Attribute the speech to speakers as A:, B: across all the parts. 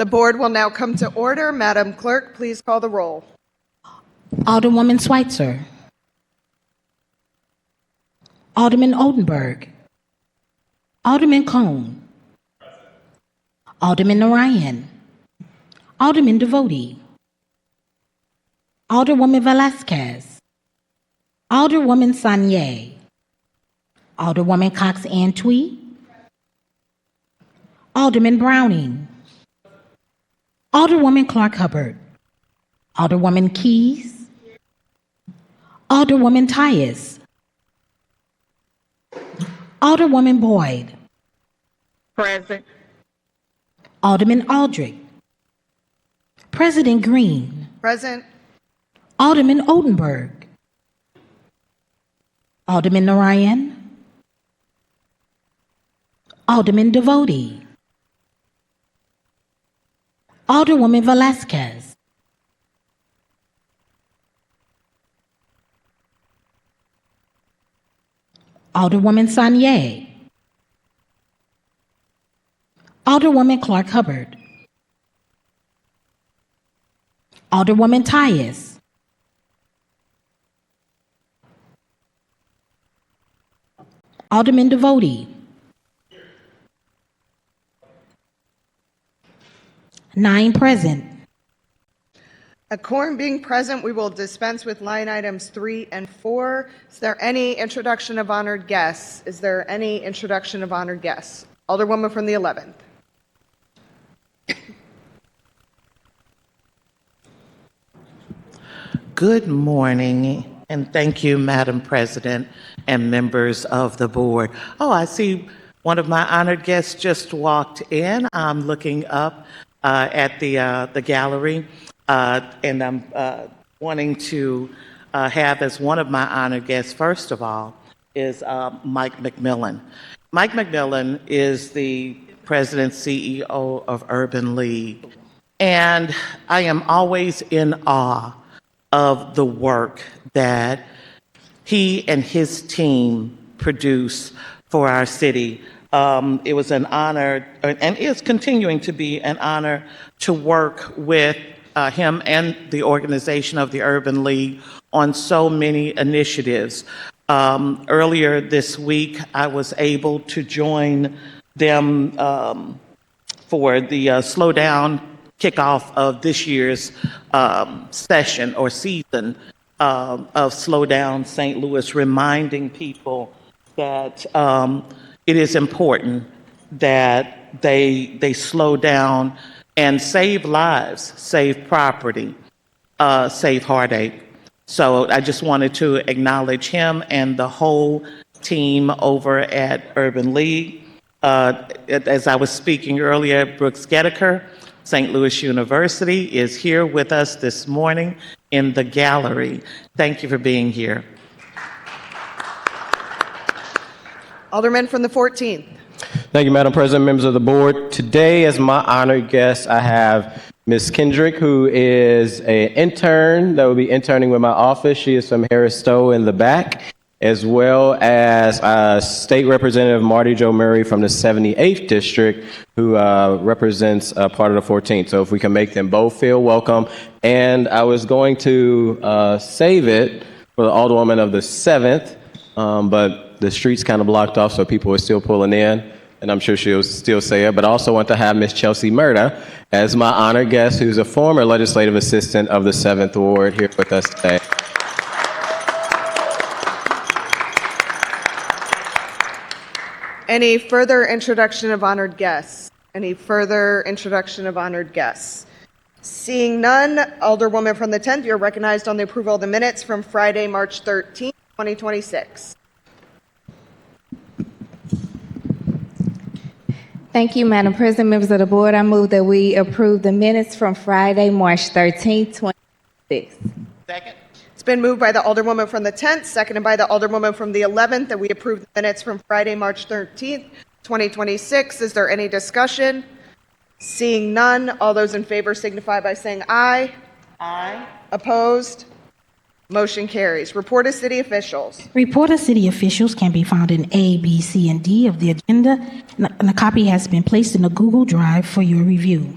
A: The board will now come to order. Madam Clerk, please call the roll.
B: Alderwoman Schweitzer. Alderman Oldenburg. Alderman Cone. Alderman Narayan. Alderman Devotie. Alderwoman Velasquez. Alderwoman Sanier. Alderwoman Cox-Antwi. Alderman Browning. Alderwoman Clark-Hubbard. Alderwoman Keys. Alderwoman Tyus. Alderwoman Boyd.
C: Present.
B: Alderman Aldrich. President Green.
A: Present.
B: Alderman Oldenburg. Alderman Narayan. Alderman Devotie. Alderwoman Velasquez. Alderwoman Sanier. Alderwoman Clark-Hubbard. Alderwoman Tyus. Alderman Devotie. 9 present.
A: A quorum being present, we will dispense with line items 3 and 4. Is there any introduction of honored guests? Is there any introduction of honored guests? Alderwoman from the 11th.
C: Good morning, and thank you, Madam President and members of the board. Oh, I see one of my honored guests just walked in. I'm looking up at the gallery, and I'm wanting to have as one of my honored guests, first of all, is Mike McMillan. Mike McMillan is the President CEO of Urban League, and I am always in awe of the work that he and his team produce for our city. It was an honor, and is continuing to be an honor, to work with him and the organization of the Urban League on so many initiatives. Earlier this week, I was able to join them for the Slow Down kickoff of this year's session or season of Slow Down St. Louis, reminding people that it is important that they slow down and save lives, save property, save heartache. So I just wanted to acknowledge him and the whole team over at Urban League. As I was speaking earlier, Brooks Gettiker, St. Louis University, is here with us this morning in the gallery. Thank you for being here.
A: Alderman from the 14th.
D: Thank you, Madam President, members of the board. Today, as my honored guest, I have Ms. Kendrick, who is an intern that will be interning with my office. She is from Harris Stowe in the back, as well as State Representative Marty Jo Murray from the 78th District, who represents part of the 14th. So if we can make them both feel welcome. And I was going to save it for the Alderwoman of the 7th, but the street's kind of blocked off, so people are still pulling in, and I'm sure she'll still say it. But I also want to have Ms. Chelsea Murda as my honored guest, who's a former legislative assistant of the 7th Ward, here with us today.
A: Any further introduction of honored guests? Any further introduction of honored guests? Seeing none, Alderwoman from the 10th, you're recognized on the approval of the minutes from Friday, March 13th, 2026.
E: Thank you, Madam President, members of the board. I move that we approve the minutes from Friday, March 13th, 2026.
C: Second.
A: It's been moved by the Alderwoman from the 10th, seconded by the Alderwoman from the 11th, that we approve the minutes from Friday, March 13th, 2026. Is there any discussion? Seeing none, all those in favor signify by saying aye.
C: Aye.
A: Opposed? Motion carries. Report of city officials.
B: Report of city officials can be found in A, B, C, and D of the agenda, and a copy has been placed in a Google Drive for your review.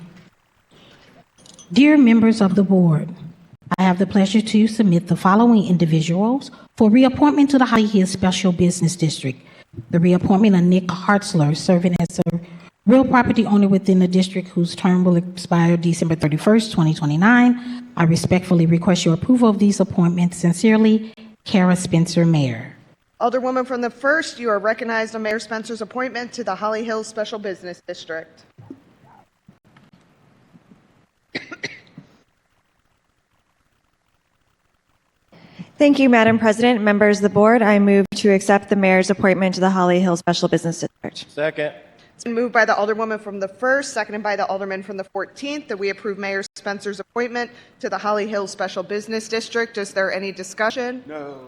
B: Dear members of the board, I have the pleasure to submit the following individuals for reappointment to the Holly Hills Special Business District. The reappointment of Nick Hartzler, serving as a real property owner within the district whose term will expire December 31st, 2029. I respectfully request your approval of these appointments. Sincerely, Kara Spencer, Mayor.
A: Alderwoman from the 1st, you are recognized on Mayor Spencer's appointment to the Holly Hills Special Business District.
F: Thank you, Madam President. Members of the board, I move to accept the mayor's appointment to the Holly Hill Special Business District.
D: Second.
A: It's been moved by the Alderwoman from the 1st, seconded by the Alderman from the 14th, that we approve Mayor Spencer's appointment to the Holly Hills Special Business District. Is there any discussion? No.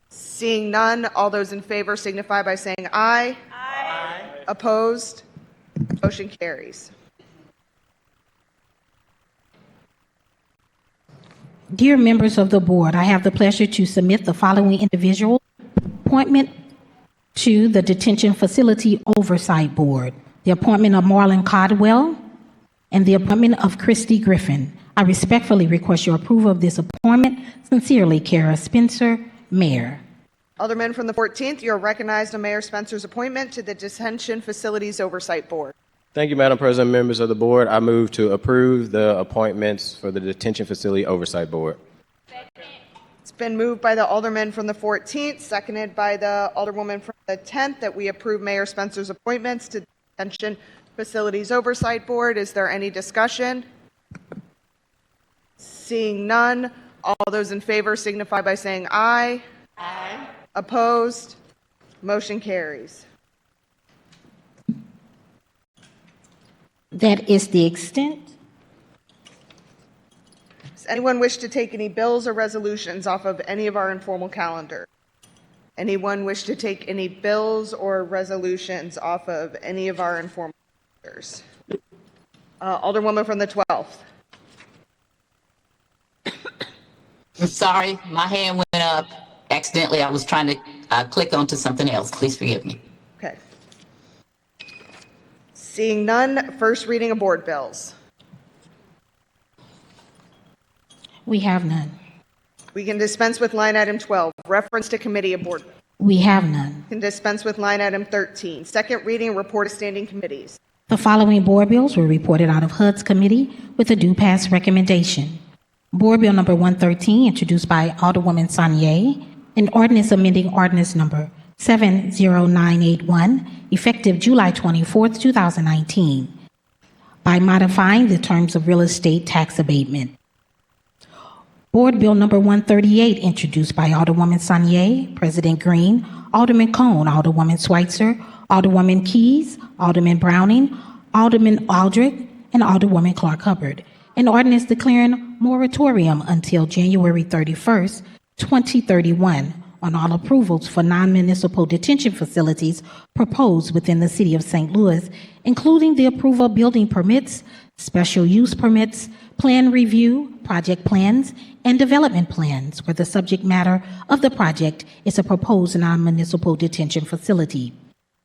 A: Seeing none, all those in favor signify by saying aye. Aye. Opposed? Motion carries.
B: Dear members of the board, I have the pleasure to submit the following individual appointment to the Detention Facility Oversight Board. The appointment of Marlon Codwell and the appointment of Christy Griffin. I respectfully request your approval of this appointment. Sincerely, Kara Spencer, Mayor.
A: Alderman from the 14th, you are recognized on Mayor Spencer's appointment to the Detention Facilities Oversight Board.
D: Thank you, Madam President, members of the board. I move to approve the appointments for the Detention Facility Oversight Board.
A: It's been moved by the Alderman from the 14th, seconded by the Alderwoman from the 10th, that we approve Mayor Spencer's appointments to the Detention Facilities Oversight Board. Is there any discussion? Seeing none, all those in favor signify by saying aye. Aye. Opposed? Motion carries.
B: That is the extent.
A: Does anyone wish to take any bills or resolutions off of any of our informal calendar? Anyone wish to take any bills or resolutions off of any of our informal calendars? Alderwoman from the 12th.
G: I'm sorry, my hand went up accidentally. I was trying to click onto something else. Please forgive me.
A: Okay. Seeing none, first reading of board bills.
B: We have none.
A: We can dispense with line item 12, reference to committee of board bills.
B: We have none.
A: Can dispense with line item 13, second reading report of standing committees.
B: The following board bills were reported out of HUD's committee with a due pass recommendation. Board Bill number 113, introduced by Alderwoman Sanier, an ordinance amending ordinance number 70981, effective July 24th, 2019, by modifying the terms of real estate tax abatement. Board Bill number 138, introduced by Alderwoman Sanier, President Green, Alderman Cone, Alderwoman Schweitzer, Alderwoman Keys, Alderman Browning, Alderman Aldrich, and Alderwoman Clark Hubbard. An ordinance declaring moratorium until January 31st, 2031 on all approvals for non-municipal detention facilities proposed within the city of St. Louis, including the approval of building permits, special use permits, plan review, project plans, and development plans where the subject matter of the project is a proposed non-municipal detention facility.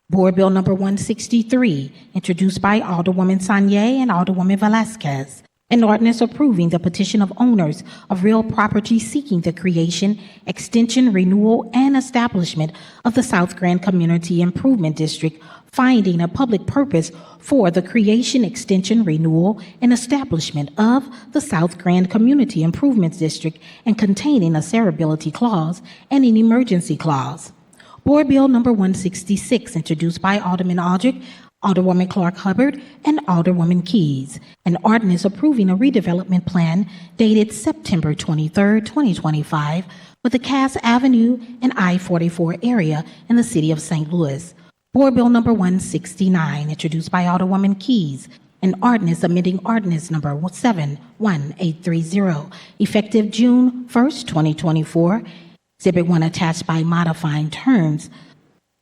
B: Board Bill number 163, introduced by Alderwoman Sanier and Alderwoman Velasquez. An ordinance approving the petition of owners of real property seeking the creation, extension, renewal, and establishment of the South Grand Community Improvement District, finding a public purpose for the creation, extension, renewal, and establishment of the South Grand Community Improvement District, and containing a severability clause and an emergency clause. Board Bill number 166, introduced by Alderman Aldrich, Alderwoman Clark Hubbard, and Alderwoman Keys, an ordinance approving a redevelopment plan dated September 23, 2025, for the Cass Avenue and I-44 area in the city of St. Louis. Board Bill number 169, introduced by Alderwoman Keys, an ordinance amending ordinance number 71830, effective June 1st, 2024, Exhibit 1 attached by modifying terms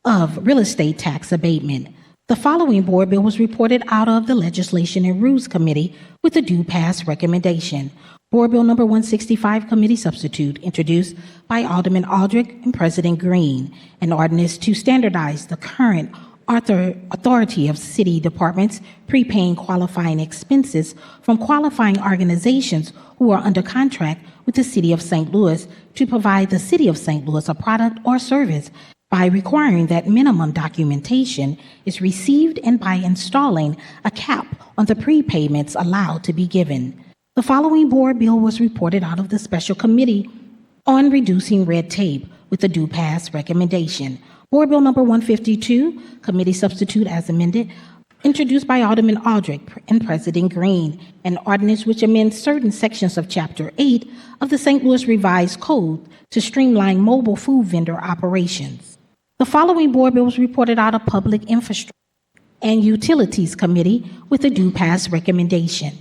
B: of real estate tax abatement. The following board bill was reported out of the Legislation and Rules Committee with a due pass recommendation. Board Bill number 165, Committee Substitute, introduced by Alderman Aldrich and President Green, an ordinance to standardize the current authority of city departments prepaying qualifying expenses from qualifying organizations who are under contract with the City of St. Louis to provide the City of St. Louis a product or service by requiring that minimum documentation is received and by installing a cap on the prepayments allowed to be given. The following board bill was reported out of the Special Committee on Reducing Red Tape with a due pass recommendation. Board Bill Number 152, Committee Substitute as amended, introduced by Alderman Aldrich and President Green, an ordinance which amends certain sections of Chapter 8 of the St. Louis Revised Code to streamline mobile food vendor operations. The following board bill was reported out of Public Infrastructure and Utilities Committee with a due pass recommendation.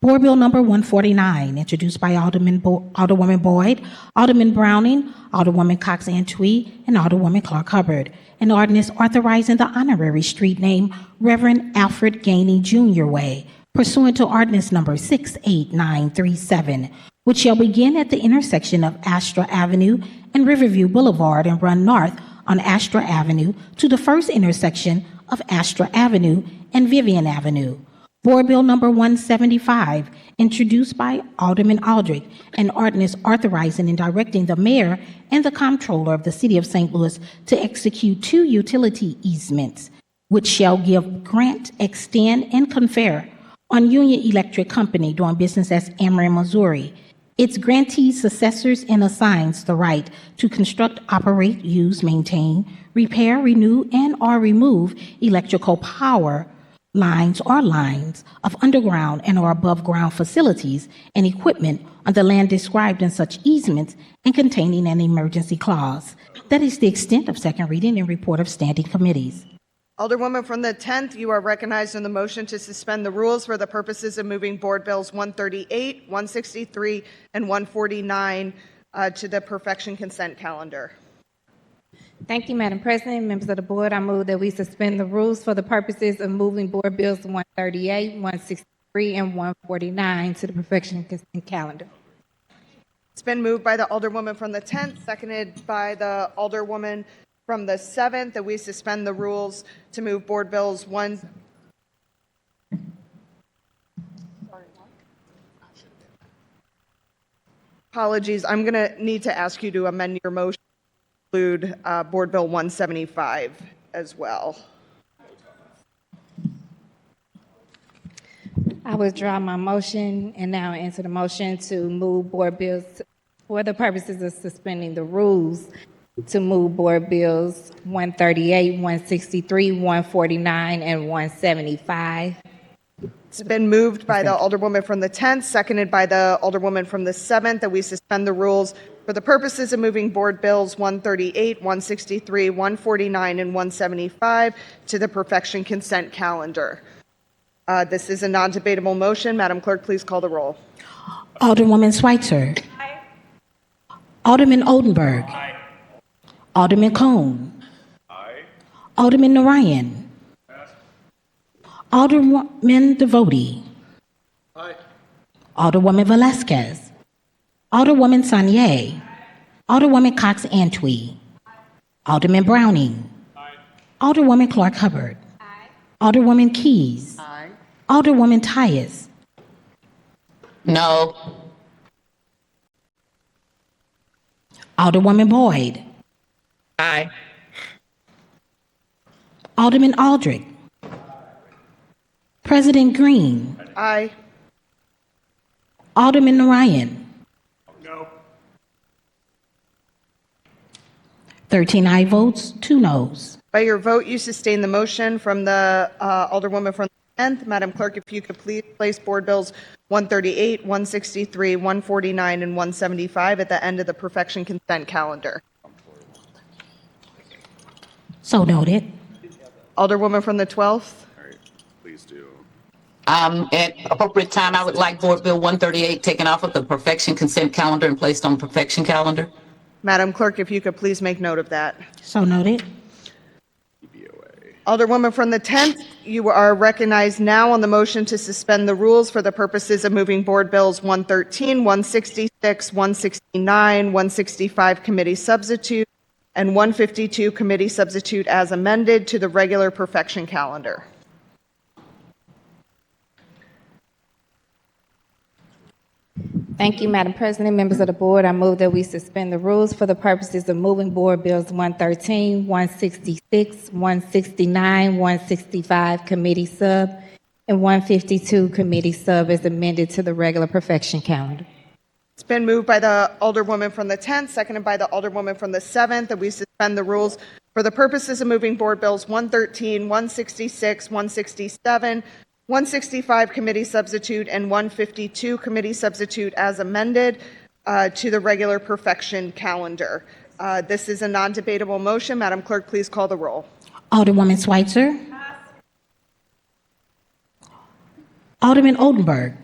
B: Board Bill Number 149, introduced by Alderwoman Boyd, Alderman Browning, Alderwoman Cox-Antwi, and Alderwoman Clark-Hubbard, an ordinance authorizing the honorary street name Reverend Alfred Gainey Jr. Way, pursuant to Ordinance Number 68937, which shall begin at the intersection of Astra Avenue and Riverview Boulevard and run north on Astra Avenue to the first intersection of Astra Avenue and Vivian Avenue. Board Bill Number 175, introduced by Alderman Aldrich, an ordinance authorizing and directing the mayor and the comptroller of the City of St. Louis to execute 2 utility easements, which shall give, grant, extend, and confer on Union Electric Company doing business as Ameren, Missouri, its grantees, successors, and assigns the right to construct, operate, use, maintain, repair, renew, and/or remove electrical power lines of underground and or above ground facilities and equipment on the land described in such easements and containing an emergency clause. That is the extent of second reading and report of standing committees.
A: Alderwoman from the 10th, you are recognized on the motion to suspend the rules for the purposes of moving Board Bills 138, 163, and 149 to the perfection consent calendar.
E: Thank you, Madam President. Members of the board, I move that we suspend the rules for the purposes of moving Board Bills 138, 163, and 149 to the perfection consent calendar.
A: It's been moved by the Alderwoman from the 10th, seconded by the Alderwoman from the 7th, that we suspend the rules to move Board Bills 1. Apologies, I'm going to need to ask you to amend your motion to include Board Bill 175 as well.
E: I withdraw my motion and now enter the motion to move Board Bills for the purposes of suspending the rules to move Board Bills 138, 163, 149, and 175.
A: It's been moved by the Alderwoman from the 10th, seconded by the Alderwoman from the 7th, that we suspend the rules for the purposes of moving Board Bills 138, 163, 149, and 175 to the perfection consent calendar. This is a non-debatable motion. Madam Clerk, please call the roll.
B: Alderwoman Schweitzer. Aye. Alderman Oldenburg. Aye. Alderman Cone. Aye. Alderman Narayan. Yes. Alderman Devote. Aye. Alderwoman Velasquez. Alderwoman Sanier. Alderwoman Cox-Antwi. Alderman Browning. Aye. Alderwoman Clark-Hubbard. Aye. Alderwoman Keys. Aye. Alderwoman Tyus.
G: No.
B: Alderwoman Boyd.
G: Aye.
B: Alderman Aldrich. President Green.
A: Aye.
B: Alderman Narayan.
H: No.
B: 13 aye votes, 2 noes.
A: By your vote, you sustain the motion from the Alderwoman from the 10th. Madam Clerk, if you could please place Board Bills 138, 163, 149, and 175 at the end of the perfection consent calendar.
B: So noted.
A: Alderwoman from the 12th.
H: All right, please do.
G: At appropriate time, I would like Board Bill 138 taken off of the perfection consent calendar and placed on perfection calendar.
A: Madam Clerk, if you could please make note of that.
B: So noted.
A: Alderwoman from the 10th, you are recognized now on the motion to suspend the rules for the purposes of moving Board Bills 113, 166, 169, 165 committee substitute and 152 committee substitute as amended to the regular perfection calendar.
E: Thank you, Madam President. Members of the board, I move that we suspend the rules for the purposes of moving Board Bills 113, 166, 169, 165 committee sub, and 152 committee sub as amended to the regular perfection calendar.
A: It's been moved by the Alderwoman from the 10th, seconded by the Alderwoman from the 7th, that we suspend the rules for the purposes of moving Board Bills 113, 166, 167, 165 committee substitute, and 152 committee substitute as amended to the regular perfection calendar. This is a non-debatable motion. Madam Clerk, please call the roll.
B: Alderwoman Schweitzer. Alderman Oldenburg.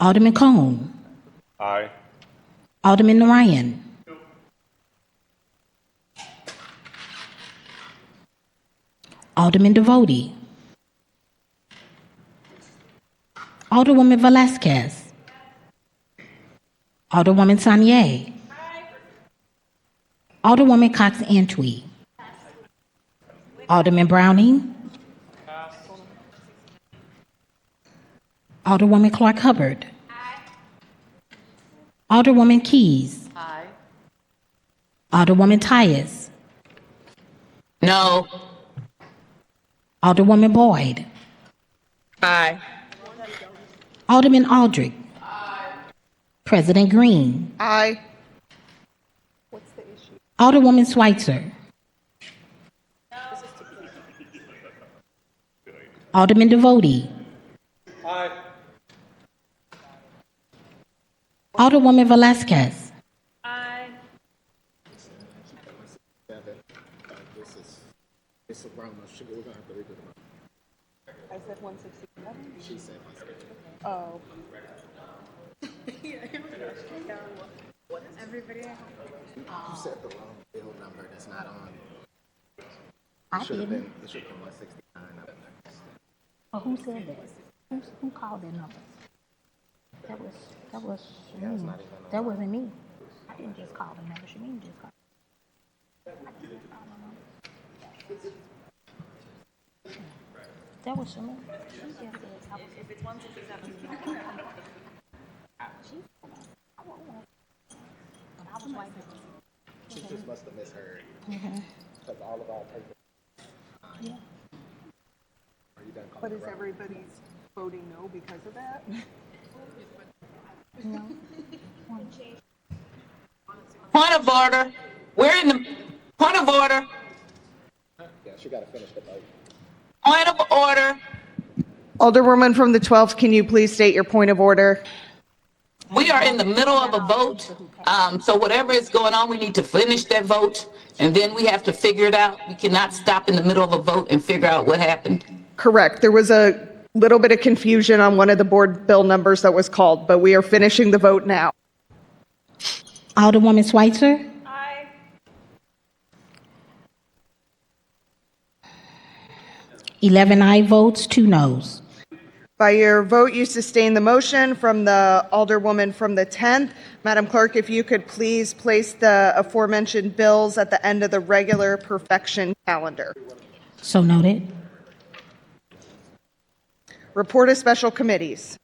B: Alderman Cone.
H: Aye.
B: Alderman Narayan. Alderman Devoti. Alderwoman Velasquez. Alderwoman Sanier. Alderwoman Cox Antwi. Alderman Browning. Alderwoman Clark Hubbard. Alderwoman Keys. Alderwoman Tyus.
G: No.
B: Alderwoman Boyd.
G: Aye.
B: Alderman Aldrich. President Green.
A: Aye.
B: Alderwoman Schweitzer. Alderman Devoti. Alderwoman Velasquez.
A: I said 167? She said 167. Oh.
I: You said the wrong bill number that's not on.
B: I
I: Should have
B: didn't.
I: been, it should have been 169.
B: Well, who said that? Who called that number? That was me. That wasn't me. I didn't just call the number. Shameen just called. I didn't call the number. That was Shameen. She just said I was. If it's 167. She said I wasn't. But I was right there.
I: She just must have misheard. Because all of our papers.
B: Yeah.
I: Are you done calling
A: But
I: the
A: is
I: roll?
A: everybody voting no because of that?
B: No.
G: Point of order. We're in the point of order.
I: Yeah, she got to finish the vote.
G: Point of order.
A: Alderwoman from the 12th, can you please state your point of order?
G: We are in the middle of a vote. So whatever is going on, we need to finish that vote, and then we have to figure it out. We cannot stop in the middle of a vote and figure out what happened.
A: Correct. There was a little bit of confusion on one of the board bill numbers that was called, but we are finishing the vote now.
B: Alderwoman Schweitzer.
E: Aye.
B: Aye. 11 aye votes, 2 noes.
A: By your vote, you sustain the motion from the Alderwoman from the 10th. Madam Clerk, if you could please place the aforementioned bills at the end of the regular perfection calendar.
B: So noted.
A: Report of special committees.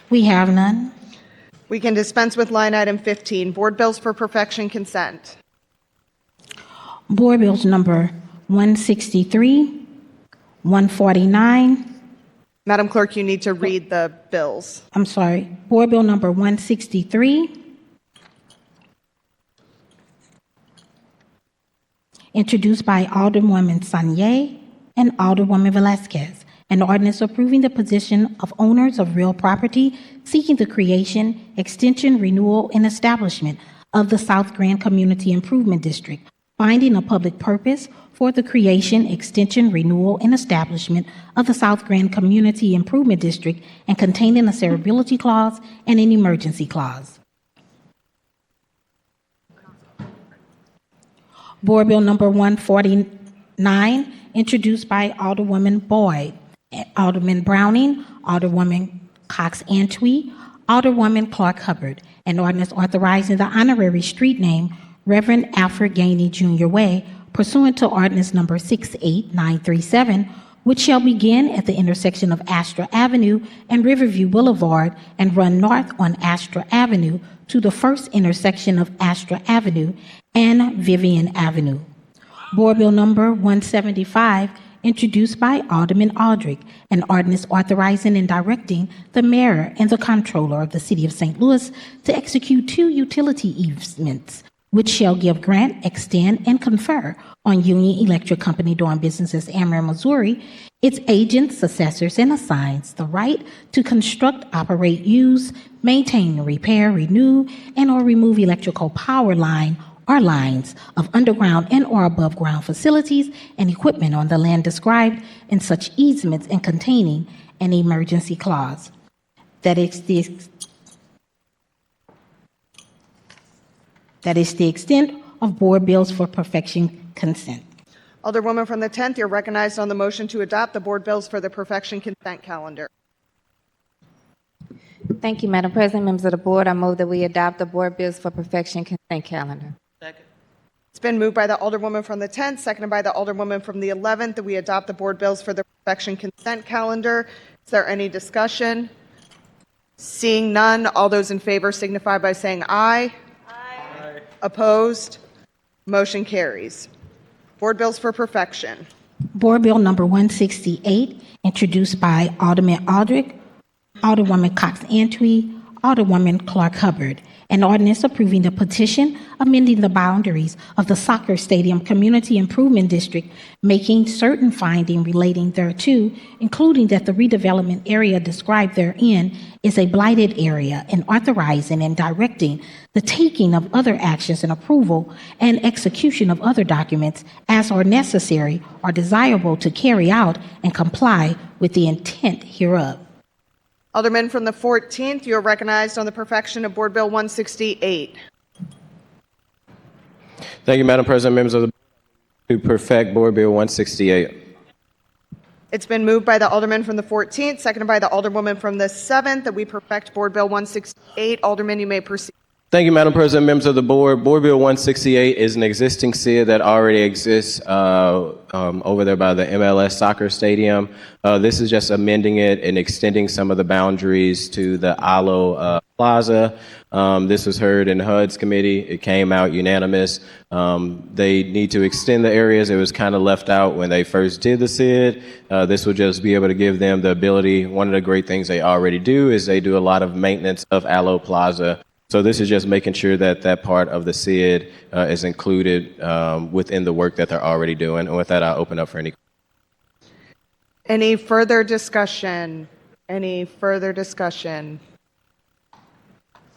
B: We have none.
A: We can dispense with line item 15, board bills for perfection consent.
B: Board bills number 163, 149.
A: Madam Clerk, you need to read the bills.
B: I'm sorry. Board bill number 163. Introduced by Alderwoman Sanier and Alderwoman Velasquez. An ordinance approving the position of owners of real property seeking the creation, extension, renewal, and establishment of the South Grand Community Improvement District, finding a public purpose for the creation, extension, renewal, and establishment of the South Grand Community Improvement District, and containing a severability clause and an emergency clause. Board Bill number 149, introduced by Alderwoman Boyd, Alderman Browning, Alderwoman Cox-Antwi, Alderwoman Clark Hubbard, an ordinance authorizing the honorary street name Reverend Alfred Gainey Jr. Way pursuant to ordinance number 68937, which shall begin at the intersection of Astra Avenue and Riverview Boulevard and run north on Astra Avenue to the first intersection of Astra Avenue and Vivian Avenue. Board Bill number 175, introduced by Alderman Aldrich, an ordinance authorizing and directing the mayor and the comptroller of the city of St. Louis to execute 2 utility easements, which shall give, grant, extend, and confer on Union Electric Company doing business as Ameren, Missouri, its agents, assessors, and assigns the right to construct, operate, use, maintain, repair, renew, and or remove electrical power line or lines of underground and or above ground facilities and equipment on the land described in such easements and containing an emergency clause. That is the extent of board bills for perfection consent.
A: Alderwoman from the 10th, you're recognized on the motion to adopt the board bills for the perfection consent calendar.
E: Thank you, Madam President. Members of the board, I move that we adopt the board bills for perfection consent calendar.
C: Second.
A: It's been moved by the Alderwoman from the 10th, seconded by the Alderwoman from the 11th, that we adopt the board bills for the perfection consent calendar. Is there any discussion? Seeing none, all those in favor signify by saying aye. Aye. Opposed? Motion carries. Board bills for perfection.
B: Board Bill number 168, introduced by Alderman Aldrich, Alderwoman Cox-Antwi, Alderwoman Clark Hubbard, an ordinance approving the petition amending the boundaries of the soccer stadium community improvement district, making certain finding relating thereto, including that the redevelopment area described therein is a blighted area, and authorizing and directing the taking of other actions and approval and execution of other documents as are necessary or desirable to carry out and comply with the intent hereof.
A: Alderman from the 14th, you are recognized on the perfection of Board Bill 168.
D: Thank you, Madam President. Members of the board, to perfect Board Bill 168.
A: It's been moved by the Alderman from the 14th, seconded by the Alderwoman from the 7th, that we perfect Board Bill 168. Alderman, you may proceed.
D: Thank you, Madam President, members of the board. Board Bill 168 is an existing SID that already exists over there by the MLS soccer stadium. This is just amending it and extending some of the boundaries to the Alo Plaza. This was heard in HUD's committee. It came out unanimous. They need to extend the areas. It was kind of left out when they first did the SID. This will just be able to give them the ability. One of the great things they already do is they do a lot of maintenance of Alo Plaza. So this is just making sure that that part of the SID is included within the work that they're already doing. And with that, I'll open up for any.
A: Any further discussion? Any further discussion?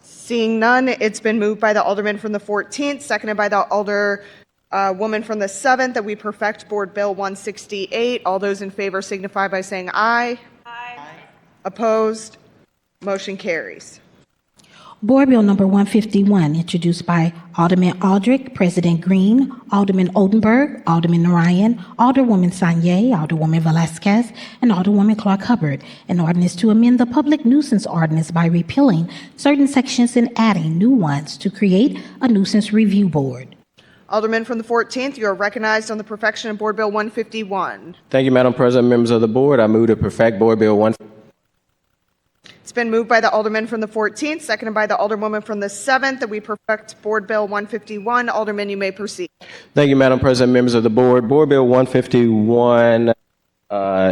A: Seeing none, it's been moved by the Alderman from the 14th, seconded by the Alderwoman from the 7th, that we perfect Board Bill 168. All those in favor signify by saying aye. Aye. Opposed? Motion carries.
B: Board Bill number 151, introduced by Alderman Aldrich, President Green, Alderman Oldenburg, Alderman Ryan, Alderwoman Sanye, Alderwoman Velasquez, and Alderwoman Clark Hubbard, an ordinance to amend the public nuisance ordinance by repealing certain sections and adding new ones to create a nuisance review board.
A: Alderman from the 14th, you are recognized on the perfection of Board Bill 151.
D: Thank you, Madam President, members of the board. I move to perfect Board Bill 151.
A: It's been moved by the Alderman from the 14th, seconded by the Alderwoman from the 7th, that we perfect Board Bill 151. Alderman, you may proceed.
D: Thank you, Madam President, members of the board. Board Bill 151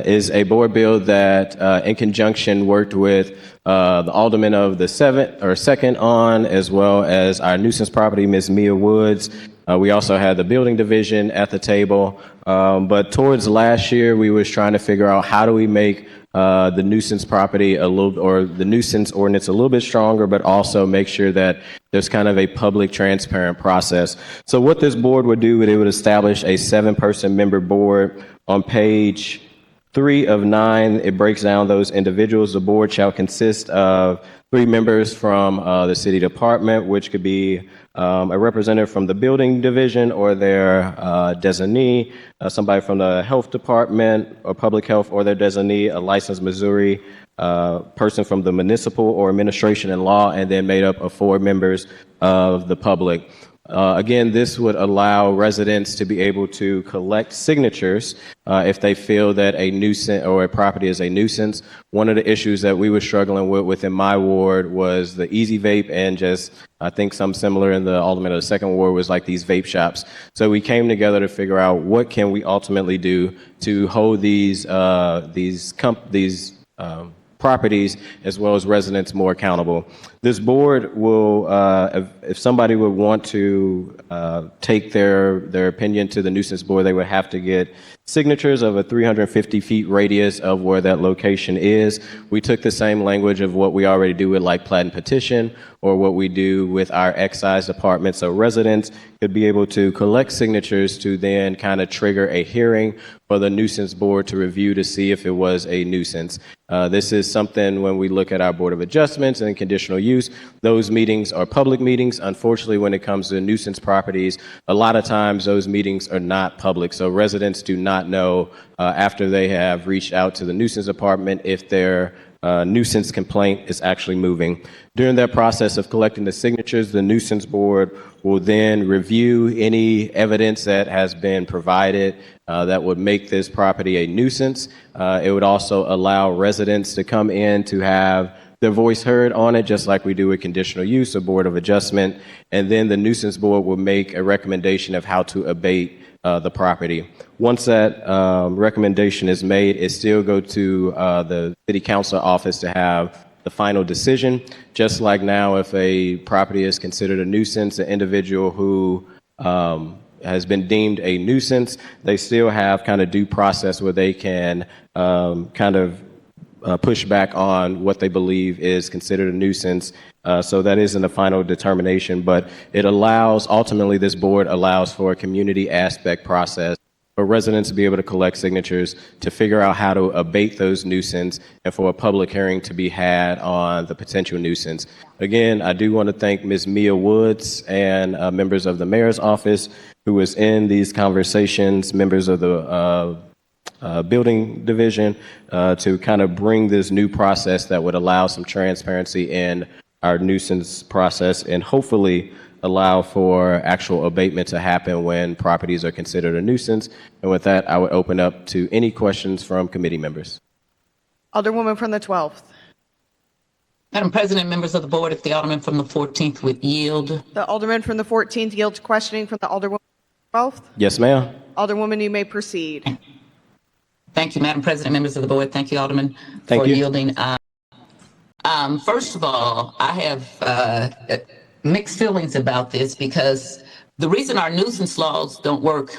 D: is a board bill that, in conjunction, worked with the Alderman of the 2nd on, as well as our nuisance property, Ms. Mia Woods. We also had the building division at the table. But towards last year, we was trying to figure out how do we make the nuisance property the nuisance ordinance a little bit stronger, but also make sure that there's kind of a public, transparent process. So what this board would do, it would establish a 7-person member board. On page 3 of 9, it breaks down those individuals. The board shall consist of 3 members from the city department, which could be a representative from the building division or their designee, somebody from the health department or public health or their designee, a licensed Missouri person from the municipal or administration and law, and then made up of 4 members of the public. Again, this would allow residents to be able to collect signatures if they feel that a nuisance or a property is a nuisance. One of the issues that we were struggling with within my ward was the easy vape, and just I think some similar in the Alderman of the second ward was like these vape shops. So we came together to figure out what can we ultimately do to hold these properties as well as residents more accountable. This board will, if somebody would want to take their opinion to the nuisance board, they would have to get signatures of a 350 feet radius of where that location is. We took the same language of what we already do with like plat and petition, or what we do with our excise department. So residents could be able to collect signatures to then kind of trigger a hearing for the nuisance board to review to see if it was a nuisance. This is something when we look at our Board of Adjustments and conditional use, those meetings are public meetings. Unfortunately, when it comes to nuisance properties, a lot of times those meetings are not public. So residents do not know after they have reached out to the nuisance department if their nuisance complaint is actually moving. During that process of collecting the signatures, the nuisance board will then review any evidence that has been provided that would make this property a nuisance. It would also allow residents to come in to have their voice heard on it, just like we do with conditional use or Board of Adjustment. And then the nuisance board will make a recommendation of how to abate the property. Once that recommendation is made, it still go to the city council office to have the final decision. Just like now, if a property is considered a nuisance, an individual who has been deemed a nuisance, they still have kind of due process where they can kind of push back on what they believe is considered a nuisance. So that isn't a final determination, but it allows, ultimately this board allows for a community aspect process for residents to be able to collect signatures to figure out how to abate those nuisance and for a public hearing to be had on the potential nuisance. Again, I do want to thank Ms. Mia Woods and members of the mayor's office who was in these conversations, members of the building division, to kind of bring this new process that would allow some transparency in our nuisance process and hopefully allow for actual abatement to happen when properties are considered a nuisance. And with that, I would open up to any questions from committee members.
A: Alderwoman from the 12th.
G: Madam President, members of the board, if the Alderman from the 14th would yield.
A: The Alderman from the 14th yields questioning from the Alderwoman from the 12th.
D: Yes, ma'am.
A: Alderwoman, you may proceed.
G: Thank you, Madam President, members of the board. Thank you, Alderman,
D: Thank
G: for
D: you.
G: yielding. First of all, I have mixed feelings about this because the reason our nuisance laws don't work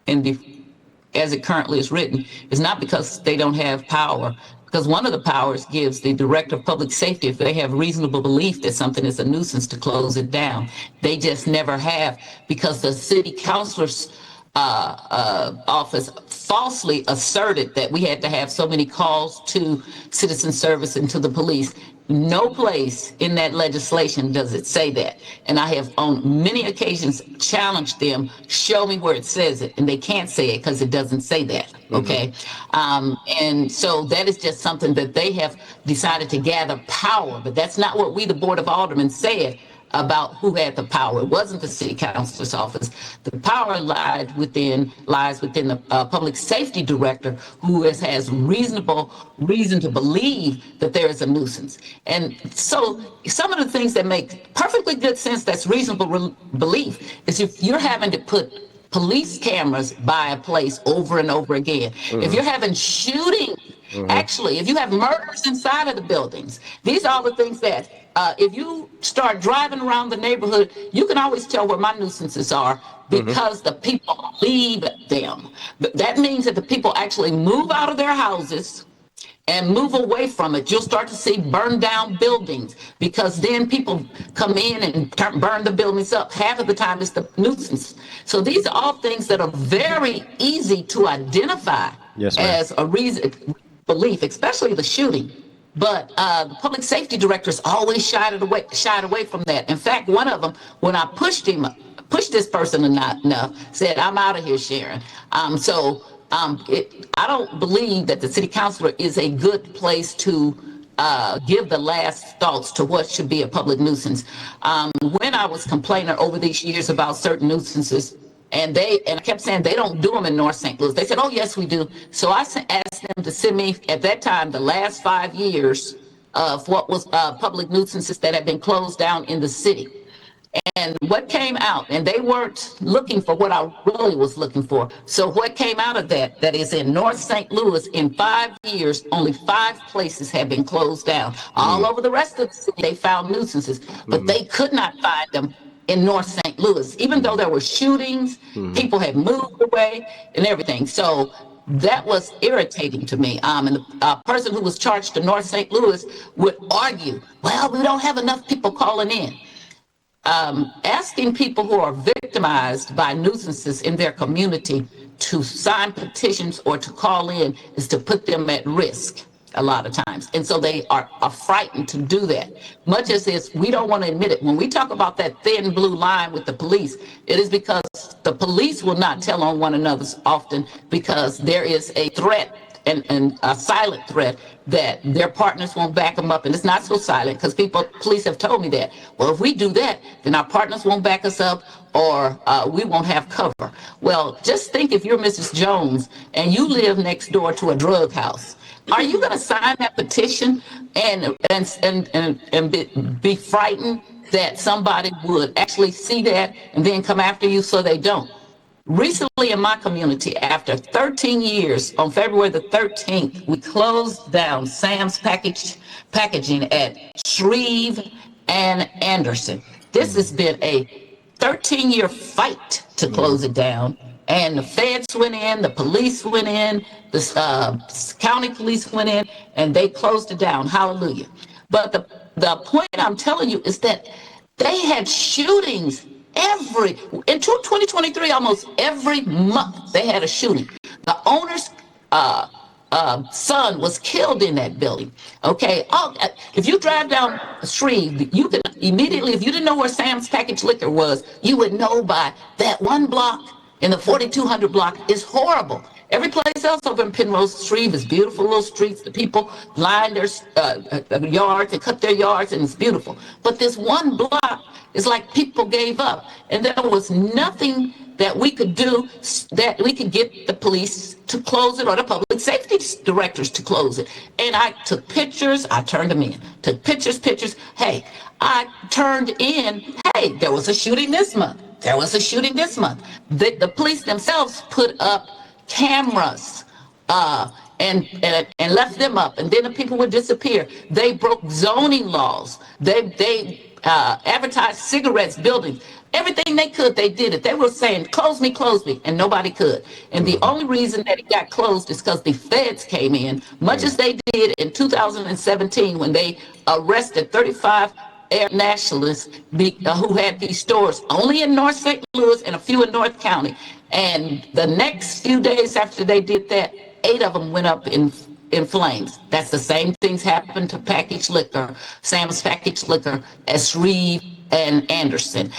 G: as it currently is written is not because they don't have power, because one of the powers gives the director of public safety, if they have reasonable belief that something is a nuisance, to close it down. They just never have, because the city councilor's office falsely asserted that we had to have so many calls to citizen service and to the police. No place in that legislation does it say that. And I have on many occasions challenged them, show me where it says it. And they can't say it because it doesn't say that. Okay. And so that is just something that they have decided to gather power. But that's not what we, the Board of Aldermen, said about who had the power. It wasn't the city councilor's office. The power lies within the public safety director, who has reasonable reason to believe that there is a nuisance. And so some of the things that make perfectly good sense, that's reasonable belief, is if you're having to put police cameras by a place over and over again, if you're having shooting, actually, if you have murders inside of the buildings, these are all the things that if you start driving around the neighborhood, you can always tell where my nuisances are because the people leave them. That means that the people actually move out of their houses and move away from it. You'll start to see burned down buildings because then people come in and burn the buildings up. Half of the time it's the nuisance. So these are all things that are very easy to identify
D: Yes, ma'am.
G: as a reason belief, especially the shooting. But the public safety directors always shied away from that. In fact, one of them, when I pushed this person enough, said, "I'm out of here, Sharon." I don't believe that the city councilor is a good place to give the last thoughts to what should be a public nuisance. When I was complaining over these years about certain nuisances, and I kept saying they don't do them in North St. Louis. They said, "Oh, yes, we do." So I asked them to send me, at that time, the last 5 years of what was public nuisances that had been closed down in the city. And what came out, and they weren't looking for what I really was looking for. So what came out of that is in North St. Louis, in 5 years, only 5 places have been closed down. All over the rest of the city, they found nuisances, but they could not find them in North St. Louis, even though there were shootings, people had moved away and everything. So that was irritating to me. And the person who was charged to North St. Louis would argue, "Well, we don't have enough people calling in." Asking people who are victimized by nuisances in their community to sign petitions or to call in is to put them at risk a lot of times. And so they are frightened to do that. Much as this, we don't want to admit it. When we talk about that thin blue line with the police, it is because the police will not tell on one another often because there is a threat and a silent threat that their partners won't back them up. And it's not so silent because police have told me that. Well, if we do that, then our partners won't back us up or we won't have cover. Well, just think if you're Mrs. Jones and you live next door to a drug house. Are you going to sign that petition and be frightened that somebody would actually see that and then come after you so they don't? Recently in my community, after 13 years, on February the 13th, we closed down Sam's Packaging at Shreve and Anderson. This has been a 13-year fight to close it down. And the feds went in, the police went in, the county police went in, and they closed it down. Hallelujah. But the point I'm telling you is that they had shootings in 2023, almost every month they had a shooting. The owner's son was killed in that building. Okay, if you drive down Shreve, you can immediately, if you didn't know where Sam's Package Liquor was, you would know by that one block in the 4200 block is horrible. Every place else over in Penrose, Shreve is beautiful little streets. The people line their yards and cut their yards, and it's beautiful. But this one block is like people gave up, and there was nothing that we could do that we could get the police to close it or the public safety directors to close it. And I took pictures, I turned them in, took pictures. Hey, I turned in, hey, there was a shooting this month. There was a shooting this month. The police themselves put up cameras and left them up, and then the people would disappear. They broke zoning laws. They advertised cigarettes, buildings. Everything they could, they did it. They were saying, close me, and nobody could. And the only reason that it got closed is because the feds came in, much as they did in 2017 when they arrested 35 air nationalists who had these stores only in North St. Louis and a few in North County. And the next few days after they did that, 8 of them went up in flames. That's the same things happened to Package Liquor, Sam's Package Liquor, as Shreve and Anderson.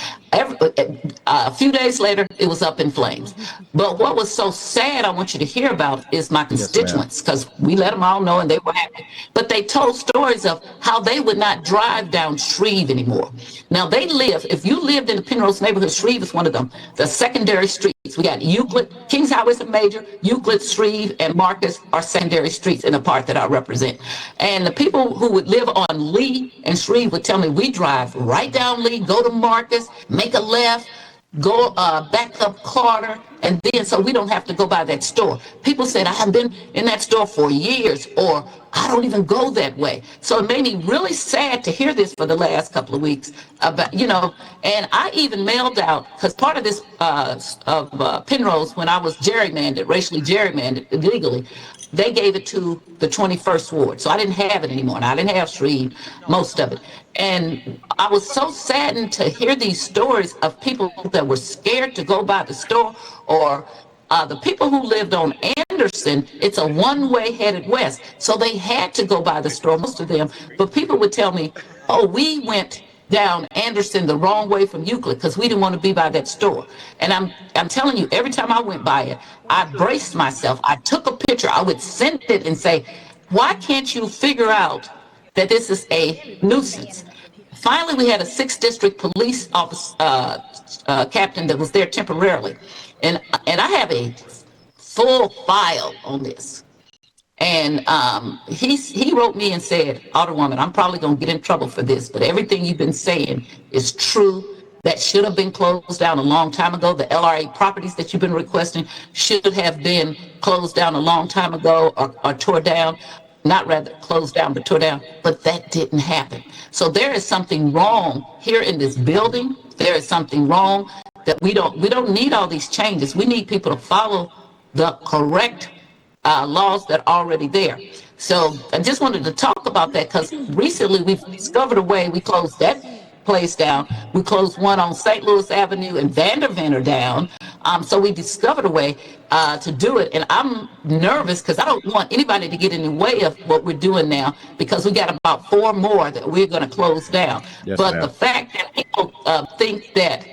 G: A few days later, it was up in flames. But what was so sad, I want you to hear about, is my constituents, because we let them all know and they were happy. But they told stories of how they would not drive down Shreve anymore. Now, if you lived in the Penrose neighborhood, Shreve is one of them, the secondary streets. We got Euclid, Kings Highway is a major, Euclid, Shreve, and Marcus are secondary streets in the part that I represent. And the people who would live on Lee and Shreve would tell me, we drive right down Lee, go to Marcus, make a left, go back up Carter, and then so we don't have to go by that store. People said, I haven't been in that store for years, or I don't even go that way. So it made me really sad to hear this for the last couple of weeks about, and I even mailed out, because part of this of Penrose, when I was racially gerrymandered illegally, they gave it to the 21st Ward. So I didn't have it anymore. And I didn't have Shreve, most of it. And I was so saddened to hear these stories of people that were scared to go by the store or The people who lived on Anderson, it's a one-way headed west. So they had to go by the store, most of them. But people would tell me, oh, we went down Anderson the wrong way from Euclid because we didn't want to be by that store. And I'm telling you, every time I went by it, I braced myself. I took a picture. I would send it and say, why can't you figure out that this is a nuisance? Finally, we had a 6th district police office captain that was there temporarily. And I have a full file on this. And he wrote me and said, Alderwoman, I'm probably going to get in trouble for this, but everything you've been saying is true. That should have been closed down a long time ago. The LRA properties that you've been requesting should have been closed down a long time ago or tore down. Not rather closed down, but tore down. But that didn't happen. So there is something wrong here in this building. There is something wrong that we don't need all these changes. We need people to follow the correct laws that are already there. So I just wanted to talk about that because recently we've discovered a way. We closed that place down. We closed one on St. Louis Avenue and Vanderveer down. So we discovered a way to do it. And I'm nervous because I don't want anybody to get in the way of what we're doing now because we got about 4 more that we're going to close down.
D: Yes,
G: but
D: ma'am.
G: the fact that people think that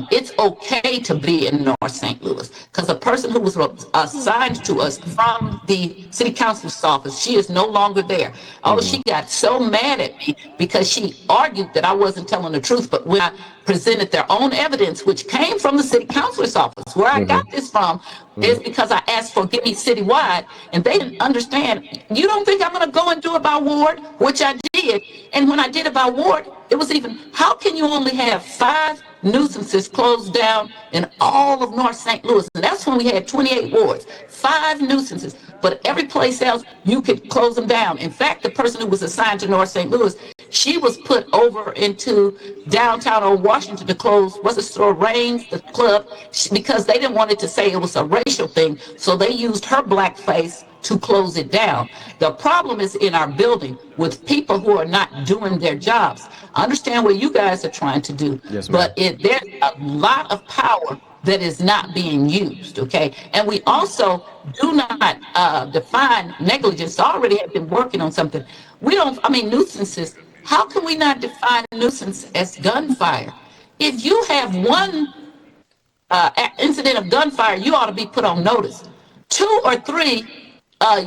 G: it's okay to be in North St. Louis because a person who was assigned to us from the city council's office, she is no longer there. Oh, she got so mad at me because she argued that I wasn't telling the truth. But when I presented their own evidence, which came from the city council's office, where I got this from is because I asked for give me citywide, and they didn't understand. You don't think I'm going to go and do it by ward, which I did. And when I did it by ward, it was even, how can you only have 5 nuisances closed down in all of North St. Louis? And that's when we had 28 wards, 5 nuisances. But every place else, you could close them down. In fact, the person who was assigned to North St. Louis, she was put over into downtown on Washington to close, what's the store, Reigns, the club, because they didn't want it to say it was a racial thing. So they used her blackface to close it down. The problem is in our building with people who are not doing their jobs. I understand what you guys are trying to do,
D: Yes, ma'am.
G: but there's a lot of power that is not being used, okay? And we also do not define negligence. I already have been working on something. Nuisances, how can we not define nuisance as gunfire? If you have one incident of gunfire, you ought to be put on notice. 2 or 3,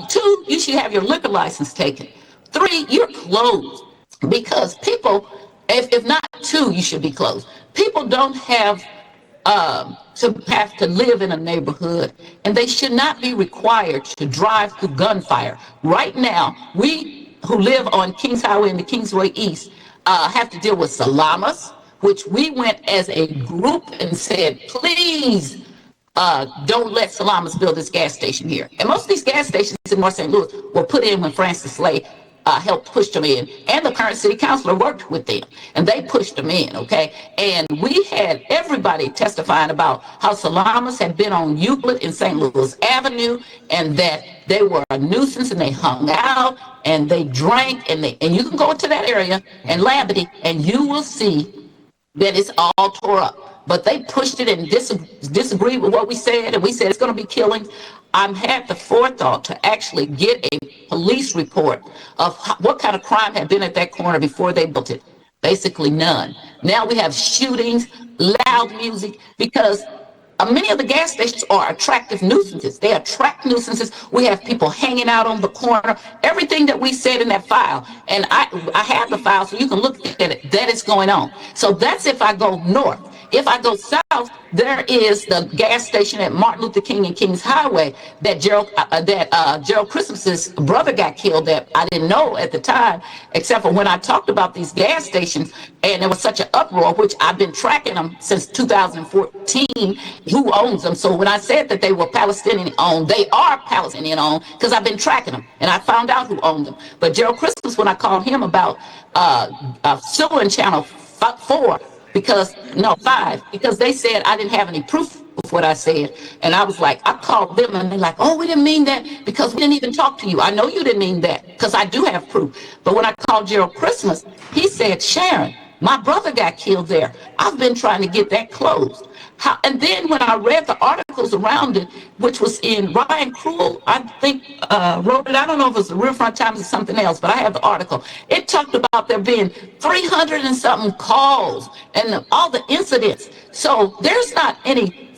G: 2, you should have your liquor license taken. 3, you're closed because people, if not 2, you should be closed. People don't have to live in a neighborhood, and they should not be required to drive through gunfire. Right now, we who live on Kings Highway and the Kingsway East have to deal with Salamas, which we went as a group and said, please don't let Salamas build this gas station here. And most of these gas stations in North St. Louis were put in when Francis Slay helped push them in, and the current city councilor worked with them, and they pushed them in, okay? And we had everybody testifying about how Salamas had been on Euclid and St. Louis Avenue, and that they were a nuisance, and they hung out, and they drank, and you can go to that area and Labadee, and you will see that it's all tore up. But they pushed it and disagreed with what we said, and we said it's going to be killings. I've had the forethought to actually get a police report of what kind of crime had been at that corner before they built it. Basically none. Now we have shootings, loud music, because many of the gas stations are attractive nuisances. They attract nuisances. We have people hanging out on the corner. Everything that we said in that file, and I have the file so you can look at it, that is going on. So that's if I go north. If I go south, there is the gas station at Martin Luther King and Kings Highway that Gerald Christmas's brother got killed at. I didn't know at the time, except for when I talked about these gas stations, and there was such an uproar, which I've been tracking them since 2014, who owns them. So when I said that they were Palestinian owned, they are Palestinian owned because I've been tracking them, and I found out who owned them. But Gerald Christmas, when I called him about suing Channel 4, because 5, because they said I didn't have any proof of what I said. And I was like, I called them and they're like, oh, we didn't mean that because we didn't even talk to you. I know you didn't mean that because I do have proof. But when I called Gerald Christmas, he said, Sharon, my brother got killed there. I've been trying to get that closed. And then when I read the articles around it, which was in Ryan Cruel, I think wrote it. I don't know if it was the Riverfront Times or something else, but I have the article. It talked about there being 300 and something calls and all the incidents. So there's not any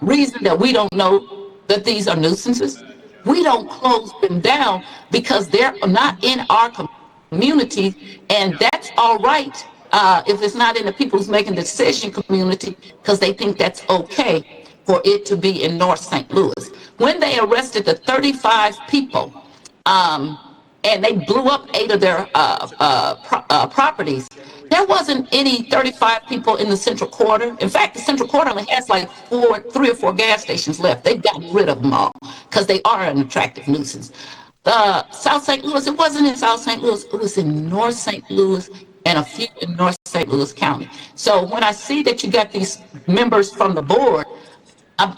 G: reason that we don't know that these are nuisances. We don't close them down because they're not in our community, and that's all right if it's not in the people who's making the decision community, because they think that's okay for it to be in North St. Louis. When they arrested the 35 people, and they blew up 8 of their properties, there wasn't any 35 people in the Central Quarter. In fact, the Central Quarter only has like 3 or 4 gas stations left. They've gotten rid of them all because they are an attractive nuisance. The South St. Louis, it wasn't in South St. Louis, it was in North St. Louis and a few in North St. Louis County. So when I see that you got these members from the board,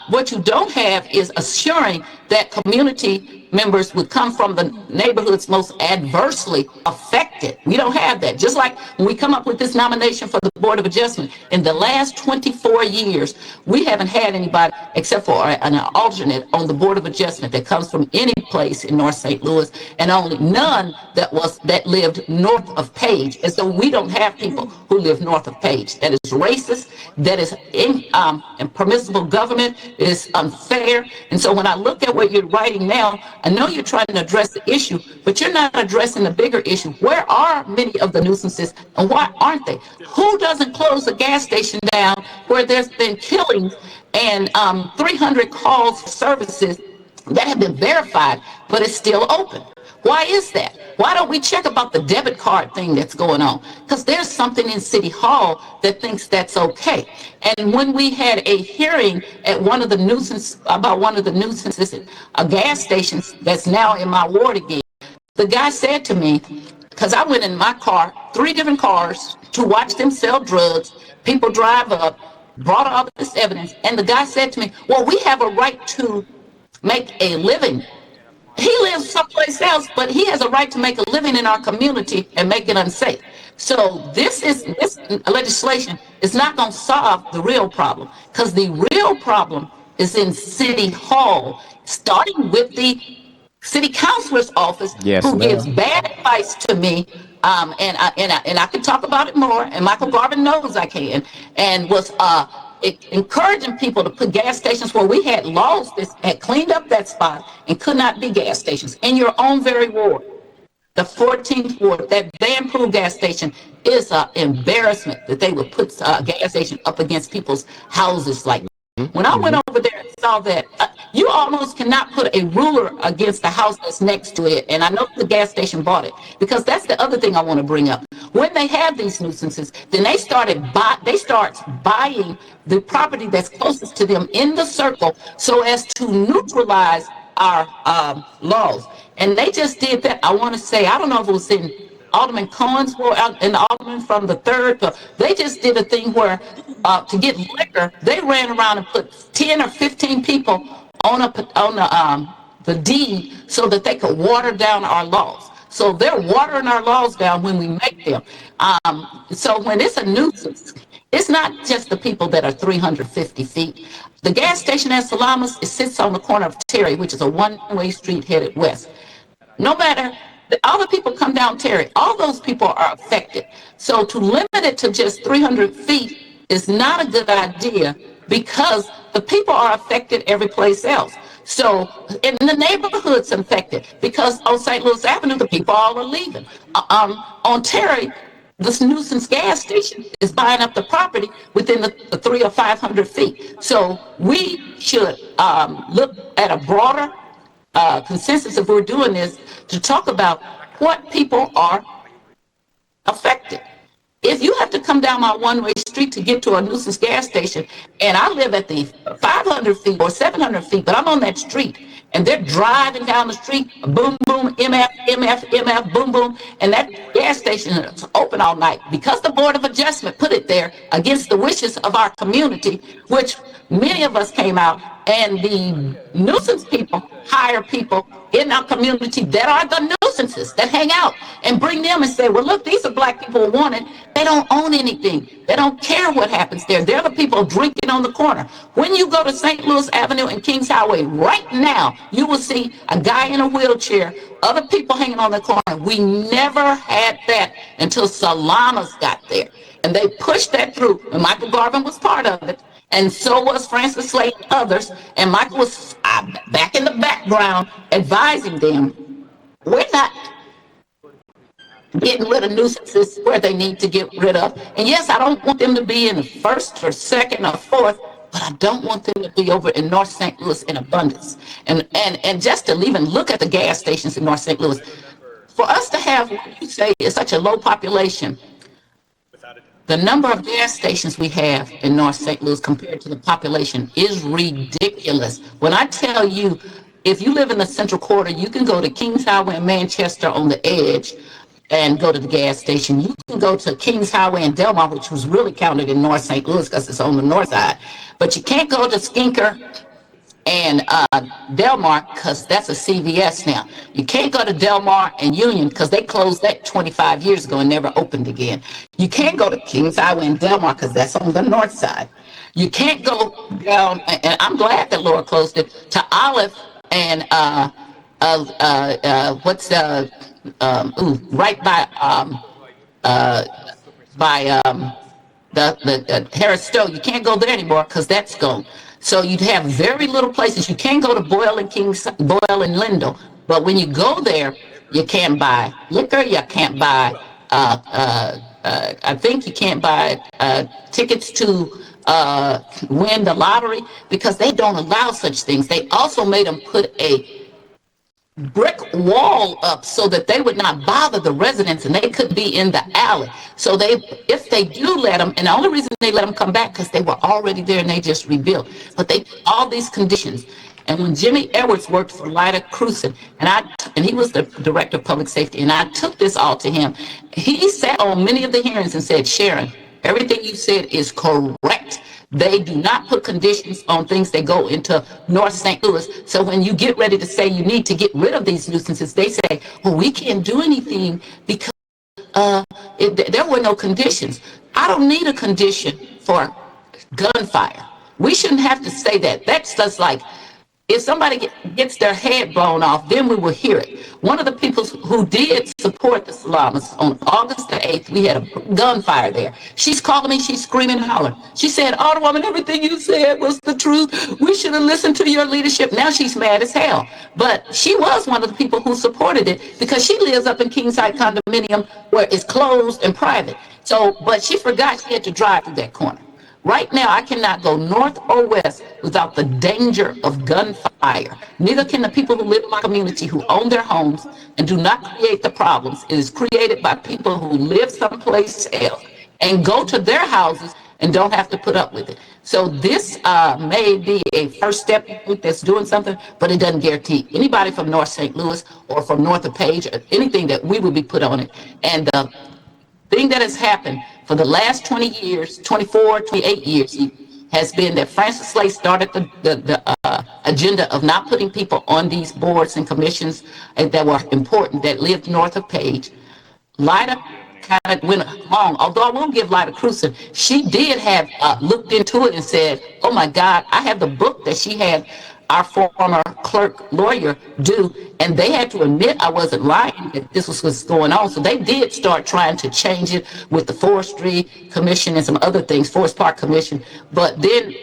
G: what you don't have is assuring that community members would come from the neighborhoods most adversely affected. We don't have that. Just like when we come up with this nomination for the Board of Adjustment, in the last 24 years, we haven't had anybody except for an alternate on the Board of Adjustment that comes from any place in North St. Louis, and only none that lived north of Page, as though we don't have people who live north of Page. That is racist, that is impermissible government, it is unfair. And so when I look at what you're writing now, I know you're trying to address the issue, but you're not addressing the bigger issue. Where are many of the nuisances, and why aren't they? Who doesn't close a gas station down where there's been killings and 300 calls for services that have been verified, but it's still open? Why is that? Why don't we check about the debit card thing that's going on? Because there's something in City Hall that thinks that's okay. And when we had a hearing at one of the nuisances, a gas stations that's now in my ward again, the guy said to me, because I went in my car, 3 different cars, to watch them sell drugs, people drive up, brought all this evidence, and the guy said to me, well, we have a right to make a living. He lives someplace else, but he has a right to make a living in our community and make it unsafe. So this legislation is not going to solve the real problem, because the real problem is in City Hall, starting with the city councilor's office, who gives bad advice to me. And I can talk about it more, and Michael Garvin knows I can, and was encouraging people to put gas stations where we had laws that had cleaned up that spot and could not be gas stations in your own very ward. The 14th ward, that Van Pool gas station is an embarrassment that they would put a gas station up against people's houses like that. When I went over there and saw that, you almost cannot put a ruler against the house that's next to it. And I know the gas station bought it, because that's the other thing I want to bring up. When they have these nuisances, then they start buying the property that's closest to them in the circle so as to neutralize our laws. And they just did that. I want to say, I don't know if it was in Alderman Cohen's ward and the Alderman from the 3rd, but they just did a thing where to get liquor, they ran around and put 10 or 15 people on the deed so that they could water down our laws. So they're watering our laws down when we make them. So when it's a nuisance, it's not just the people that are 350 feet. The gas station at Salamas, it sits on the corner of Terry, which is a one-way street headed west. No matter, all the people come down Terry, all those people are affected. So to limit it to just 300 feet is not a good idea, because the people are affected every place else. So in the neighborhoods affected, because on St. Louis Avenue, the people all are leaving. On Terry, this nuisance gas station is buying up the property within the 300 or 500 feet. So we should look at a broader consensus, if we're doing this, to talk about what people are affected. If you have to come down my one-way street to get to a nuisance gas station, and I live at the 500 feet or 700 feet, but I'm on that street, and they're driving down the street, boom, boom, MF, boom, boom, and that gas station is open all night because the Board of Adjustment put it there against the wishes of our community, which many of us came out, and the nuisance people hire people in our community that are the nuisance nuisances that hang out and bring them and say, well, look, these are black people who want it. They don't own anything. They don't care what happens there. They're the people drinking on the corner. When you go to St. Louis Avenue and Kings Highway right now, you will see a guy in a wheelchair, other people hanging on the corner. We never had that until Salamas got there. And they pushed that through, and Michael Garvin was part of it. And so was Francis Slate and others. And Michael was back in the background advising them, we're not getting rid of nuisances where they need to get rid of. And yes, I don't want them to be in the first or second or fourth, but I don't want them to be over in North St. Louis in abundance. And just to even look at the gas stations in North St. Louis, for us to have what you say is such a low population, the number of gas stations we have in North St. Louis compared to the population is ridiculous. When I tell you, if you live in the Central Quarter, you can go to Kings Highway in Manchester on the edge and go to the gas station. You can go to Kings Highway in Delmar, which was really counted in North St. Louis because it's on the north side. But you can't go to Skinker and Delmar because that's a CVS now. You can't go to Delmar and Union because they closed that 25 years ago and never opened again. You can't go to Kings Highway and Delmar because that's on the north side. You can't go down, and I'm glad that Laura closed it, to Olive and right by the Harris Stowe. You can't go there anymore because that's gone. So you'd have very little places. You can't go to Boyle and Lindell, but when you go there, you can't buy liquor. You can't buy. I think you can't buy tickets to win the lottery because they don't allow such things. They also made them put a brick wall up so that they would not bother the residents and they could be in the alley. So if they do let them, and the only reason they let them come back because they were already there and they just rebuilt, but they all these conditions. And when Jimmy Edwards worked for Lyda Cruson, and he was the director of public safety, and I took this all to him, he sat on many of the hearings and said, Sharon, everything you said is correct. They do not put conditions on things that go into North St. Louis. So when you get ready to say you need to get rid of these nuisances, they say, well, we can't do anything because there were no conditions. I don't need a condition for gunfire. We shouldn't have to say that. That's just like, if somebody gets their head blown off, then we will hear it. One of the people who did support the Salamas on August the 8th, we had a gunfire there. She's calling me, she's screaming and hollering. She said, Alderwoman, everything you said was the truth. We should have listened to your leadership. Now she's mad as hell. But she was one of the people who supported it because she lives up in Kingside Condominium where it's closed and private. So, but she forgot she had to drive through that corner. Right now, I cannot go north or west without the danger of gunfire. Neither can the people who live in my community who own their homes and do not create the problems. It is created by people who live someplace else and go to their houses and don't have to put up with it. So this may be a first step that's doing something, but it doesn't guarantee anybody from North St. Louis or from north of Page or anything that we would be put on it. And the thing that has happened for the last 20 years, 24, 28 years, has been that Francis Slate started the agenda of not putting people on these boards and commissions that were important, that lived north of Page. Lyda kind of went along, although I won't give Lyda Cruson, she did have looked into it and said, oh my God, I have the book that she had our former clerk lawyer do, and they had to admit I wasn't lying, that this was what's going on. So they did start trying to change it with the Forestry Commission and some other things, Forest Park Commission. But then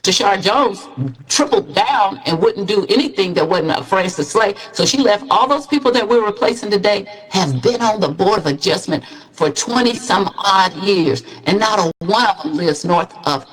G: Tashara Jones tripled down and wouldn't do anything that wasn't Francis Slate. So she left all those people that we're replacing today have been on the Board of Adjustment for 20 some odd years, and not a one of them lives north of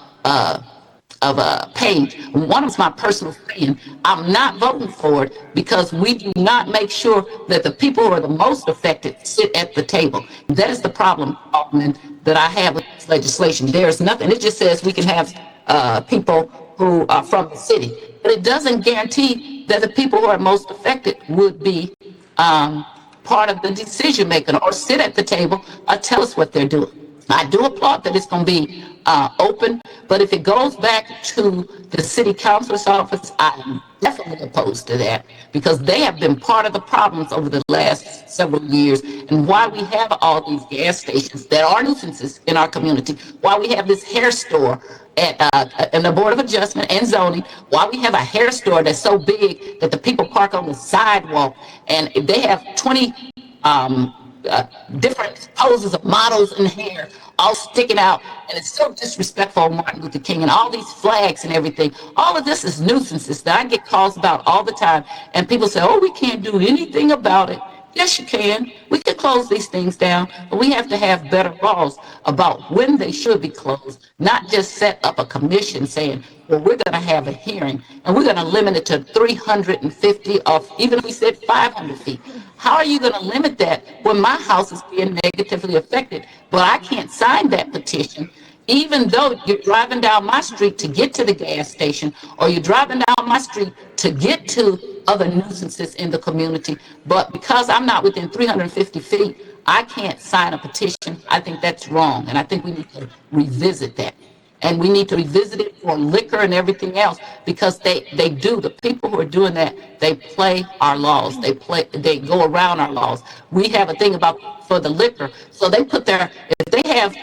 G: Page. One is my personal friend. I'm not voting for it because we do not make sure that the people who are the most affected sit at the table. That is the problem, Alderman, that I have with this legislation. There's nothing. It just says we can have people who are from the city, but it doesn't guarantee that the people who are most affected would be part of the decision making or sit at the table or tell us what they're doing. I do applaud that it's going to be open, but if it goes back to the city council's office, I'm definitely opposed to that because they have been part of the problems over the last several years and why we have all these gas stations that are nuisances in our community, why we have this hair store at in the Board of Adjustment and Zoning, why we have a hair store that's so big that the people park on the sidewalk and they have 20 um, different poses of models and hair all sticking out, and it's so disrespectful of Martin Luther King and all these flags and everything. All of this is nuisances that I get calls about all the time, and people say, oh, we can't do anything about it. Yes, you can. We can close these things down, but we have to have better laws about when they should be closed, not just set up a commission saying, well, we're going to have a hearing and we're going to limit it to 350 or even if we said 500 feet. How are you going to limit that when my house is being negatively affected? But I can't sign that petition, even though you're driving down my street to get to the gas station, or you're driving down my street to get to other nuisances in the community. But because I'm not within 350 feet, I can't sign a petition. I think that's wrong, and I think we need to revisit that. And we need to revisit it for liquor and everything else because they do. The people who are doing that, they play our laws. They go around our laws. We have a thing about for the liquor. So they put if they have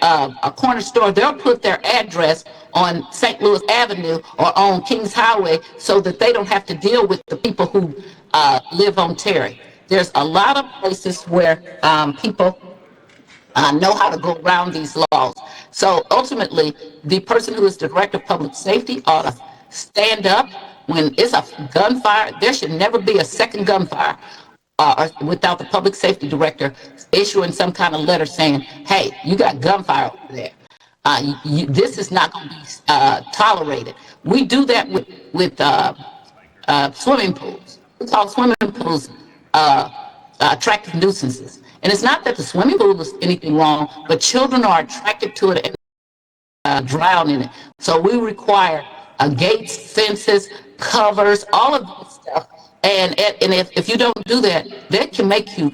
G: a corner store, they'll put their address on St. Louis Avenue or on Kings Highway so that they don't have to deal with the people who live on Terry. There's a lot of places where people know how to go around these laws. So ultimately, the person who is the director of public safety ought to stand up when it's a gunfire. There should never be a second gunfire without the public safety director issuing some kind of letter saying, hey, you got gunfire over there. This is not going to be tolerated. We do that with swimming pools. We call swimming pools attractive nuisances. And it's not that the swimming pool is anything wrong, but children are attracted to it and drown in it. So we require gates, fences, covers, all of this stuff. And if you don't do that, that can make you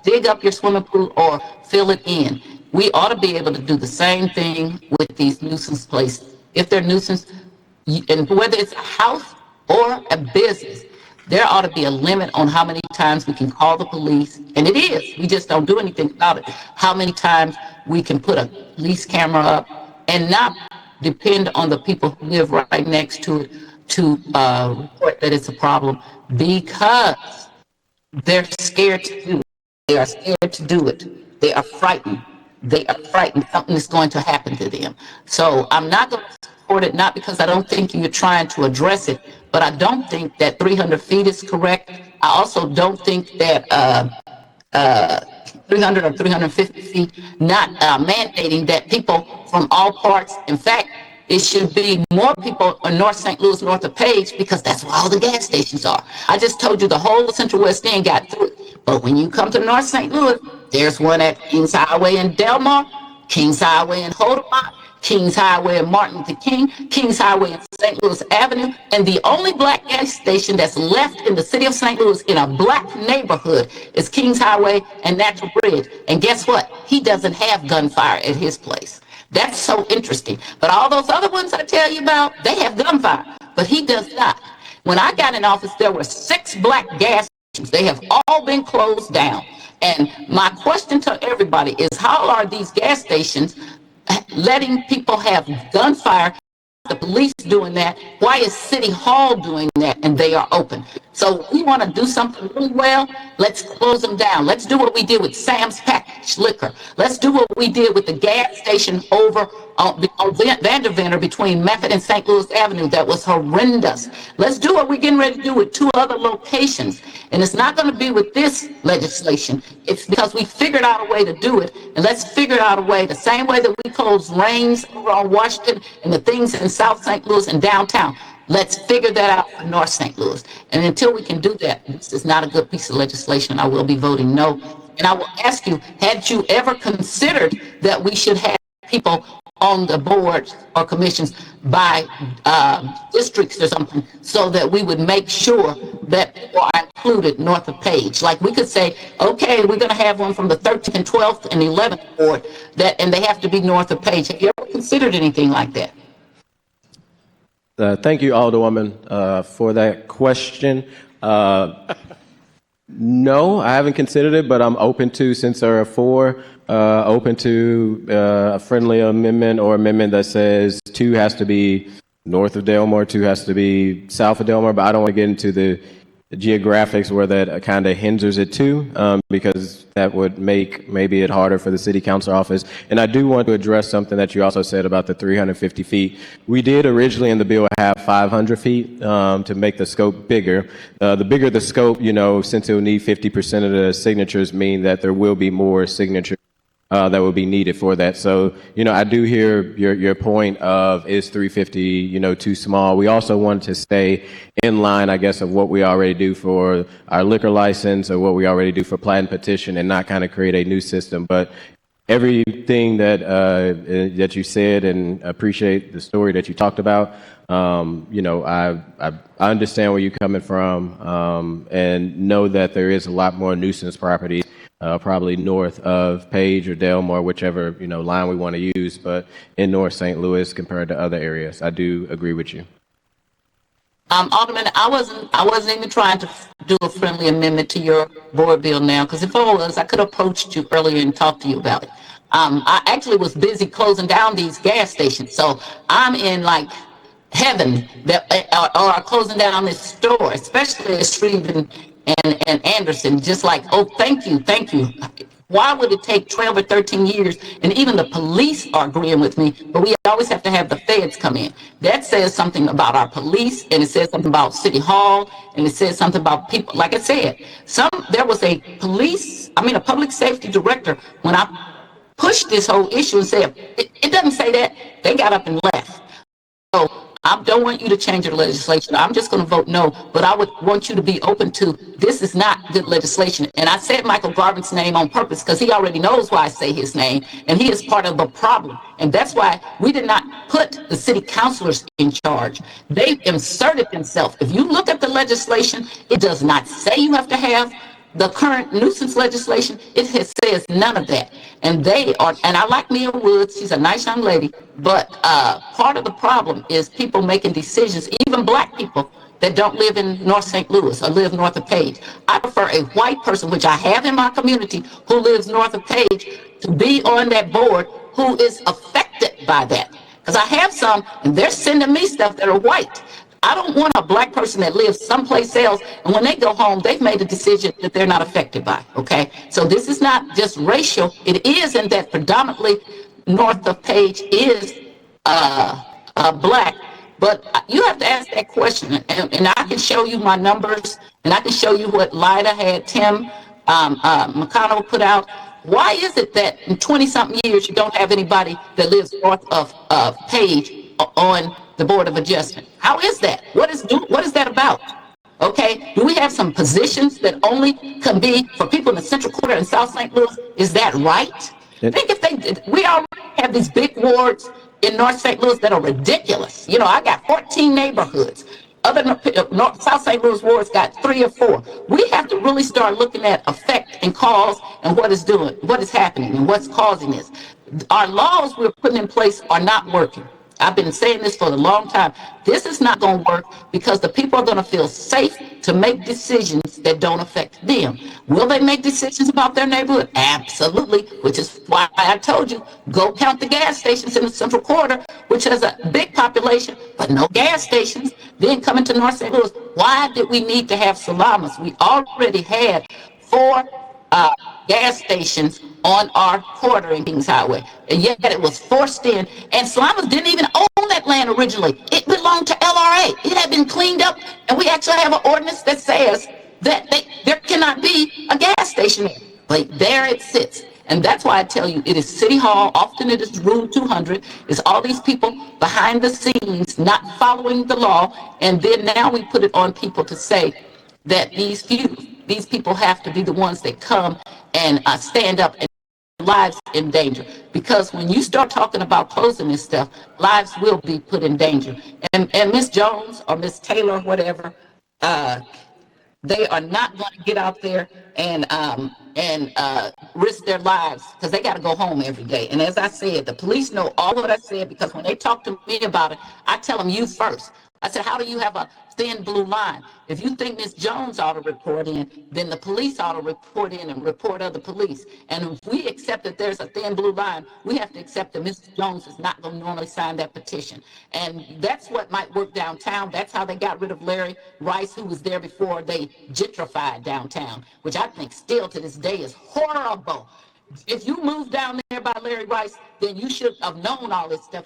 G: dig up your swimming pool or fill it in. We ought to be able to do the same thing with these nuisance places. If they're nuisance, and whether it's a house or a business, there ought to be a limit on how many times we can call the police, and it is. We just don't do anything about it. How many times we can put a police camera up and not depend on the people who live right next to it to report that it's a problem because they're scared to do it. They are scared to do it. They are frightened. They are frightened something is going to happen to them. So I'm not going to support it, not because I don't think you're trying to address it, but I don't think that 300 feet is correct. I also don't think that 300 or 350 feet, not mandating that people from all parts. In fact, it should be more people in North St. Louis, north of Page, because that's where all the gas stations are. I just told you the whole Central West End got through it. But when you come to North St. Louis, there's one at Kings Highway in Delmar, Kings Highway in Hodemont, Kings Highway in Martin Luther King, Kings Highway in St. Louis Avenue, and the only black gas station that's left in the city of St. Louis in a black neighborhood is Kings Highway and Natural Bridge. And guess what? He doesn't have gunfire at his place. That's so interesting. But all those other ones I tell you about, they have gunfire, but he does not. When I got in office, there were 6 black gas stations. They have all been closed down. And my question to everybody is, how are these gas stations letting people have gunfire? The police doing that? Why is City Hall doing that and they are open? So we want to do something really well. Let's close them down. Let's do what we did with Sam's Package Liquor. Let's do what we did with the gas station over on Vanderveer between Method and St. Louis Avenue. That was horrendous. Let's do what we're getting ready to do with 2 other locations. And it's not going to be with this legislation. It's because we figured out a way to do it. And let's figure out a way, the same way that we closed lanes over on Washington and the things in South St. Louis and downtown. Let's figure that out for North St. Louis. And until we can do that, this is not a good piece of legislation. I will be voting no. And I will ask you, had you ever considered that we should have people on the boards or commissions by districts or something so that we would make sure that people are included north of Page? Like we could say, okay, we're going to have one from the 13th and 12th and 11th board, and they have to be north of Page. Have you ever considered anything like that?
D: Thank you, Alderwoman, for that question. No, I haven't considered it, but I'm open to, since there are four, open to a friendly amendment or amendment that says 2 has to be north of Delmar, 2 has to be south of Delmar, but I don't want to get into the geographics where that kind of hinders it too, because that would make maybe it harder for the city council office. And I do want to address something that you also said about the 350 feet. We did originally in the bill have 500 feet to make the scope bigger. The bigger the scope, since it will need 50% of the signatures, mean that there will be more signatures that will be needed for that. So, I do hear your point of, is 350, too small? We also want to stay in line, I guess, of what we already do for our liquor license or what we already do for plat and petition, and not kind of create a new system. But everything that you said, and appreciate the story that you talked about. I understand where you're coming from, and know that there is a lot more nuisance properties probably north of Page or Delmar, whichever line we want to use, but in North St. Louis compared to other areas. I do agree with you.
G: Alderman, I wasn't even trying to do a friendly amendment to your board bill now, because if I was, I could have approached you earlier and talked to you about it. I actually was busy closing down these gas stations, so I'm in like heaven that or closing down this store, especially at Shreve and Anderson. Just like, oh, thank you. Why would it take 12 or 13 years? And even the police are agreeing with me, but we always have to have the feds come in. That says something about our police, and it says something about City Hall, and it says something about people. Like I said, there was a public safety director, when I pushed this whole issue and said, it doesn't say that, they got up and left. So I don't want you to change your legislation. I'm just going to vote no, but I would want you to be open to, this is not good legislation. And I said Michael Garvin's name on purpose because he already knows why I say his name, and he is part of the problem. And that's why we did not put the city councilors in charge. They inserted themselves. If you look at the legislation, it does not say you have to have the current nuisance legislation. It says none of that. And I like Mia Woods, she's a nice young lady, but part of the problem is people making decisions, even black people that don't live in North St. Louis or live north of Page. I prefer a white person, which I have in my community, who lives north of Page, to be on that board who is affected by that. Because I have some, and they're sending me stuff that are white. I don't want a black person that lives someplace else, and when they go home, they've made a decision that they're not affected by, okay? So this is not just racial. It is in that predominantly north of Page is black, but you have to ask that question, and I can show you my numbers, and I can show you what Lida had Tim McConnell put out. Why is it that in 20-something years you don't have anybody that lives north of Page on the Board of Adjustment? How is that? What is that about? Okay, do we have some positions that only can be for people in the Central Quarter and South St. Louis? Is that right? Think if we already have these big wards in North St. Louis that are ridiculous. I got 14 neighborhoods. Other South St. Louis wards got 3 or 4. We have to really start looking at effect and cause and what is happening and what's causing this. Our laws we're putting in place are not working. I've been saying this for a long time. This is not going to work because the people are going to feel safe to make decisions that don't affect them. Will they make decisions about their neighborhood? Absolutely, which is why I told you, go count the gas stations in the Central Quarter, which has a big population, but no gas stations. Then coming to North St. Louis, why did we need to have Salamas? We already had 4 gas stations on our quarter in Kings Highway, and yet it was forced in. And Salamas didn't even own that land originally. It belonged to LRA. It had been cleaned up, and we actually have an ordinance that says that there cannot be a gas station there. But there it sits. And that's why I tell you, it is City Hall, often it is Room 200, it's all these people behind the scenes not following the law, and then now we put it on people to say that these people have to be the ones that come and stand up and lives in danger. Because when you start talking about closing this stuff, lives will be put in danger. And Miss Jones or Miss Taylor, whatever, they are not going to get out there and risk their lives because they got to go home every day. And as I said, the police know all of what I said because when they talk to me about it, I tell them you first. I said, how do you have a thin blue line? If you think Ms. Jones ought to report in, then the police ought to report in and report other police. And if we accept that there's a thin blue line, we have to accept that Ms. Jones is not going to normally sign that petition. And that's what might work downtown. That's how they got rid of Larry Rice, who was there before they gentrified downtown, which I think still to this day is horrible. If you moved down there by Larry Rice, then you should have known all this stuff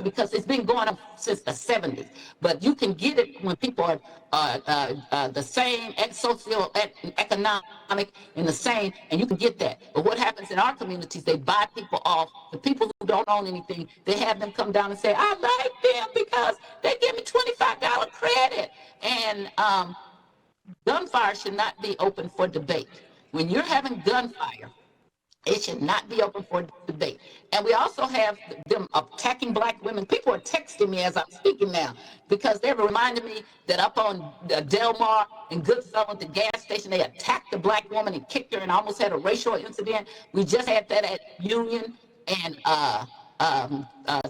G: because it's been going on since the 70s. But you can get it when people are the same economic and the same, and you can get that. But what happens in our communities, they buy people off. The people who don't own anything, they have them come down and say, I like them because they give me $25 credit. And gunfire should not be open for debate. When you're having gunfire, it should not be open for debate. And we also have them attacking black women. People are texting me as I'm speaking now because they're reminding me that up on Del Mar and Goodfellow at the gas station, they attacked the black woman and kicked her and almost had a racial incident. We just had that at Union and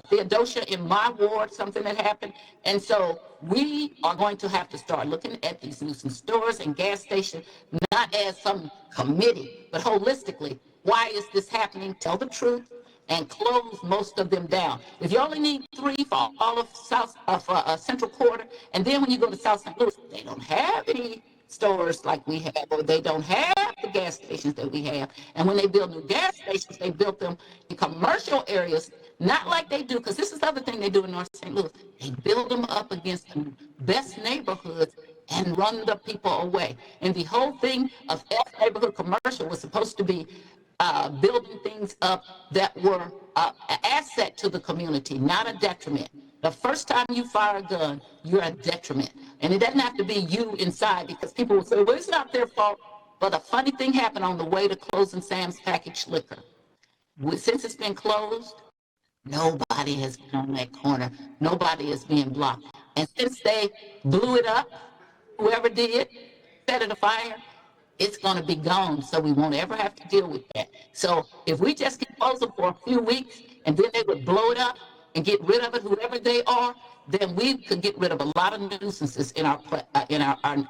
G: Theodosia in my ward, something that happened. And so we are going to have to start looking at these nuisance stores and gas stations, not as some committee, but holistically. Why is this happening? Tell the truth and close most of them down. If you only need 3 for all of Central Quarter, and then when you go to South St. Louis, they don't have any stores like we have, or they don't have the gas stations that we have. And when they build new gas stations, they built them in commercial areas, not like they do, because this is the other thing they do in North St. Louis. They build them up against the best neighborhoods and run the people away. And the whole thing of F neighborhood commercial was supposed to be building things up that were an asset to the community, not a detriment. The first time you fire a gun, you're a detriment. And it doesn't have to be you inside, because people will say, well, it's not their fault. But a funny thing happened on the way to closing Sam's Packaged Liquor. Since it's been closed, nobody has been on that corner. Nobody is being blocked. And since they blew it up, whoever did, set it afire, it's going to be gone, so we won't ever have to deal with that. So if we just keep closing for a few weeks and then they would blow it up and get rid of it, whoever they are, then we could get rid of a lot of nuisances in our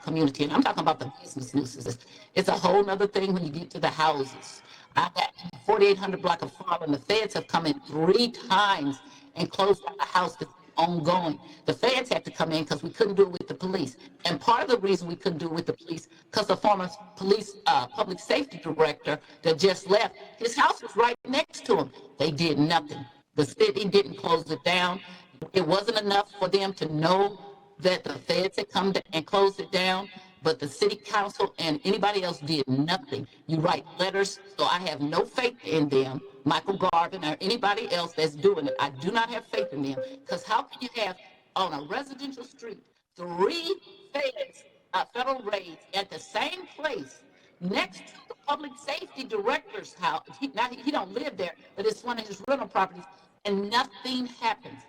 G: community. And I'm talking about the business nuisances. It's a whole nother thing when you get to the houses. I got 4800 block of Farm, the feds have come in 3 times and closed down the house that's ongoing. The feds had to come in because we couldn't do it with the police. And part of the reason we couldn't do it with the police, because the former police public safety director that just left, his house was right next to him. They did nothing. The city didn't close it down. It wasn't enough for them to know that the feds had come and closed it down, but the city council and anybody else did nothing. You write letters, so I have no faith in them, Michael Garvin or anybody else that's doing it. I do not have faith in them, because how can you have on a residential street 3 feds, federal raids at the same place next to the public safety director's house? He don't live there, but it's one of his rental properties, and nothing happens.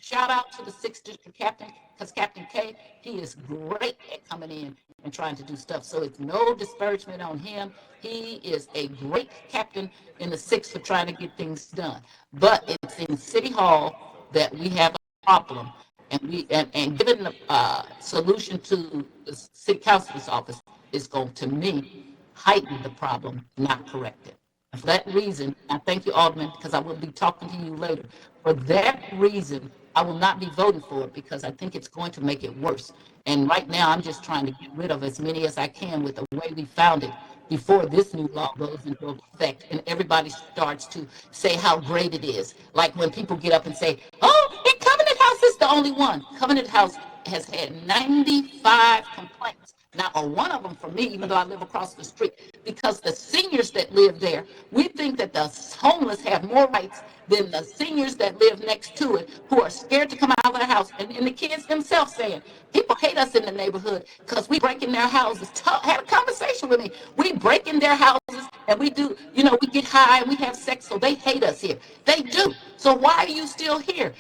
G: Shout out to the 6th District Captain, because Captain K, he is great at coming in and trying to do stuff. So it's no disparagement on him. He is a great captain in the 6th for trying to get things done. But it's in City Hall that we have a problem. And giving the solution to the City Council's office is going to me heighten the problem, not correct it. And for that reason, I thank you, Alderman, because I will be talking to you later. For that reason, I will not be voting for it, because I think it's going to make it worse. And right now, I'm just trying to get rid of as many as I can with the way we found it before this new law goes into effect and everybody starts to say how great it is. Like when people get up and say, oh, and Covenant House is the only one. Covenant House has had 95 complaints. Not a one of them from me, even though I live across the street, because the seniors that live there, we think that the homeless have more rights than the seniors that live next to it, who are scared to come out of their house. And the kids themselves saying, people hate us in the neighborhood because we break in their houses. Had a conversation with me. We break in their houses and we do, we get high and we have sex, so they hate us here. They do. So why are you still here?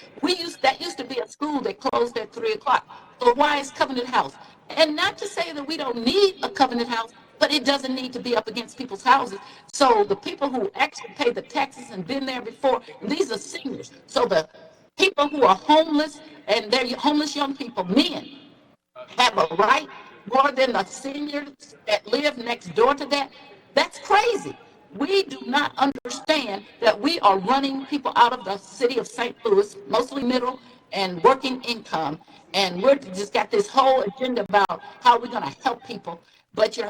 G: That used to be a school that closed at 3 o'clock. So why is Covenant House? And not to say that we don't need a Covenant House, but it doesn't need to be up against people's houses. So the people who actually pay the taxes and been there before, these are seniors. So the People who are homeless, and they're homeless young people, men, have a right more than the seniors that live next door to that. That's crazy. We do not understand that we are running people out of the city of St. Louis, mostly middle and working income, and we're just got this whole agenda about how we're going to help people. But you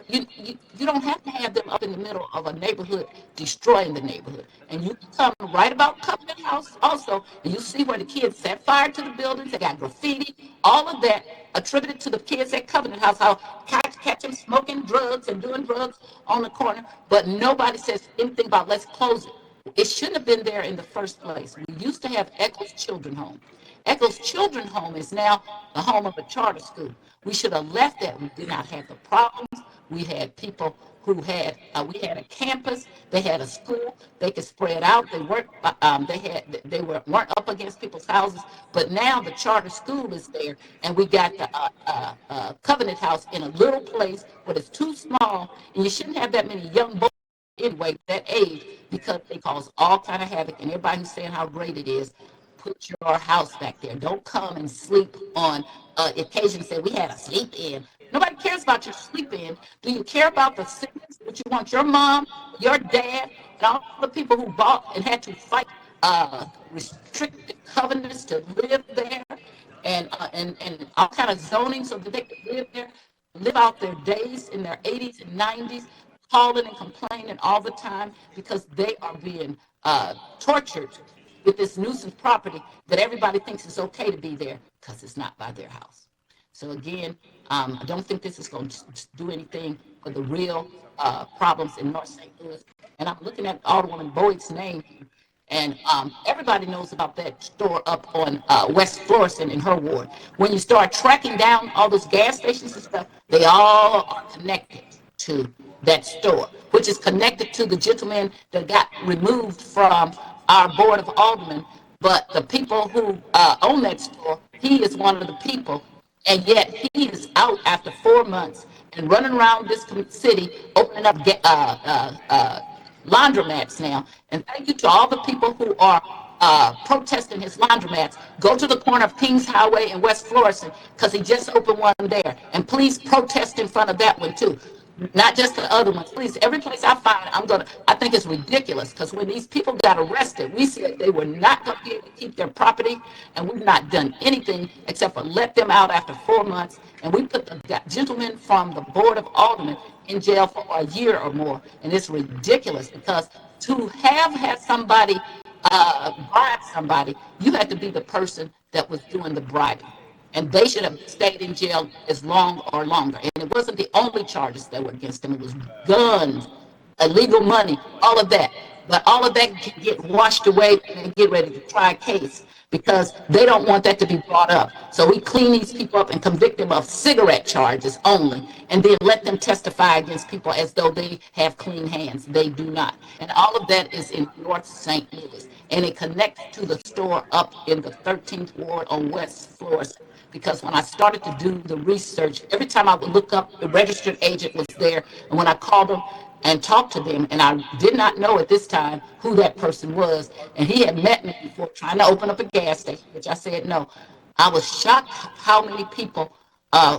G: don't have to have them up in the middle of a neighborhood destroying the neighborhood. And you can come right about Covenant House also, and you see where the kids set fire to the buildings, they got graffiti, all of that attributed to the kids at Covenant House, how catch them smoking drugs and doing drugs on the corner, but nobody says anything about let's close it. It shouldn't have been there in the first place. We used to have Echoes Children Home. Echoes Children Home is now the home of a charter school. We should have left that. We did not have the problems. We had people who had, we had a campus, they had a school, they could spread out, they weren't, weren't up against people's houses, but now the charter school is there, and we got the Covenant House in a little place, but it's too small, and you shouldn't have that many young boys anyway, that age, because they cause all kind of havoc, and everybody who's saying how great it is, put your house back there. Don't come and sleep on occasion. Say we had a sleep in. Nobody cares about your sleep in. Do you care about the sickness? Would you want your mom, your dad, and all the people who bought and had to fight restricted covenants to live there, and all kind of zoning so that they could live there, live out their days in their 80s and 90s, calling and complaining all the time because they are being tortured with this nuisance property that everybody thinks is okay to be there because it's not by their house. So again, I don't think this is going to do anything for the real problems in North St. Louis. And I'm looking at Alderwoman Boyd's name, and everybody knows about that store up on West Florissant in her ward. When you start tracking down all those gas stations and stuff, they all are connected to that store, which is connected to the gentleman that got removed from our Board of Aldermen. But the people who own that store, he is one of the people, and yet he is out after 4 months and running around this city opening up laundromats now. And thank you to all the people who are protesting his laundromats. Go to the corner of Kings Highway and West Florissant because he just opened one there. And please protest in front of that one too. Not just the other ones. Please, every place I find, I think it's ridiculous because when these people got arrested, we said they were not going to be able to keep their property, and we've not done anything except for let them out after 4 months. And we put the gentleman from the Board of Aldermen in jail for a year or more. And it's ridiculous because to have had somebody bribe somebody, you had to be the person that was doing the bribing. And they should have stayed in jail as long or longer. And it wasn't the only charges that were against them. It was guns, illegal money, all of that. But all of that can get washed away and get ready to try a case because they don't want that to be brought up. So we clean these people up and convict them of cigarette charges only, and then let them testify against people as though they have clean hands. They do not. And all of that is in North St. Louis. And it connects to the store up in the 13th Ward on West Florissant. Because when I started to do the research, every time I would look up, the registered agent was there. And when I called them and talked to them, and I did not know at this time who that person was, and he had met me before trying to open up a gas station, which I said no. I was shocked how many people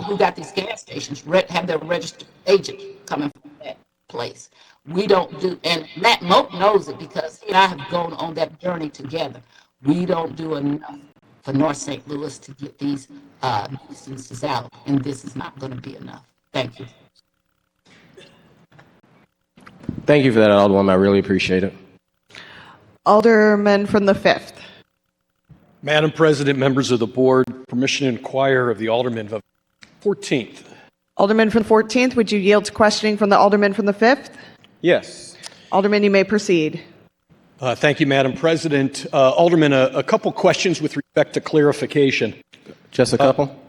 G: who got these gas stations have their registered agent coming from that place. We don't do, and Matt Moak knows it because he and I have gone on that journey together. We don't do enough for North St. Louis to get these nuisances out, and this is not going to be enough. Thank you.
D: Thank you for that, Alderwoman. I really appreciate it.
A: Alderman from the 5th.
H: Madam President, members of the board, permission to inquire of the Alderman of 14th.
A: Alderman from the 14th, would you yield to questioning from the Alderman from the 5th?
D: Yes.
A: Alderman, you may proceed.
H: Thank you, Madam President. Alderman, a couple questions with respect to clarification.
D: Just a couple?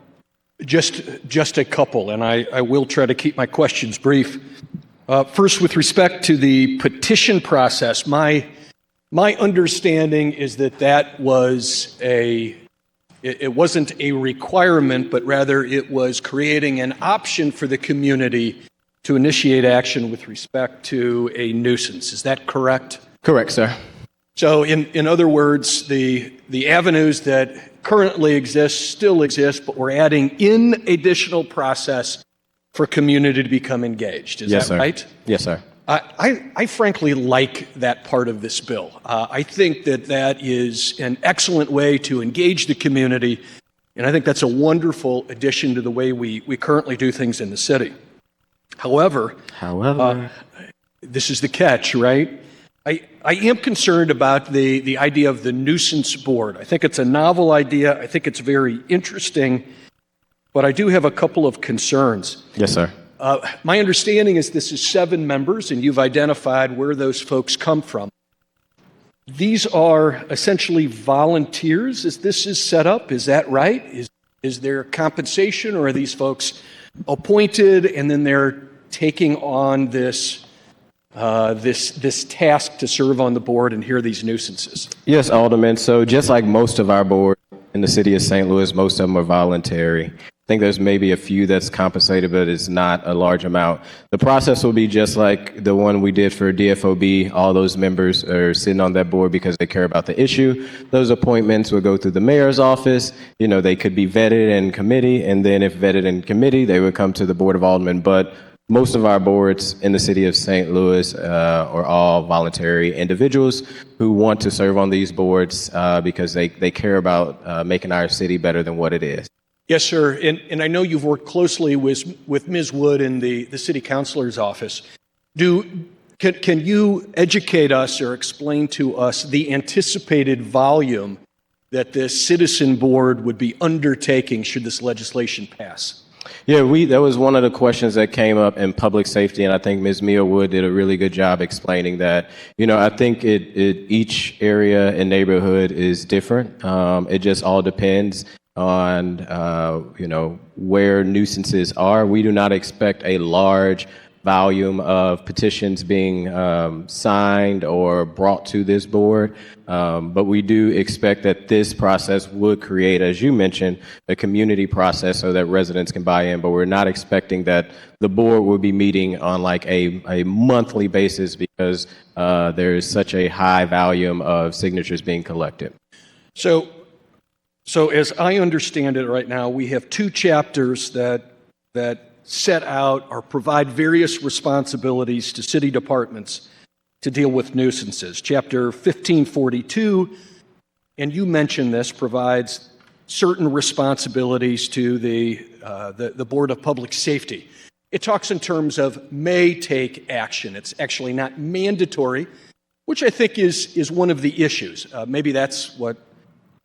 H: Just a couple, and I will try to keep my questions brief. First, with respect to the petition process, my understanding is that was it wasn't a requirement, but rather it was creating an option for the community to initiate action with respect to a nuisance. Is that correct?
D: Correct, sir.
H: So in other words, the avenues that currently exist still exist, but we're adding in additional process for community to become engaged. Is
D: Yes,
H: that
D: sir.
H: right?
D: Yes, sir.
H: I frankly like that part of this bill. I think that is an excellent way to engage the community, and I think that's a wonderful addition to the way we currently do things in the city. However, this is the catch, right? I am concerned about the idea of the nuisance board. I think it's a novel idea. I think it's very interesting, but I do have a couple of concerns.
D: Yes, sir.
H: My understanding is this is 7 members, and you've identified where those folks come from. These are essentially volunteers as this is set up. Is that right? Is there compensation, or are these folks appointed and then they're taking on this task to serve on the board and hear these nuisances?
D: Yes, Alderman. So just like most of our boards in the city of St. Louis, most of them are voluntary. I think there's maybe a few that's compensated, but it's not a large amount. The process will be just like the one we did for DFOB. All those members are sitting on that board because they care about the issue. Those appointments will go through the mayor's office. They could be vetted in committee, and then if vetted in committee, they would come to the Board of Aldermen. But most of our boards in the city of St. Louis are all voluntary individuals who want to serve on these boards because they care about making our city better than what it is.
H: Yes, sir. And I know you've worked closely with Ms. Wood in the city councilor's office. Can you educate us or explain to us the anticipated volume that this citizen board would be undertaking should this legislation pass?
D: Yeah, that was one of the questions that came up in public safety, and I think Ms. Mia Wood did a really good job explaining that. I think each area and neighborhood is different. It just all depends on where nuisances are. We do not expect a large volume of petitions being signed or brought to this board, but we do expect that this process would create, as you mentioned, a community process so that residents can buy in, but we're not expecting that the board will be meeting on like a monthly basis because there is such a high volume of signatures being collected.
H: So as I understand it right now, we have 2 chapters that set out or provide various responsibilities to city departments to deal with nuisances. Chapter 1542, and you mentioned this, provides certain responsibilities to the Board of Public Safety. It talks in terms of may take action. It's actually not mandatory, which I think is one of the issues. Maybe that's what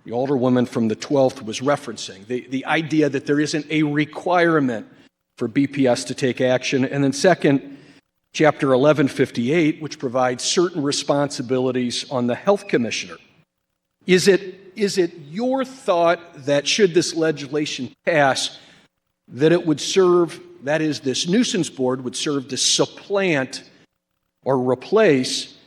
H: the Alderwoman from the 12th was referencing, the idea that there isn't a requirement for BPS to take action. And then second, Chapter 1158, which provides certain responsibilities on the health commissioner. Is it your thought that should this legislation pass, that it would serve, that is, this nuisance board would serve to supplant or replace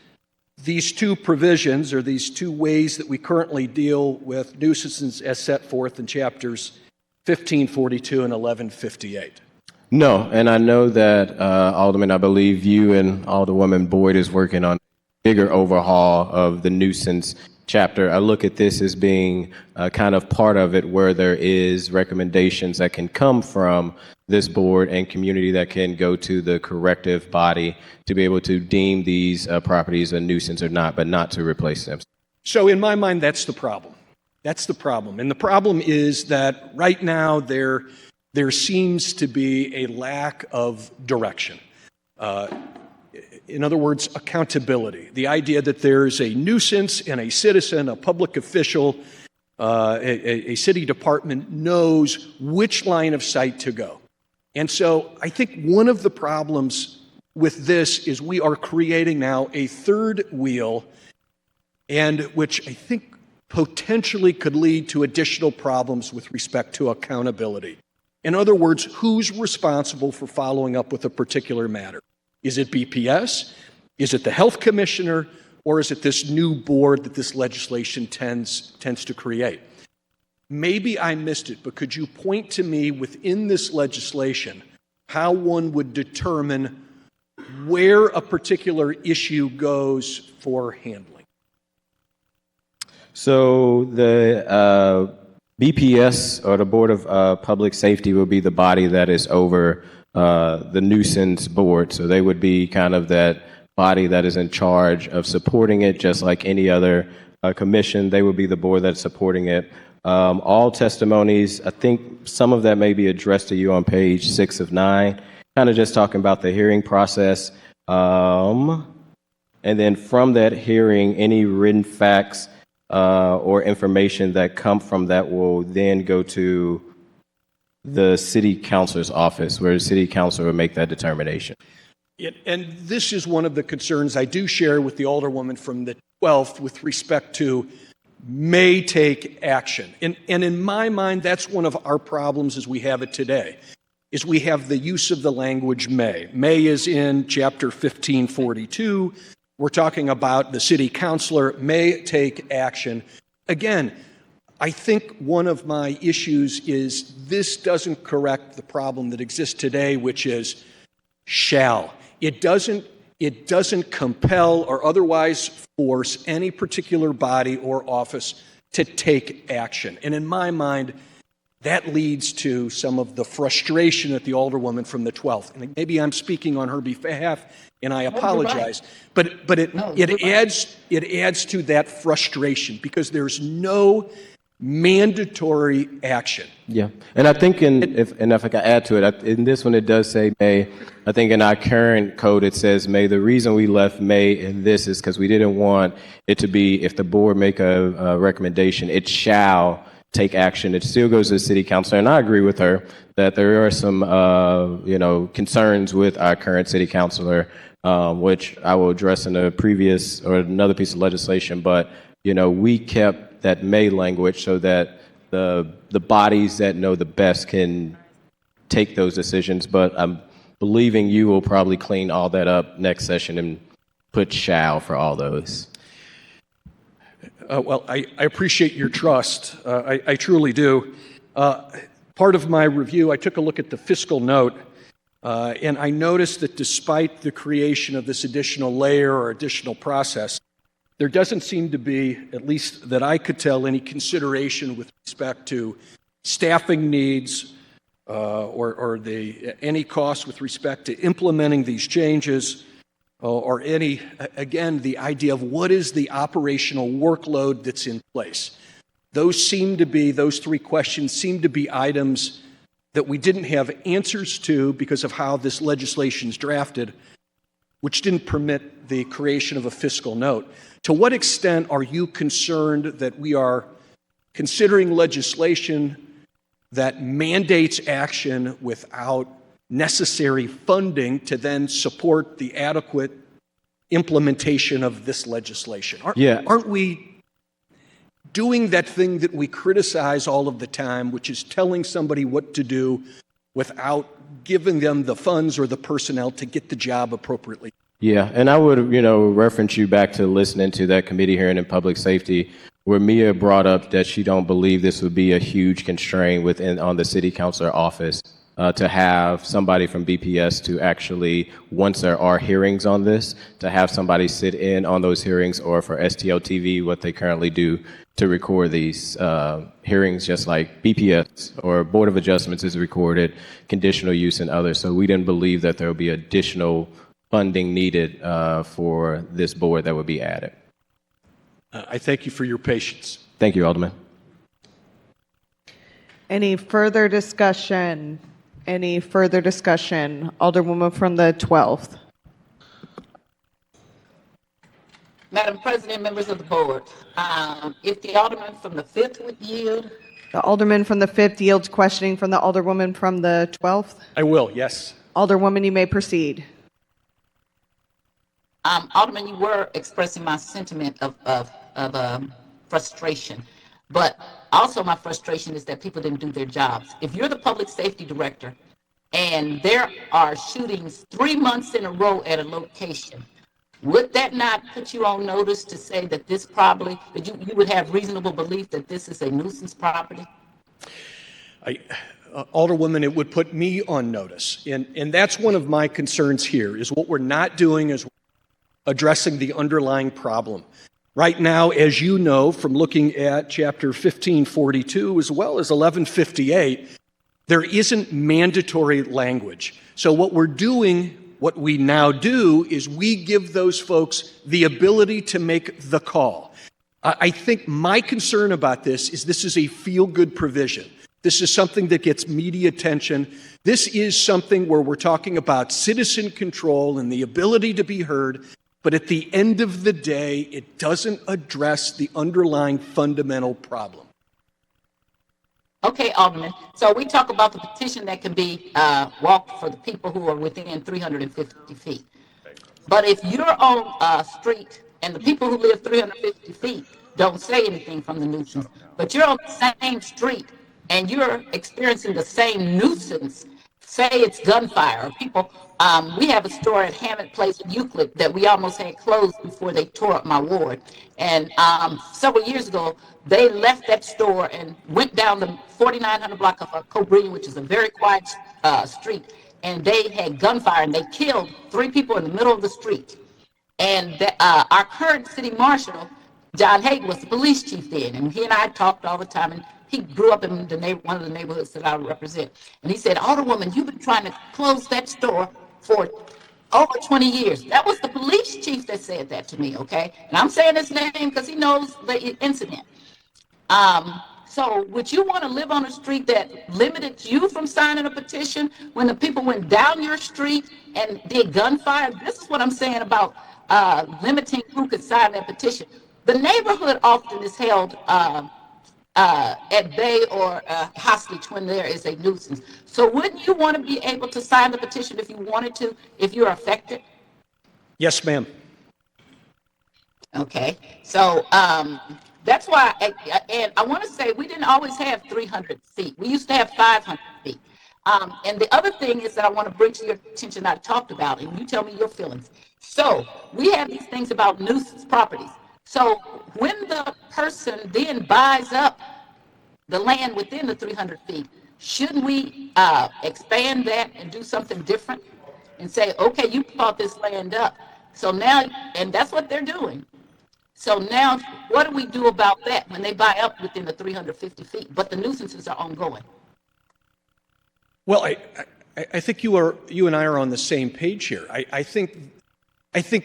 H: these 2 provisions or these 2 ways that we currently deal with nuisances as set forth in chapters 1542 and 1158?
D: No, and I know that, Alderman, I believe you and Alderwoman Boyd is working on a bigger overhaul of the nuisance chapter. I look at this as being kind of part of it where there is recommendations that can come from this board and community that can go to the corrective body to be able to deem these properties a nuisance or not, but not to replace them.
H: So in my mind, that's the problem. That's the problem. And the problem is that right now there seems to be a lack of direction. In other words, accountability. The idea that there's a nuisance and a citizen, a public official, a city department knows which line of sight to go. And so I think one of the problems with this is we are creating now a third wheel, and which I think potentially could lead to additional problems with respect to accountability. In other words, who's responsible for following up with a particular matter? Is it BPS? Is it the health commissioner? Or is it this new board that this legislation tends to create? Maybe I missed it, but could you point to me within this legislation how one would determine where a particular issue goes for handling?
D: So the BPS, or the Board of Public Safety, will be the body that is over the nuisance board. So they would be kind of that body that is in charge of supporting it, just like any other commission. They would be the board that's supporting it. All testimonies, I think some of that may be addressed to you on page 6 of 9, kind of just talking about the hearing process. And then from that hearing, any written facts or information that come from that will then go to the city councilor's office, where the city councilor will make that determination.
H: And this is one of the concerns I do share with the Alderwoman from the 12th with respect to may take action. And in my mind, that's one of our problems as we have it today, is we have the use of the language may. May is in chapter 1542. We're talking about the city councilor may take action. Again, I think one of my issues is this doesn't correct the problem that exists today, which is shall. It doesn't compel or otherwise force any particular body or office to take action. And in my mind, that leads to some of the frustration at the Alderwoman from the 12th. And maybe I'm speaking on her behalf, and I apologize. But it adds to that frustration because there's no mandatory action.
D: Yeah, and I think if I can add to it, in this one it does say may. I think in our current code it says may. The reason we left may in this is because we didn't want it to be, if the board make a recommendation, it shall take action. It still goes to the city council, and I agree with her that there are some concerns with our current city councilor, which I will address in a previous or another piece of legislation. But we kept that may language so that the bodies that know the best can take those decisions. But I'm believing you will probably clean all that up next session and put shall for all those.
H: Well, I appreciate your trust. I truly do. Part of my review, I took a look at the fiscal note, and I noticed that despite the creation of this additional layer or additional process, there doesn't seem to be, at least that I could tell, any consideration with respect to staffing needs or any costs with respect to implementing these changes or any, again, the idea of what is the operational workload that's in place. Those three questions seem to be items that we didn't have answers to because of how this legislation is drafted, which didn't permit the creation of a fiscal note. To what extent are you concerned that we are considering legislation that mandates action without necessary funding to then support the adequate implementation of this legislation? Aren't we doing that thing that we criticize all of the time, which is telling somebody what to do without giving them the funds or the personnel to get the job appropriately?
D: Yeah, and I would, reference you back to listening to that committee hearing in public safety where Mia brought up that she don't believe this would be a huge constraint on the city councilor office to have somebody from BPS to actually, once there are hearings on this, to have somebody sit in on those hearings, or for STL TV, what they currently do, to record these hearings, just like BPS or Board of Adjustments is recorded, conditional use and others. So we didn't believe that there would be additional funding needed for this board that would be added.
H: I thank you for your patience.
D: Thank you, Alderman.
A: Any further discussion? Any further discussion? Alderwoman from the 12th.
G: Madam President, members of the board, if the Alderman from the 5th would yield.
A: The Alderman from the 5th yields questioning from the Alderwoman from the 12th.
H: I will, yes.
A: Alderwoman, you may proceed.
G: Alderman, you were expressing my sentiment of frustration, but also my frustration is that people didn't do their jobs. If you're the public safety director and there are shootings 3 months in a row at a location, would that not put you on notice to say that this probably, that you would have reasonable belief that this is a nuisance property?
H: Alderwoman, it would put me on notice. And that's one of my concerns here, is what we're not doing is addressing the underlying problem. Right now, as you know from looking at Chapter 1542 as well as 1158, there isn't mandatory language. So what we now do is we give those folks the ability to make the call. I think my concern about this is a feel-good provision. This is something that gets media attention. This is something where we're talking about citizen control and the ability to be heard, but at the end of the day, it doesn't address the underlying fundamental problem.
G: Okay, Alderman. So we talk about the petition that can be walked for the people who are within 350 feet. But if you're on a street and the people who live 350 feet don't say anything from the nuisance, but you're on the same street and you're experiencing the same nuisance, say it's gunfire or people, we have a store at Hammond Place in Euclid that we almost had closed before they tore up my ward. And several years ago, they left that store and went down the 4900 block of Cobrillion, which is a very quiet street, and they had gunfire and they killed 3 people in the middle of the street. And our current city marshal, John Hayden, was the police chief then, and he and I talked all the time, and he grew up in one of the neighborhoods that I represent. And he said, Alderwoman, you've been trying to close that store for over 20 years. That was the police chief that said that to me, okay? And I'm saying his name because he knows the incident. So would you want to live on a street that limited you from signing a petition when the people went down your street and did gunfire? This is what I'm saying about limiting who could sign that petition. The neighborhood often is held at bay or hostage when there is a nuisance. So wouldn't you want to be able to sign the petition if you wanted to, if you're affected?
H: Yes, ma'am.
G: Okay, so that's why, and I want to say we didn't always have 300 feet. We used to have 500 feet. And the other thing is that I want to bring to your attention, I talked about, and you tell me your feelings. So we have these things about nuisance properties. So when the person then buys up the land within the 300 feet, shouldn't we expand that and do something different and say, okay, you bought this land up. So now, and that's what they're doing. So now what do we do about that when they buy up within the 350 feet, but the nuisances are ongoing?
H: Well, I think you and I are on the same page here. I think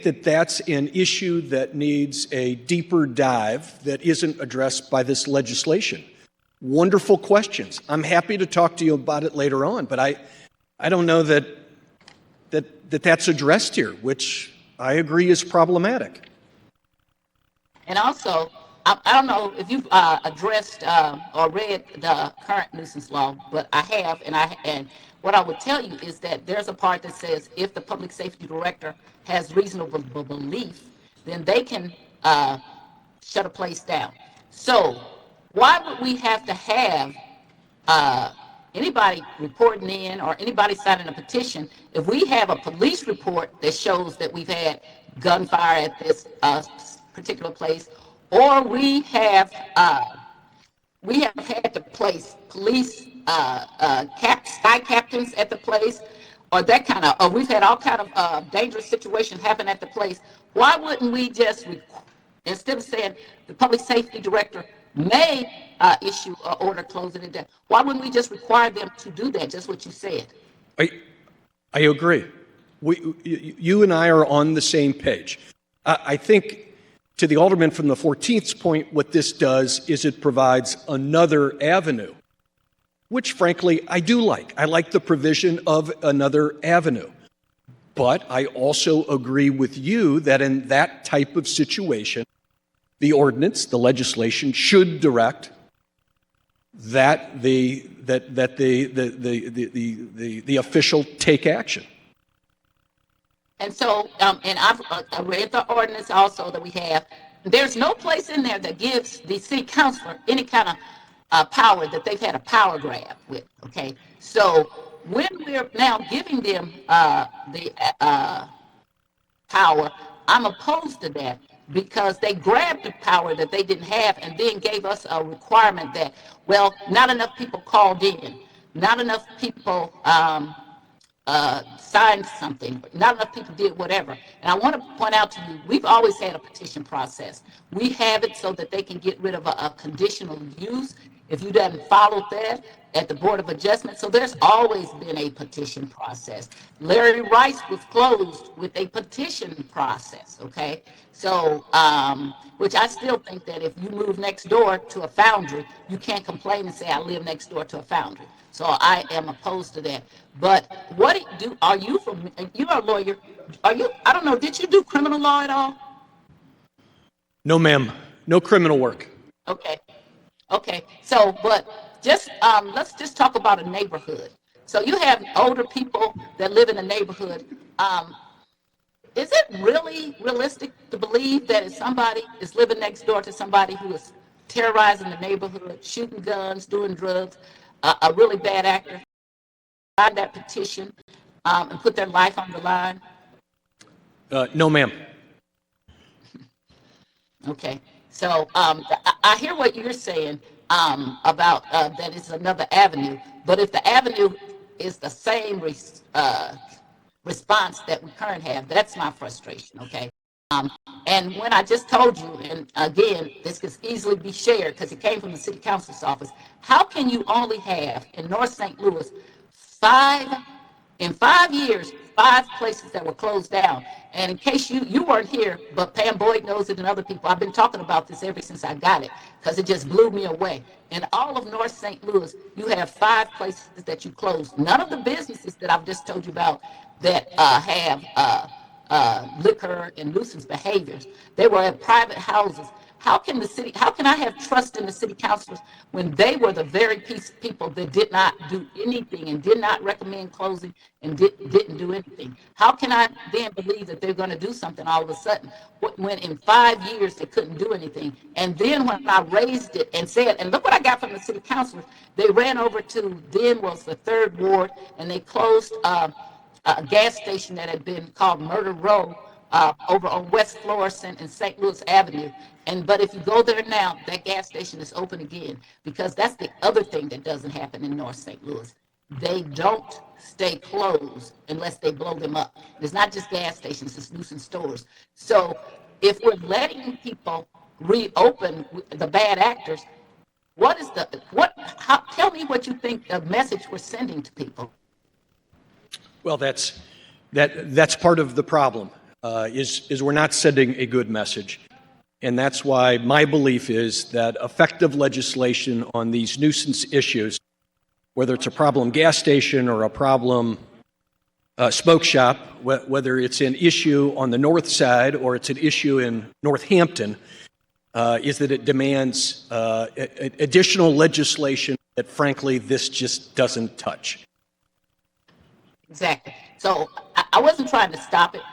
H: that that's an issue that needs a deeper dive that isn't addressed by this legislation. Wonderful questions. I'm happy to talk to you about it later on, but I don't know that's addressed here, which I agree is problematic.
G: And also, I don't know if you've addressed or read the current nuisance law, but I have, and what I would tell you is that there's a part that says if the public safety director has reasonable belief, then they can shut a place down. So why would we have to have anybody reporting in or anybody signing a petition if we have a police report that shows that we've had gunfire at this particular place, or we have had to place police sky captains at the place, or that kind of, or we've had all kind of dangerous situations happen at the place? Why wouldn't we just, instead of saying the public safety director may issue an order closing it down, why wouldn't we just require them to do that, just what you said?
H: I agree. You and I are on the same page. I think, to the Alderman from the 14th's point, what this does is it provides another avenue, which frankly I do like. I like the provision of another avenue. But I also agree with you that in that type of situation, the ordinance, the legislation should direct that the official take action.
G: And so, and I've read the ordinance also that we have. There's no place in there that gives the city councilor any kind of power that they've had a power grab with, okay? So when we're now giving them the power, I'm opposed to that because they grabbed the power that they didn't have and then gave us a requirement that, well, not enough people called in, not enough people signed something. Not enough people did whatever. And I want to point out to you, we've always had a petition process. We have it so that they can get rid of a conditional use if you haven't followed that at the Board of Adjustment. So there's always been a petition process. Larry Rice was closed with a petition process, okay? So, which I still think that if you move next door to a foundry, you can't complain and say, I live next door to a foundry. So I am opposed to that. But are you from, you're a lawyer, I don't know, did you do criminal law at all?
H: No, ma'am. No criminal work.
G: Okay. Okay, so, but just, let's just talk about a neighborhood. So you have older people that live in a neighborhood. Is it really realistic to believe that if somebody is living next door to somebody who is terrorizing the neighborhood, shooting guns, doing drugs, a really bad actor, sign that petition, and put their life on the line?
H: No, ma'am.
G: Okay, so I hear what you're saying about that it's another avenue, but if the avenue is the same response that we currently have, that's my frustration, okay? And when I just told you, and again, this could easily be shared because it came from the city council's office, how can you only have in North St. Louis in 5 years, 5 places that were closed down? And in case you weren't here, but Pam Boyd knows it and other people, I've been talking about this ever since I got it because it just blew me away. In all of North St. Louis, you have 5 places that you closed. None of the businesses that I've just told you about that have liquor and nuisance behaviors. They were at private houses. How can I have trust in the city councilors when they were the very people that did not do anything and did not recommend closing and didn't do anything? How can I then believe that they're going to do something all of a sudden when in 5 years they couldn't do anything? And then when I raised it and said, and look what I got from the city councilors, they ran over to then was the 3rd Ward and they closed a gas station that had been called Murder Row over on West Florissant and St. Louis Avenue. But if you go there now, that gas station is open again because that's the other thing that doesn't happen in North St. Louis. They don't stay closed unless they blow them up. It's not just gas stations, it's nuisance stores. So if we're letting people reopen the bad actors, tell me what you think the message we're sending to people.
H: Well, that's part of the problem, is we're not sending a good message. And that's why my belief is that effective legislation on these nuisance issues, whether it's a problem gas station or a problem smoke shop, whether it's an issue on the north side or it's an issue in Northampton, is that it demands additional legislation that, frankly, this just doesn't touch.
G: Exactly. So I wasn't trying to stop it.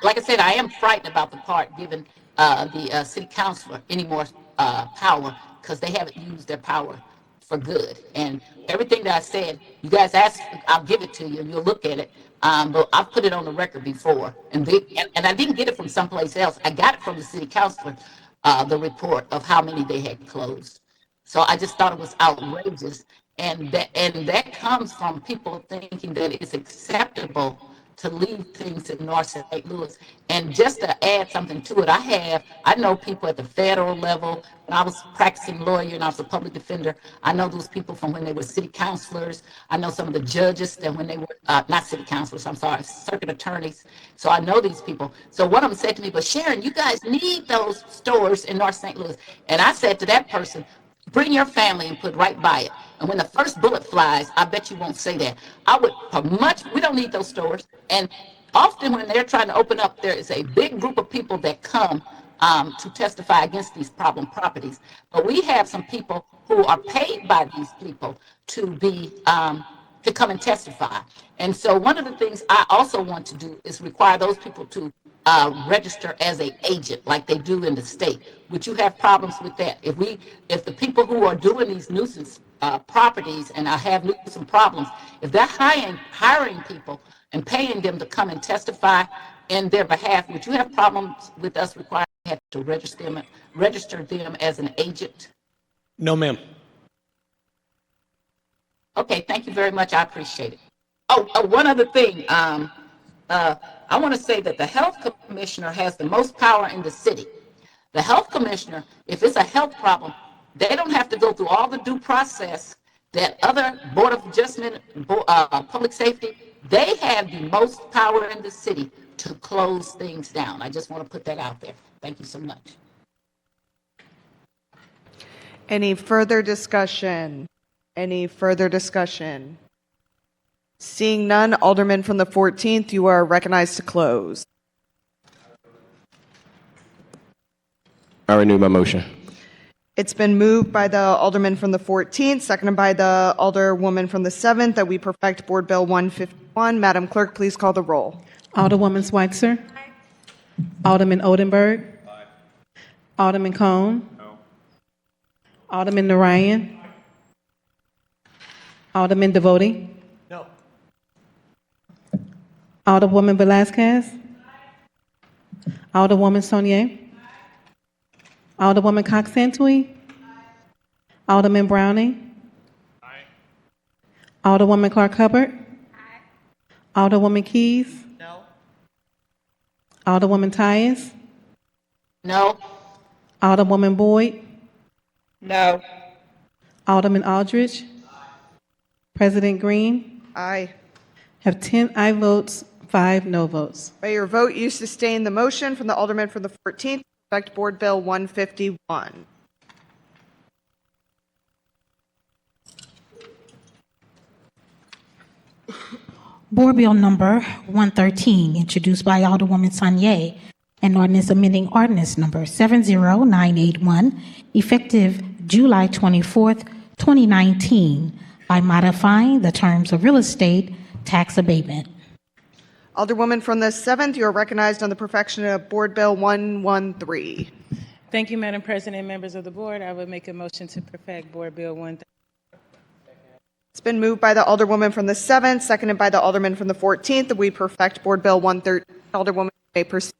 G: Like I said, I am frightened about the part given the city councilor any more power because they haven't used their power for good. And everything that I said, you guys ask, I'll give it to you and you'll look at it. But I've put it on the record before, and I didn't get it from someplace else. I got it from the city councilor, the report of how many they had closed. So I just thought it was outrageous. And that comes from people thinking that it's acceptable to leave things in North St. Louis. And just to add something to it, I know people at the federal level. When I was practicing lawyer and I was a public defender, I know those people from when they were city councilors. I know some of the judges that when they were, not city councilors, I'm sorry, circuit attorneys. So I know these people. So one of them said to me, but Sharon, you guys need those stores in North St. Louis. And I said to that person, bring your family and put right by it. And when the first bullet flies, I bet you won't say that. We don't need those stores. And often when they're trying to open up, there is a big group of people that come to testify against these problem properties. But we have some people who are paid by these people to come and testify. And so one of the things I also want to do is require those people to register as an agent like they do in the state. Would you have problems with that? If the people who are doing these nuisance properties and have nuisance problems, if they're hiring people and paying them to come and testify in their behalf, would you have problems with us requiring them to register them as an agent?
H: No, ma'am.
G: Okay, thank you very much. I appreciate it. One other thing. I want to say that the health commissioner has the most power in the city. The health commissioner, if it's a health problem, they don't have to go through all the due process that other Board of Adjustment, public safety, they have the most power in the city to close things down. I just want to put that out there. Thank you so much.
A: Any further discussion? Any further discussion? Seeing none, Alderman from the 14th, you are recognized to close.
D: I renew my motion.
A: It's been moved by the Alderman from the 14th, seconded by the Alderwoman from the 7th, that we perfect Board Bill 151. Madam Clerk, please call the roll.
J: Alderwoman Schweitzer. Alderman Odenberg. Alderman Cone. Alderman Narayan. Alderman Devoti.
C: No.
J: Alderwoman Velazquez. Alderwoman Sonier. Alderwoman Cox Santui. Alderman Browning. Alderwoman Clark Hubbard. Alderwoman Keys.
C: No.
J: Alderwoman Tyus.
G: No.
J: Alderwoman Boyd.
G: No.
J: Alderman Aldridge. President Green.
A: Aye.
J: Have 10 aye votes, 5 no votes.
A: By your vote, you sustain the motion from the Alderman from the 14th, perfect Board Bill 151.
B: Board Bill number 113, introduced by Alderwoman Sonier, an ordinance amending ordinance number 70981, effective July 24th, 2019, by modifying the terms of real estate tax abatement.
A: Alderwoman from the 7th, you are recognized on the perfection of Board Bill 113.
K: Thank you, Madam President, members of the board. I would make a motion to perfect Board Bill 113.
A: It's been moved by the Alderwoman from the 7th, seconded by the Alderman from the 14th, that we perfect Board Bill 113. Alderwoman, you may proceed.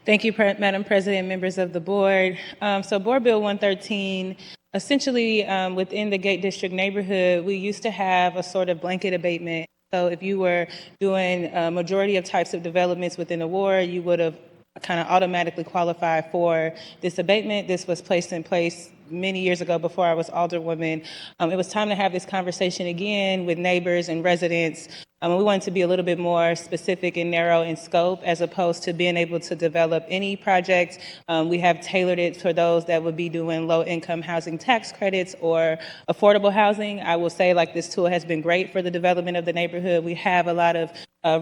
K: Thank you, Madam President, members of the board. So Board Bill 113, essentially within the Gate District neighborhood, we used to have a sort of blanket abatement. So if you were doing a majority of types of developments within the ward, you would have kind of automatically qualified for this abatement. This was placed in place many years ago before I was Alderwoman. It was time to have this conversation again with neighbors and residents. We wanted to be a little bit more specific and narrow in scope as opposed to being able to develop any project. We have tailored it for those that would be doing low-income housing tax credits or affordable housing. I will say, like, this tool has been great for the development of the neighborhood. We have a lot of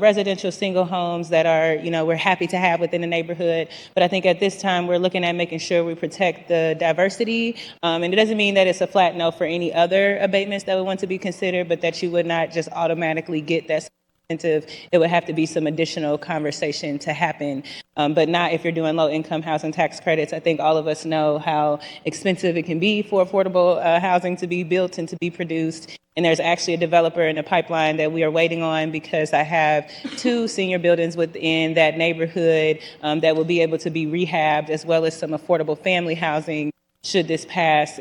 K: residential single homes that are, we're happy to have within the neighborhood. But I think at this time, we're looking at making sure we protect the diversity. And it doesn't mean that it's a flat no for any other abatements that would want to be considered, but that you would not just automatically get that incentive. It would have to be some additional conversation to happen, but not if you're doing low-income housing tax credits. I think all of us know how expensive it can be for affordable housing to be built and to be produced. And there's actually a developer in the pipeline that we are waiting on because I have 2 senior buildings within that neighborhood that will be able to be rehabbed, as well as some affordable family housing. Should this pass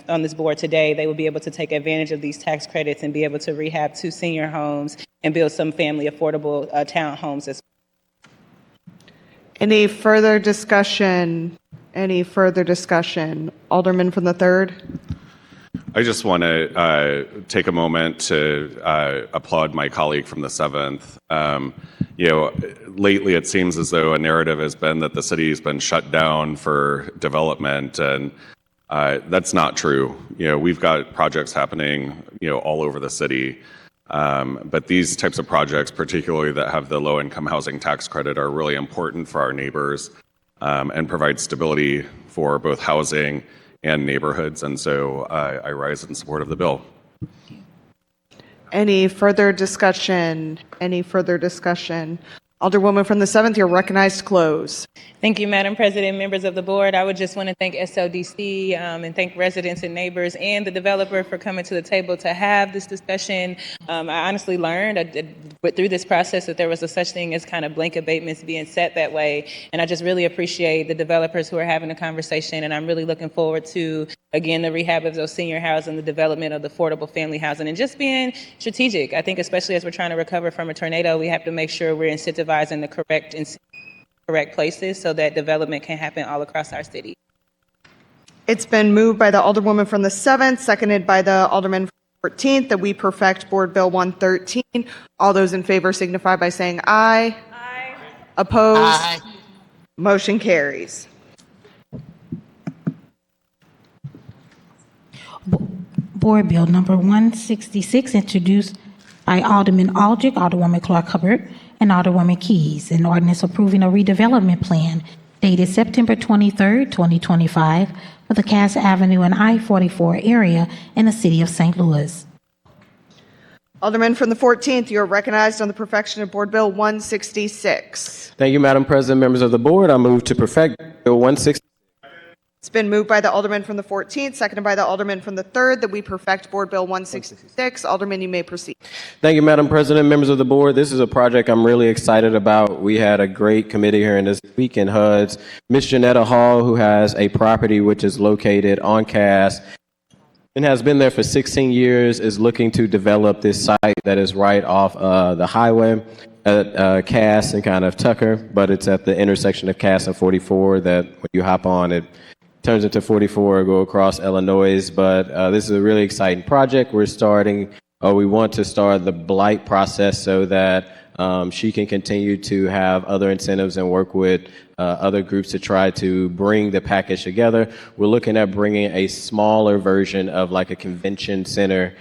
K: on this board today, they will be able to take advantage of these tax credits and be able to rehab 2 senior homes and build some family affordable townhomes as well.
A: Any further discussion? Any further discussion? Alderman from the 3rd.
L: I just want to take a moment to applaud my colleague from the 7th. Lately it seems as though a narrative has been that the city has been shut down for development, and that's not true. We've got projects happening, all over the city. But these types of projects, particularly that have the low-income housing tax credit, are really important for our neighbors and provide stability for both housing and neighborhoods. And so I rise in support of the bill.
A: Any further discussion? Any further discussion? Alderwoman from the 7th, you're recognized to close.
K: Thank you, Madam President, members of the board. I would just want to thank SLDC and thank residents and neighbors and the developer for coming to the table to have this discussion. I honestly learned through this process that there was a such thing as kind of blanket abatements being set that way. And I just really appreciate the developers who are having a conversation. And I'm really looking forward to again, the rehab of those senior housing, the development of the affordable family housing, and just being strategic. I think especially as we're trying to recover from a tornado, we have to make sure we're incentivizing the correct places so that development can happen all across our city.
A: It's been moved by the Alderwoman from the 7th, seconded by the Alderman from the 14th, that we perfect Board Bill 113. All those in favor signify by saying aye. Aye. Opposed?
G: Aye.
A: Motion carries.
B: Board Bill number 166, introduced by Alderman Aldrich, Alderwoman Clark Hubbard, and Alderwoman Keys, an ordinance approving a redevelopment plan dated September 23, 2025, for the Cass Avenue and I-44 area in the city of St. Louis.
A: Alderman from the 14th, you are recognized on the perfection of Board Bill 166.
D: Thank you, Madam President, members of the board. I move to perfect Bill 166.
A: It's been moved by the Alderman from the 14th, seconded by the Alderman from the 3rd, that we perfect Board Bill 166. Alderman, you may proceed.
D: Thank you, Madam President, members of the board. This is a project I'm really excited about. We had a great committee hearing this week in HUD's. Ms. Janetta Hall, who has a property which is located on Cass and has been there for 16 years, is looking to develop this site that is right off the highway at Cass and kind of Tucker, but it's at the intersection of Cass and 44 that when you hop on, it turns into 44, go across Illinois. But this is a really exciting project. We want to start the blight process so that she can continue to have other incentives and work with other groups to try to bring the package together. We're looking at bringing a smaller version of like a convention center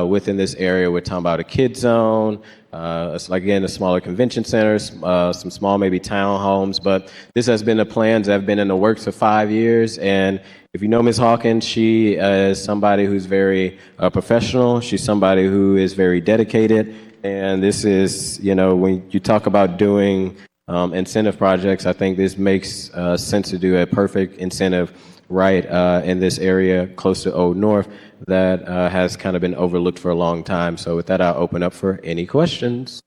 D: within this area. We're talking about a kid zone, it's like, again, a smaller convention centers, some small maybe townhomes, but this has been the plans that have been in the works for 5 years. And if you know Ms. Hawkins, she is somebody who's very professional. She's somebody who is very dedicated. And this is, when you talk about doing incentive projects, I think this makes sense to do a perfect incentive right in this area close to Old North that has kind of been overlooked for a long time. So with that, I'll open up for any questions.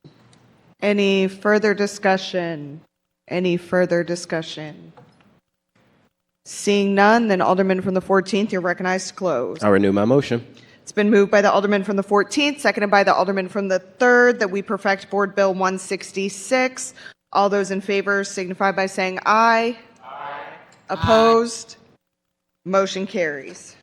A: Any further discussion? Any further discussion? Seeing none, then Alderman from the 14th, you're recognized to close.
D: I renew my motion.
A: It's been moved by the Alderman from the 14th, seconded by the Alderman from the 3rd, that we perfect Board Bill 166. All those in favor signify by saying aye. Aye. Opposed? Motion carries.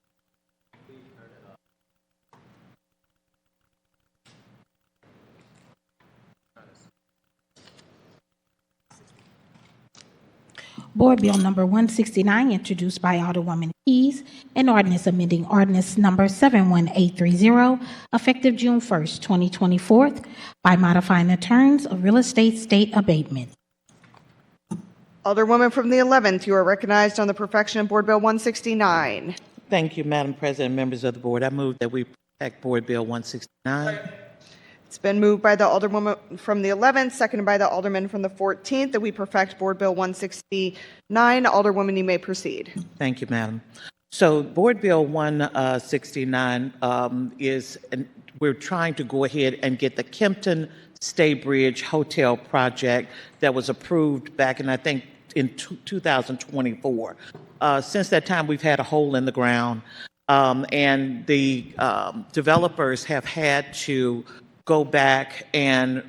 B: Board Bill number 169, introduced by Alderwoman Keys, an ordinance amending ordinance number 71830, effective June 1st, 2024, by modifying the terms of real estate state abatement.
A: Alderwoman from the 11th, you are recognized on the perfection of Board Bill 169.
C: Thank you, Madam President, members of the board. I move that we perfect Board Bill 169.
A: It's been moved by the Alderwoman from the 11th, seconded by the Alderman from the 14th, that we perfect Board Bill 169. Alderwoman, you may proceed.
C: Thank you, Madam. So Board Bill 169 we're trying to go ahead and get the Kempton Staybridge Hotel project that was approved back in, I think, in 2024. Since that time, we've had a hole in the ground, and the developers have had to go back and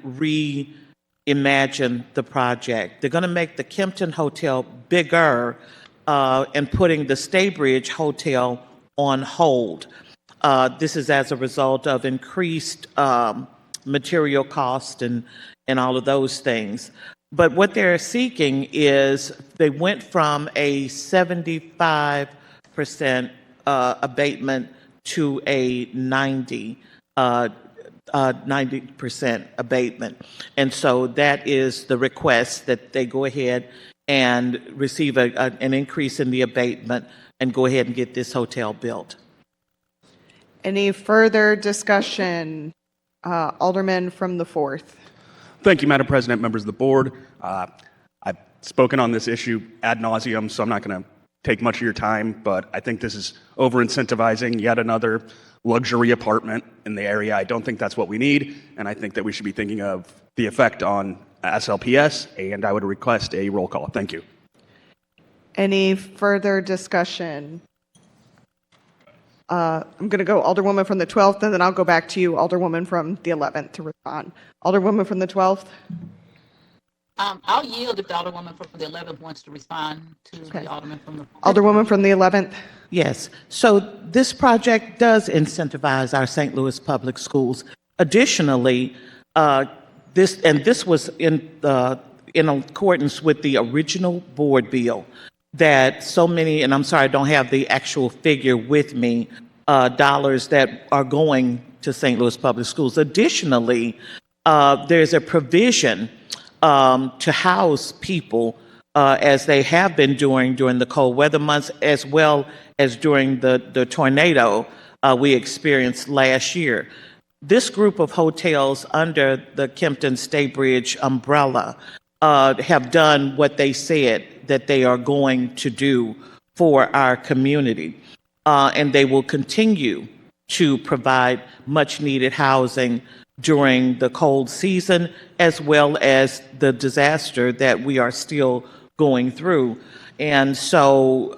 C: reimagine the project. They're going to make the Kempton Hotel bigger and putting the Staybridge Hotel on hold. This is as a result of increased material cost and all of those things. But what they're seeking is they went from a 75% abatement to a 90% abatement. And so that is the request, that they go ahead and receive an increase in the abatement and go ahead and get this hotel built.
A: Any further discussion? Alderman from the 4th.
M: Thank you, Madam President, members of the board. I've spoken on this issue ad nauseum, so I'm not going to take much of your time, but I think this is over-incentivizing yet another luxury apartment in the area. I don't think that's what we need, and I think that we should be thinking of the effect on SLPS, and I would request a roll call. Thank you.
A: Any further discussion? I'm going to go Alderwoman from the 12th, and then I'll go back to you, Alderwoman from the 11th, to respond. Alderwoman from the 12th?
G: I'll yield if the Alderwoman from the 11th wants to respond to the Alderman from the.
A: Alderwoman from the 11th?
C: Yes. So this project does incentivize our St. Louis public schools. Additionally, this was in accordance with the original board bill that so many, and I'm sorry, I don't have the actual figure with me, dollars that are going to St. Louis public schools. Additionally, there's a provision to house people as they have been doing during the cold weather months, as well as during the tornado we experienced last year. This group of hotels under the Kempton Staybridge umbrella have done what they said that they are going to do for our community. And they will continue to provide much needed housing during the cold season, as well as the disaster that we are still going through. And so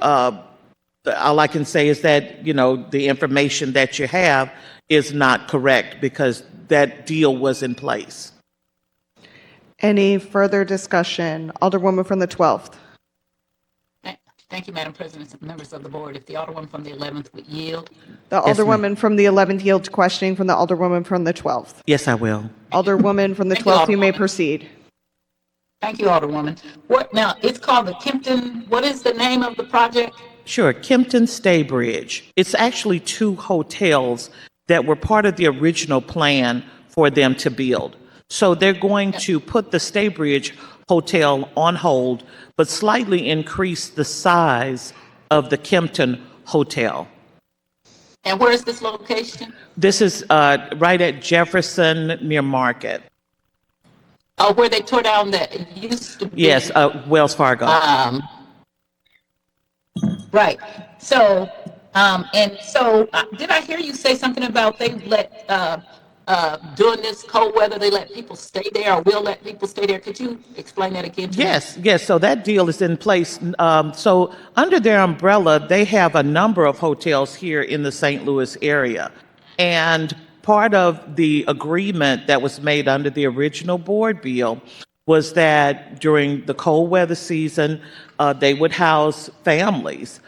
C: all I can say is that, the information that you have is not correct because that deal was in place.
A: Any further discussion? Alderwoman from the 12th?
G: Thank you, Madam President, members of the board. If the Alderwoman from the 11th would yield.
A: The Alderwoman from the 11th yields questioning from the Alderwoman from the 12th.
C: Yes, I will.
A: Alderwoman from the 12th, you may proceed.
G: Thank you, Alderwoman. Now, it's called the Kempton, what is the name of the project?
C: Sure, Kempton Staybridge. It's actually 2 hotels that were part of the original plan for them to build. So they're going to put the Staybridge Hotel on hold, but slightly increase the size of the Kempton Hotel.
G: And where is this location?
C: This is right at Jefferson near Market.
G: Oh, where they tore down that used to be.
C: Yes, Wells Fargo.
G: Right. So, did I hear you say something about they let, during this cold weather, they let people stay there or will let people stay there? Could you explain that again to me?
C: Yes. So that deal is in place. So under their umbrella, they have a number of hotels here in the St. Louis area. And part of the agreement that was made under the original board bill was that during the cold weather season, they would house families,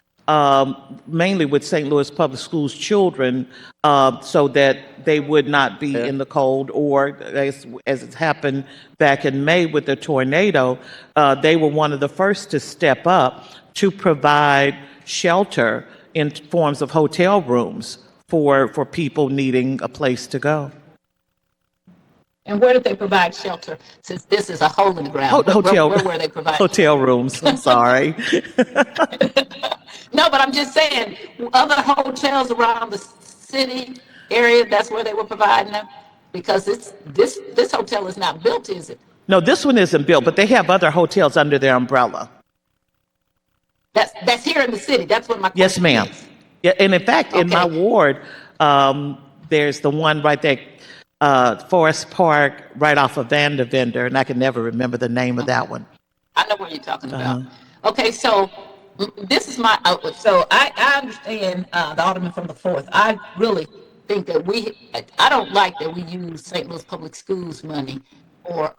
C: mainly with St. Louis Public Schools children, so that they would not be in the cold, or as it happened back in May with the tornado, they were one of the first to step up to provide shelter in forms of hotel rooms for people needing a place to go.
G: And where did they provide shelter? Since this is a hole in the ground,
C: Hotel,
G: where were they providing?
C: Hotel rooms. I'm sorry.
G: No, but I'm just saying, other hotels around the city area, that's where they were providing them? Because this hotel is not built, is it?
C: No, this one isn't built, but they have other hotels under their umbrella.
G: That's here in the city. That's what my question
C: Yes, ma'am.
G: is.
C: Yeah, and in fact, in my ward, there's the one right there, Forest Park, right off of Vandervender, and I can never remember the name of that one.
G: I know what you're talking about. Okay, so this is my outlook. So I understand the Alderman from the 4th. I really think that I don't like that we use St. Louis Public Schools money for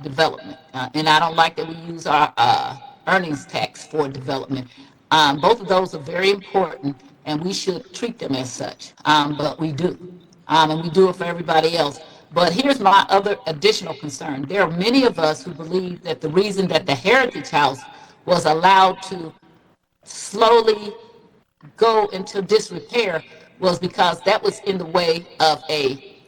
G: development. And I don't like that we use our earnings tax for development. Both of those are very important, and we should treat them as such. But we do. And we do it for everybody else. But here's my other additional concern. There are many of us who believe that the reason that the Heritage House was allowed to slowly go into disrepair was because that was in the way of a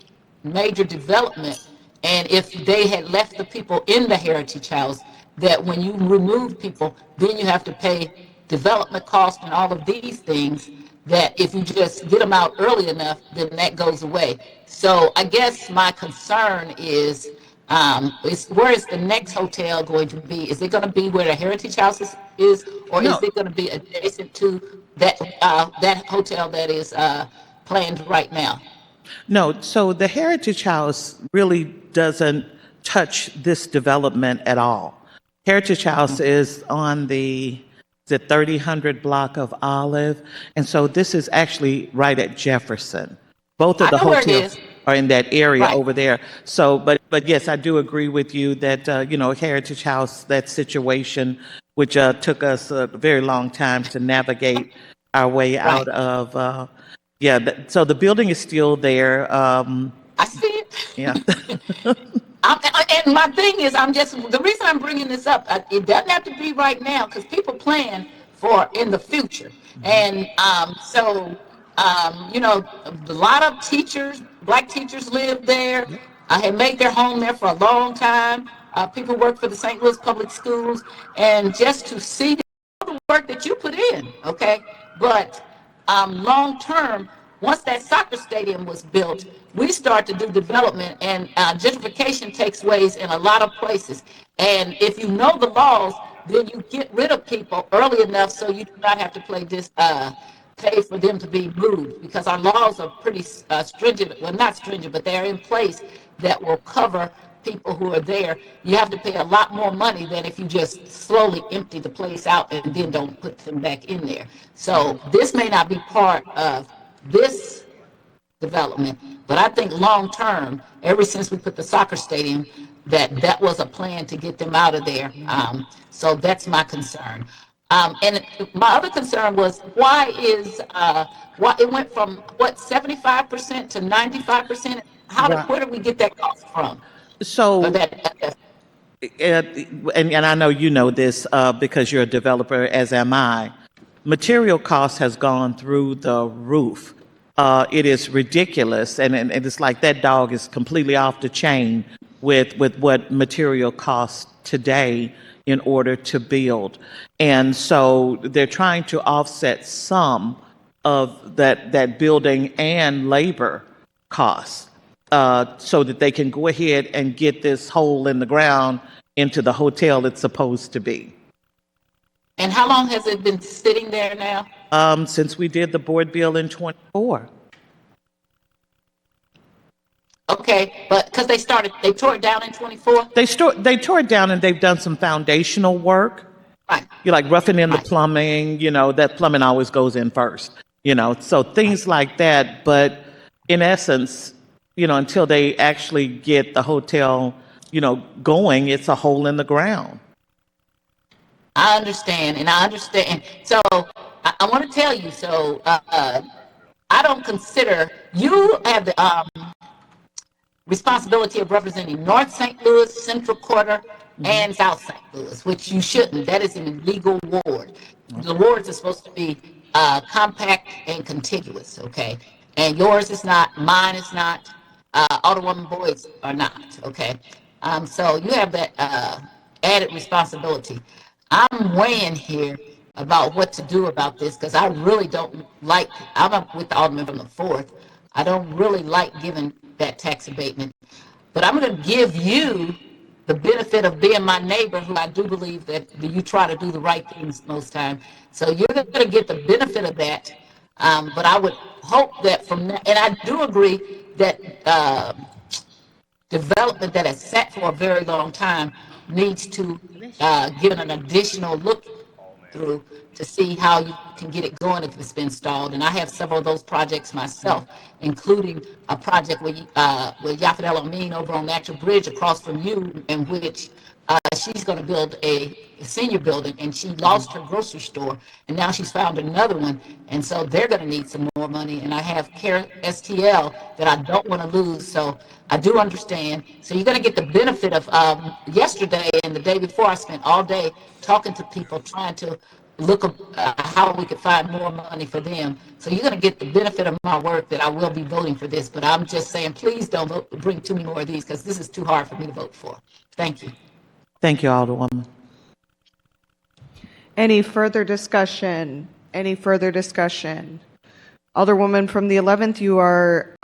G: major development. And if they had left the people in the Heritage House, that when you remove people, then you have to pay development costs and all of these things, that if you just get them out early enough, then that goes away. So I guess my concern is where is the next hotel going to be? Is it going to be where the Heritage House is, or is it going to be adjacent to that hotel that is planned right now?
C: No, so the Heritage House really doesn't touch this development at all. Heritage House is on the the 3000 block of Olive. And so this is actually right at Jefferson. Both of
G: I
C: the
G: know where it
C: hotels
G: is.
C: are in that area
G: Right.
C: over there. So, but yes, I do agree with you that, Heritage House, that situation, which took us a very long time to navigate our way out
G: Right.
C: of, so the building is still there.
G: I see it.
C: Yeah.
G: And my thing is, the reason I'm bringing this up, it doesn't have to be right now because people plan for in the future. And a lot of teachers, black teachers live there. Have made their home there for a long time. People work for the St. Louis Public Schools. And just to see the work that you put in, okay? But long term, once that soccer stadium was built, we start to do development, and gentrification takes place in a lot of places. And if you know the laws, then you get rid of people early enough so you do not have to pay for them to be moved, because our laws are pretty stringent. Well, not stringent, but they're in place that will cover people who are there. You have to pay a lot more money than if you just slowly empty the place out and then don't put them back in there. So this may not be part of this development, but I think long term, ever since we put the soccer stadium, that was a plan to get them out of there. So that's my concern. And my other concern was why it went from 75% to 95%?
C: Right.
G: Where did we get that cost from? Or
C: So,
G: that
C: and I know you know this because you're a developer, as am I. Material cost has gone through the roof. It is ridiculous, and it's like that dog is completely off the chain with what material costs today in order to build. And so they're trying to offset some of that building and labor costs so that they can go ahead and get this hole in the ground into the hotel it's supposed to be.
G: And how long has it been sitting there now?
C: Since we did the board bill in '24.
G: Okay, but because they tore it down in 24?
C: They tore it down and they've done some foundational work.
G: Right.
C: You're like roughing in the
G: Right.
C: plumbing, that plumbing always goes in first, so things like that. But in essence, until they actually get the hotel, going, it's a hole in the ground.
G: I understand, and I understand. So I want to tell you, I don't consider you have the responsibility of representing North St. Louis, Central Quarter, and South St. Louis, which you shouldn't. That is an illegal ward. The wards are supposed to be compact and contiguous, okay? And yours is not, mine is not, Alderwoman Boyd's are not, okay? So you have that added responsibility. I'm weighing here about what to do about this because I really don't like, I'm up with the Alderman from the 4th. I don't really like giving that tax abatement. But I'm going to give you the benefit of being my neighbor, who I do believe that you try to do the right things most time. So you're going to get the benefit of that. But I would hope that from that, and I do agree that development that has sat for a very long time needs to give it an additional look through to see how you can get it going if it's been stalled. And I have several of those projects myself, including a project with Yafet El Amin over on Natural Bridge across from you, in which she's going to build a senior building, and she lost her grocery store, and now she's found another one, and so they're going to need some more money. And I have Care STL that I don't want to lose, so I do understand. So you're going to get the benefit of yesterday and the day before. I spent all day talking to people, trying to look how we could find more money for them. So you're going to get the benefit of my work that I will be voting for this. But I'm just saying, please don't bring too many more of these because this is too hard for me to vote for. Thank you.
C: Thank you, Alderwoman.
A: Any further discussion? Any further discussion? Alderwoman from the 11th, you are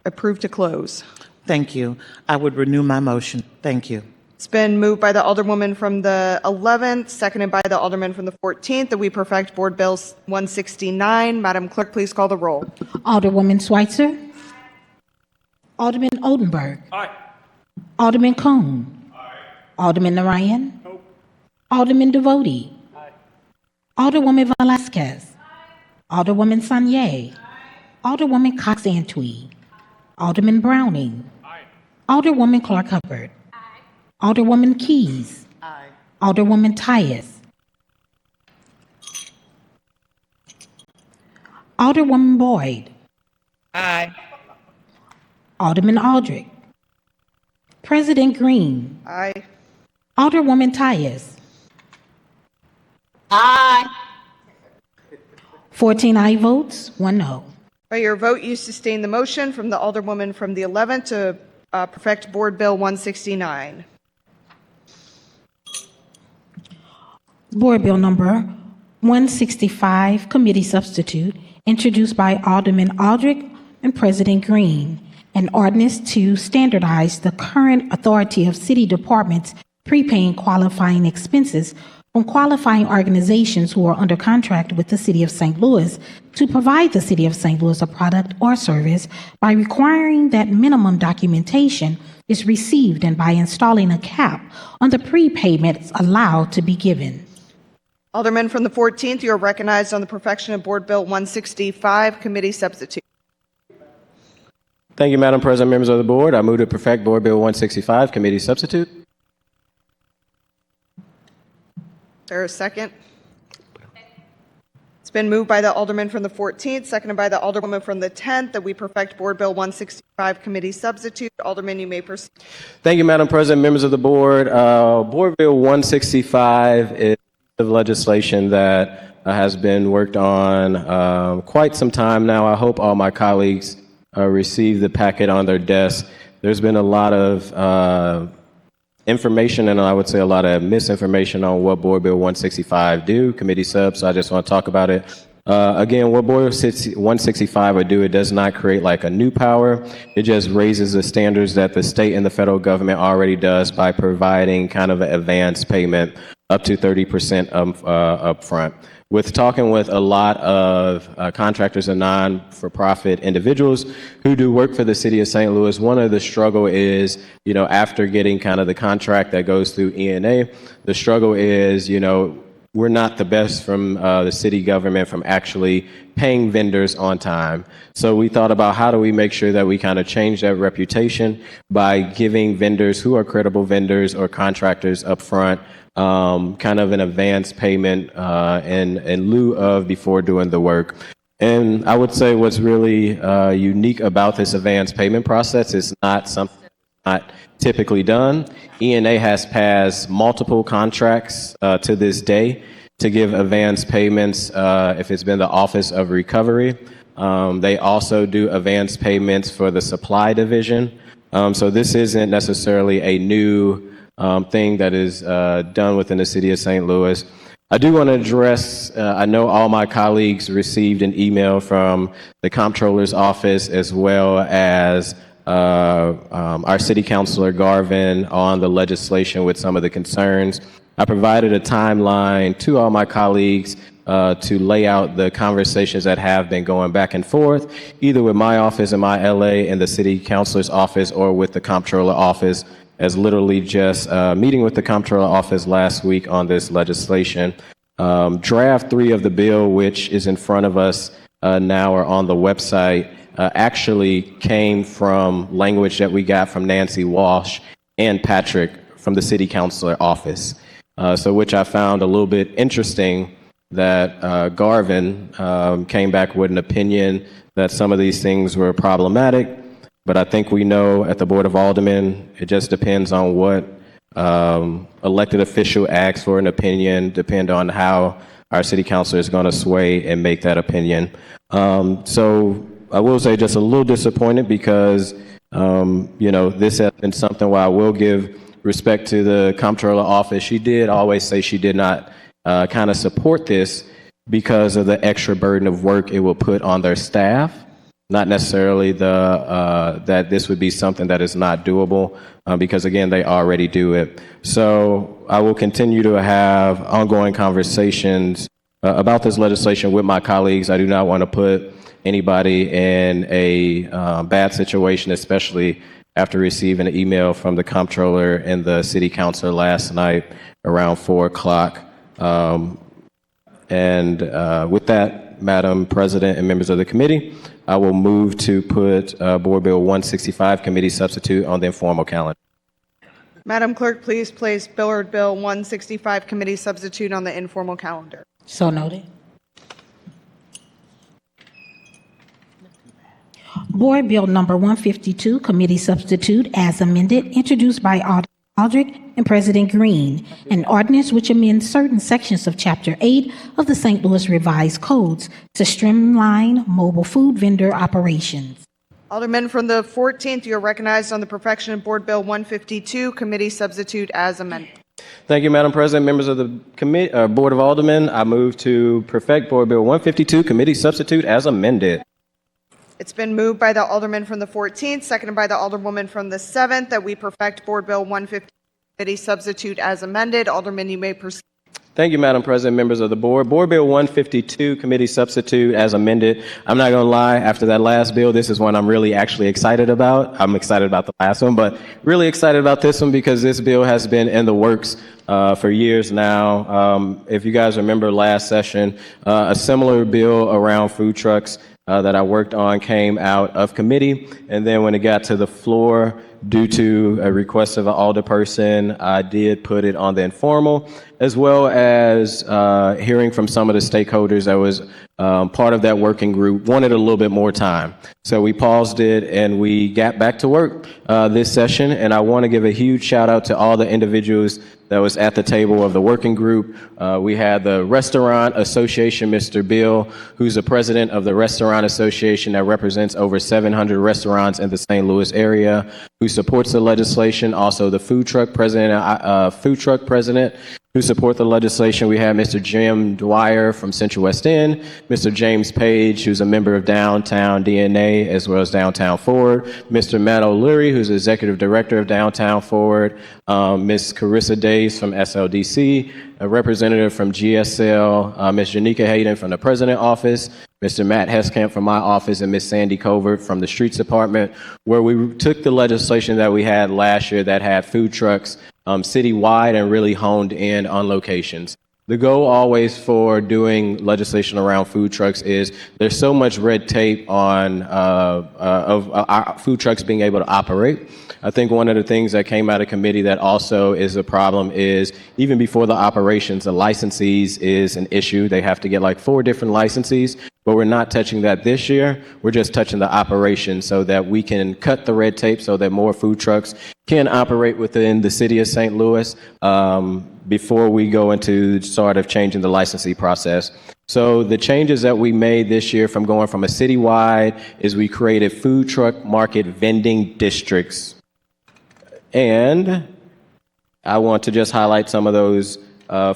A: approved to close.
C: Thank you. I would renew my motion. Thank you.
A: It's been moved by the Alderwoman from the 11th, seconded by the Alderman from the 14th, that we perfect Board Bill 169. Madam Clerk, please call the roll.
B: Alderwoman Schweitzer. Alderman Oldenburg.
H: Aye.
B: Alderman Cone. Alderman Narayan. Alderman Devotee. Alderwoman Velasquez. Alderwoman Sanye. Alderwoman Cox Antwi. Alderman Browning. Alderwoman Clark Hubbard. Alderwoman Keys. Alderwoman Tyus. Alderwoman Boyd. Alderman Aldrich. President Green.
A: Aye.
B: Alderwoman Tyus.
G: Aye.
B: 14 aye votes, 1 no.
A: By your vote, you sustain the motion from the Alderwoman from the 11th to perfect Board Bill 169.
B: Board Bill number 165, Committee Substitute, introduced by Alderman Aldrich and President Green, an ordinance to standardize the current authority of city departments prepaying qualifying expenses from qualifying organizations who are under contract with the City of St. Louis to provide the City of St. Louis a product or service by requiring that minimum documentation is received and by installing a cap on the prepayments allowed to be given.
A: Alderman from the 14th, you are recognized on the perfection of Board Bill 165, Committee Substitute.
D: Thank you, Madam President, members of the board. I move to perfect Board Bill 165, Committee Substitute.
A: Is there a second? It's been moved by the Alderman from the 14th, seconded by the Alderwoman from the 10th, that we perfect Board Bill 165, Committee Substitute. Alderman, you may proceed.
D: Thank you, Madam President, members of the board. Board Bill 165 is of legislation that has been worked on quite some time now. I hope all my colleagues receive the packet on their desk. There's been a lot of information and I would say a lot of misinformation on what Board Bill 165 do, committee subs, so I just want to talk about it. Again, what Board 165 would do, it does not create like a new power. It just raises the standards that the state and the federal government already does by providing kind of an advance payment up to 30% upfront. With talking with a lot of contractors and non-for-profit individuals who do work for the city of St. Louis, one of the struggle is, after getting kind of the contract that goes through ENA, the struggle is, we're not the best from the city government from actually paying vendors on time. So we thought about how do we make sure that we kind of change that reputation by giving vendors who are credible vendors or contractors up front kind of an advance payment in lieu of before doing the work. And I would say what's really unique about this advance payment process is not something not typically done. ENA has passed multiple contracts to this day to give advance payments if it's been the Office of Recovery. They also do advance payments for the supply division. So this isn't necessarily a new thing that is done within the city of St. Louis. I do want to address, I know all my colleagues received an email from the comptroller's office as well as our city councilor Garvin on the legislation with some of the concerns. I provided a timeline to all my colleagues to lay out the conversations that have been going back and forth, either with my office in my LA and the city councilor's office or with the comptroller office, as literally just meeting with the comptroller office last week on this legislation. Draft 3 of the bill, which is in front of us now or on the website, actually came from language that we got from Nancy Walsh and Patrick from the city councilor office. So which I found a little bit interesting that Garvin came back with an opinion that some of these things were problematic. But I think we know at the Board of Aldermen, it just depends on what elected official asks for an opinion, depend on how our city councilor is going to sway and make that opinion. So I will say just a little disappointed because, this has been something where I will give respect to the comptroller office. She did always say she did not kind of support this because of the extra burden of work it will put on their staff. Not necessarily that this would be something that is not doable, because again, they already do it. So I will continue to have ongoing conversations about this legislation with my colleagues. I do not want to put anybody in a bad situation, especially after receiving an email from the comptroller and the city councilor last night around 4 o'clock. And with that, Madam President and members of the committee, I will move to put Board Bill 165 committee substitute on the informal calendar.
A: Madam Clerk, please place Board Bill 165 committee substitute on the informal calendar.
B: So noted. Board Bill number 152, committee substitute as amended, introduced by Aldrich and President Green, an ordinance which amends certain sections of Chapter 8 of the St. Louis Revised Codes to streamline mobile food vendor operations.
A: Aldermen from the 14th, you are recognized on the perfection of Board Bill 152 committee substitute as amended.
D: Thank you, Madam President. Members of the Board of Aldermen, I move to perfect Board Bill 152 committee substitute as amended.
A: It's been moved by the Alderman from the 14th, seconded by the Alderwoman from the 7th, that we perfect Board Bill 152 committee substitute as amended. Alderman, you may proceed.
D: Thank you, Madam President, members of the board. Board Bill 152, committee substitute as amended. I'm not going to lie, after that last bill, this is one I'm really actually excited about. I'm excited about the last one, but really excited about this one because this bill has been in the works for years now. If you guys remember last session, a similar bill around food trucks that I worked on came out of committee, and then when it got to the floor, due to a request of an alderperson, I did put it on the informal, as well as hearing from some of the stakeholders that was part of that working group wanted a little bit more time. So we paused it and we got back to work this session, and I want to give a huge shout out to all the individuals that was at the table of the working group. We had the Restaurant Association, Mr. Bill, who's the president of the Restaurant Association that represents over 700 restaurants in the St. Louis area, who supports the legislation. Also, the food truck president, who support the legislation. We have Mr. Jim Dwyer from Central West End, Mr. James Page, who's a member of Downtown DNA, as well as Downtown Forward, Mr. Matt O'Leary, who's executive director of Downtown Forward, Ms. Carissa Days from SLDC, a representative from GSL, Ms. Janika Hayden from the President Office, Mr. Matt Heskamp from my office, and Ms. Sandy Covert from the Streets Department, where we took the legislation that we had last year that had food trucks citywide and really honed in on locations. The goal always for doing legislation around food trucks is there's so much red tape on food trucks being able to operate. I think one of the things that came out of committee that also is a problem is even before the operations, the licensees is an issue. They have to get like 4 different licensees, but we're not touching that this year. We're just touching the operation so that we can cut the red tape so that more food trucks can operate within the city of St. Louis before we go into sort of changing the licensing process. So the changes that we made this year from going from a citywide is we created food truck market vending districts. And I want to just highlight some of those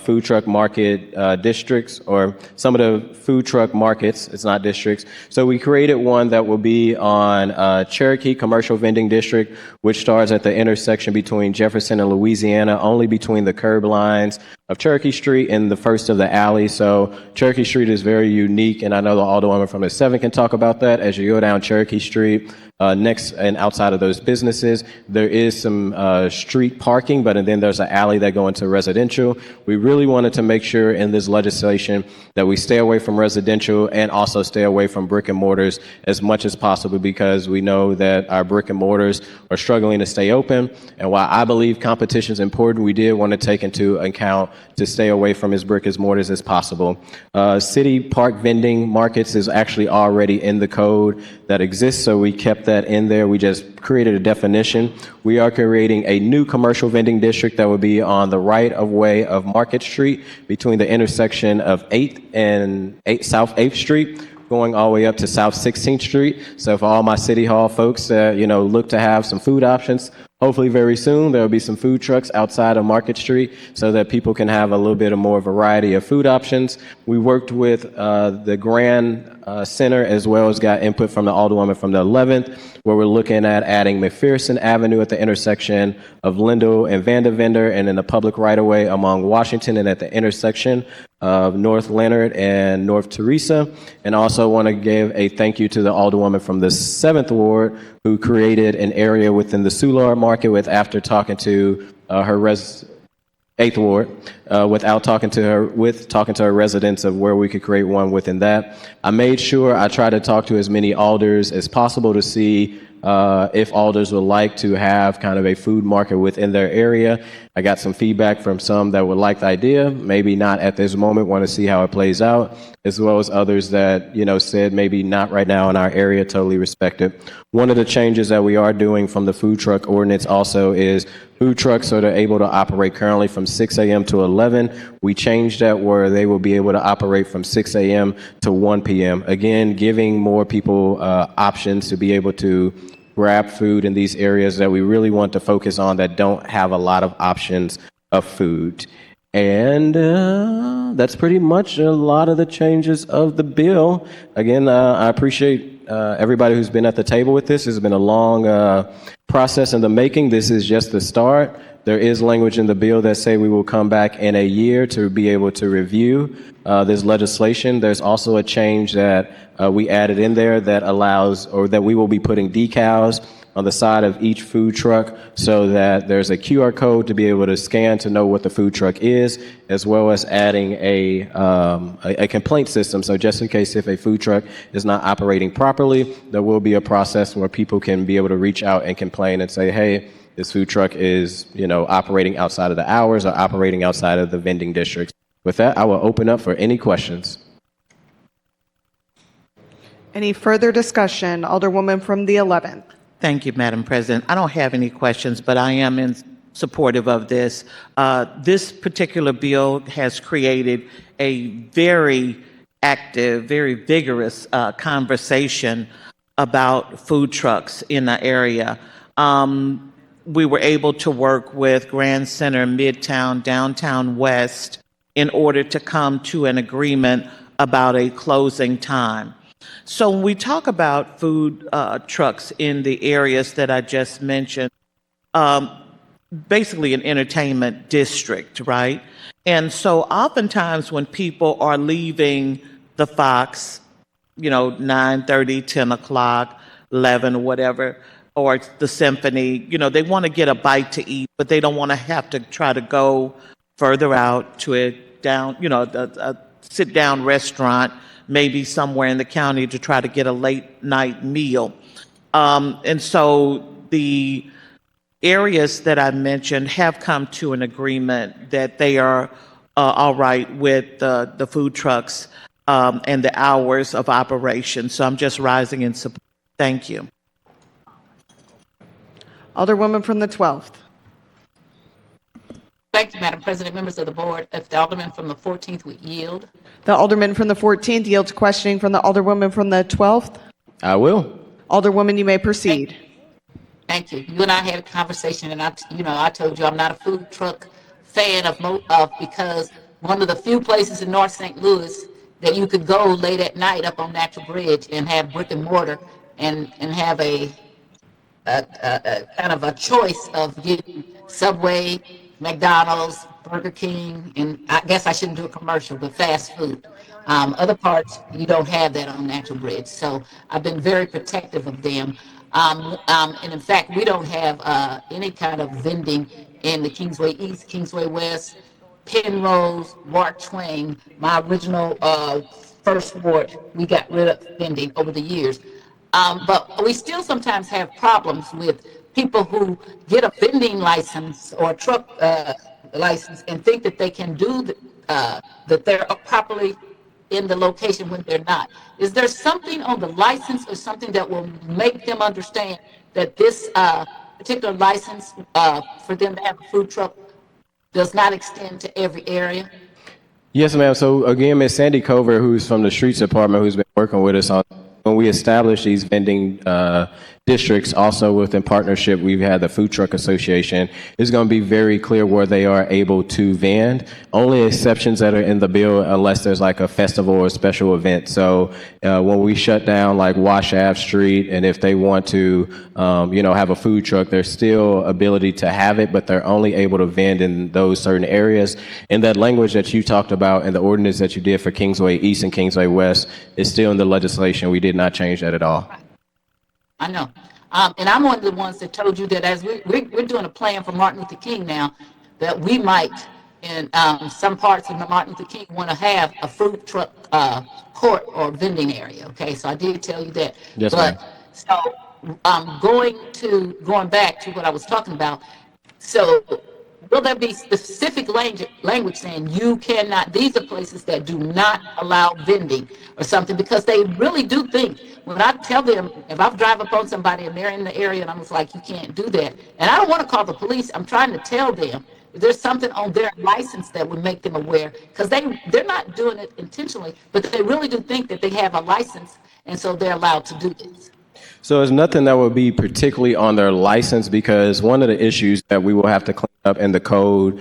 D: food truck market districts, or some of the food truck markets. It's not districts. So we created one that will be on Cherokee Commercial Vending District, which starts at the intersection between Jefferson and Louisiana, only between the curb lines of Cherokee Street and the first of the alley. So Cherokee Street is very unique, and I know the Alderwoman from the 7 can talk about that. As you go down Cherokee Street, next and outside of those businesses, there is some street parking, but and then there's an alley that go into residential. We really wanted to make sure in this legislation that we stay away from residential and also stay away from brick and mortars as much as possible, because we know that our brick and mortars are struggling to stay open. And while I believe competition is important, we did want to take into account to stay away from as brick as mortars as possible. City park vending markets is actually already in the code that exists, so we kept that in there. We just created a definition. We are creating a new commercial vending district that will be on the right of way of Market Street between the intersection of 8th and South 8th Street, going all the way up to South 16th Street. So for all my City Hall folks that, look to have some food options, hopefully very soon there will be some food trucks outside of Market Street so that people can have a little bit of more variety of food options. We worked with the Grand Center, as well as got input from the Alderwoman from the 11th, where we're looking at adding McPherson Avenue at the intersection of Lindell and Vandevender, and in the public right-of-way along Washington and at the intersection of North Leonard and North Teresa. And also want to give a thank you to the Alderwoman from the 7th Ward, who created an area within the Soulard Market with, after talking to her 8th Ward, without talking to her residents of where we could create one within that. I made sure I tried to talk to as many alders as possible to see if alders would like to have kind of a food market within their area. I got some feedback from some that would like the idea, maybe not at this moment, want to see how it plays out, as well as others that, said maybe not right now in our area, totally respect it. One of the changes that we are doing from the food truck ordinance also is food trucks are able to operate currently from 6 a.m. to 11. We changed that where they will be able to operate from 6 a.m. to 1 p.m. Again, giving more people options to be able to grab food in these areas that we really want to focus on that don't have a lot of options of food. And that's pretty much a lot of the changes of the bill. Again, I appreciate everybody who's been at the table with this. It's been a long process in the making. This is just the start. There is language in the bill that say we will come back in a year to be able to review this legislation. There's also a change that we added in there that allows, or that we will be putting decals on the side of each food truck so that there's a QR code to be able to scan to know what the food truck is, as well as adding a complaint system. So just in case if a food truck is not operating properly, there will be a process where people can be able to reach out and complain and say, hey, this food truck is, operating outside of the hours or operating outside of the vending districts. With that, I will open up for any questions.
A: Any further discussion? Alderwoman from the 11th.
C: Thank you, Madam President. I don't have any questions, but I am supportive of this. This particular bill has created a very active, very vigorous conversation about food trucks in the area. We were able to work with Grand Center, Midtown, Downtown West in order to come to an agreement about a closing time. So when we talk about food trucks in the areas that I just mentioned, basically an entertainment district, right? And so oftentimes when people are leaving the Fox, 9:30, 10 o'clock, 11, whatever, or the Symphony, they want to get a bite to eat, but they don't want to have to try to go further out to a sit-down restaurant, maybe somewhere in the county to try to get a late night meal. And so the areas that I mentioned have come to an agreement that they are all right with the food trucks and the hours of operation. So I'm just rising in support. Thank you.
A: Alderwoman from the 12th.
G: Thank you, Madam President, members of the board. If the Alderman from the 14th would yield.
A: The Alderman from the 14th yields questioning from the Alderwoman from the 12th.
D: I will.
A: Alderwoman, you may proceed.
G: Thank you. You and I had a conversation, and I told you I'm not a food truck fan of because one of the few places in North St. Louis that you could go late at night up on Natural Bridge and have brick and mortar and have a kind of a choice of getting Subway, McDonald's, Burger King, and I guess I shouldn't do a commercial, but fast food. Other parts, you don't have that on Natural Bridge. So I've been very protective of them. And in fact, we don't have any kind of vending in the Kingsway East, Kingsway West, Penrose, Ward Twain, my original first ward. We got rid of vending over the years. But we still sometimes have problems with people who get a vending license or a truck license and think that they can do that they're properly in the location when they're not. Is there something on the license or something that will make them understand that this particular license for them to have a food truck does not extend to every area?
D: Yes, ma'am. So again, Ms. Sandy Cover, who's from the Streets Department, who's been working with us on when we established these vending districts, also within partnership, we've had the Food Truck Association. It's going to be very clear where they are able to vend. Only exceptions that are in the bill unless there's like a festival or a special event. So when we shut down like Wash Ave Street, and if they want to, have a food truck, there's still ability to have it, but they're only able to vend in those certain areas. And that language that you talked about and the ordinance that you did for Kingsway East and Kingsway West is still in the legislation. We did not change that at all.
G: I know. And I'm one of the ones that told you that as we're doing a plan for Martin Luther King now, that we might in some parts of the Martin Luther King want to have a food truck court or vending area. Okay, so I did tell you that.
D: Yes, ma'am.
G: But so going back to what I was talking about. So will there be specific language saying you cannot, these are places that do not allow vending or something? Because they really do think, when I tell them, if I drive up on somebody and they're in the area and I'm just like, you can't do that. And I don't want to call the police. I'm trying to tell them if there's something on their license that would make them aware, because they're not doing it intentionally, but they really do think that they have a license and so they're allowed to do this.
D: So it's nothing that would be particularly on their license, because one of the issues that we will have to clean up in the code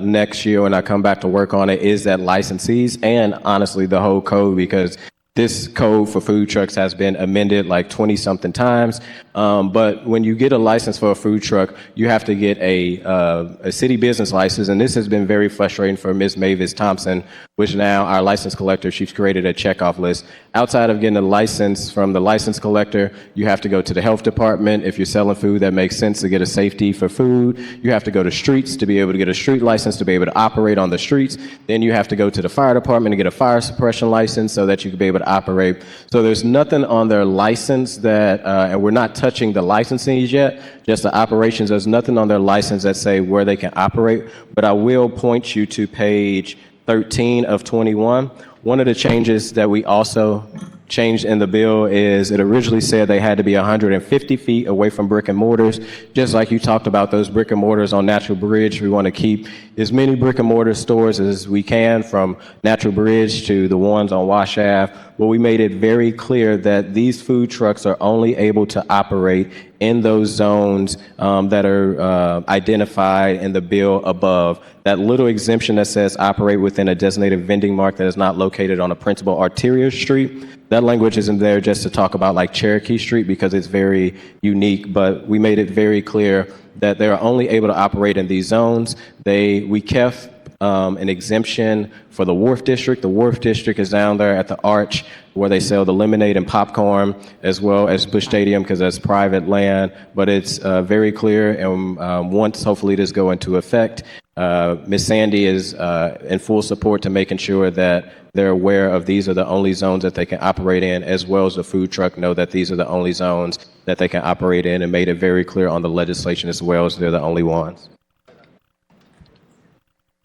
D: next year when I come back to work on it is that licensees, and honestly the whole code, because this code for food trucks has been amended like 20 something times. But when you get a license for a food truck, you have to get a city business license. And this has been very frustrating for Ms. Mavis Thompson, which now our license collector, she's created a checkoff list. Outside of getting a license from the license collector, you have to go to the health department. If you're selling food that makes sense to get a safety for food, you have to go to streets to be able to get a street license to be able to operate on the streets. Then you have to go to the fire department to get a fire suppression license so that you can be able to operate. So there's nothing on their license that, and we're not touching the licensees yet, just the operations. There's nothing on their license that say where they can operate, but I will point you to page 13 of 21. One of the changes that we also changed in the bill is it originally said they had to be 150 feet away from brick and mortars. Just like you talked about those brick and mortars on Natural Bridge, we want to keep as many brick and mortar stores as we can from Natural Bridge to the ones on Wash Ave. But we made it very clear that these food trucks are only able to operate in those zones that are identified in the bill above. That little exemption that says operate within a designated vending mart that is not located on a principal arterial street, that language isn't there just to talk about like Cherokee Street because it's very unique, but we made it very clear that they're only able to operate in these zones. We kept an exemption for the Wharf District. The Wharf District is down there at the Arch where they sell the lemonade and popcorn, as well as Busch Stadium because that's private land. But it's very clear, and once hopefully this go into effect, Ms. Sandy is in full support to making sure that they're aware of these are the only zones that they can operate in, as well as the food truck know that these are the only zones that they can operate in, and made it very clear on the legislation as well as they're the only ones.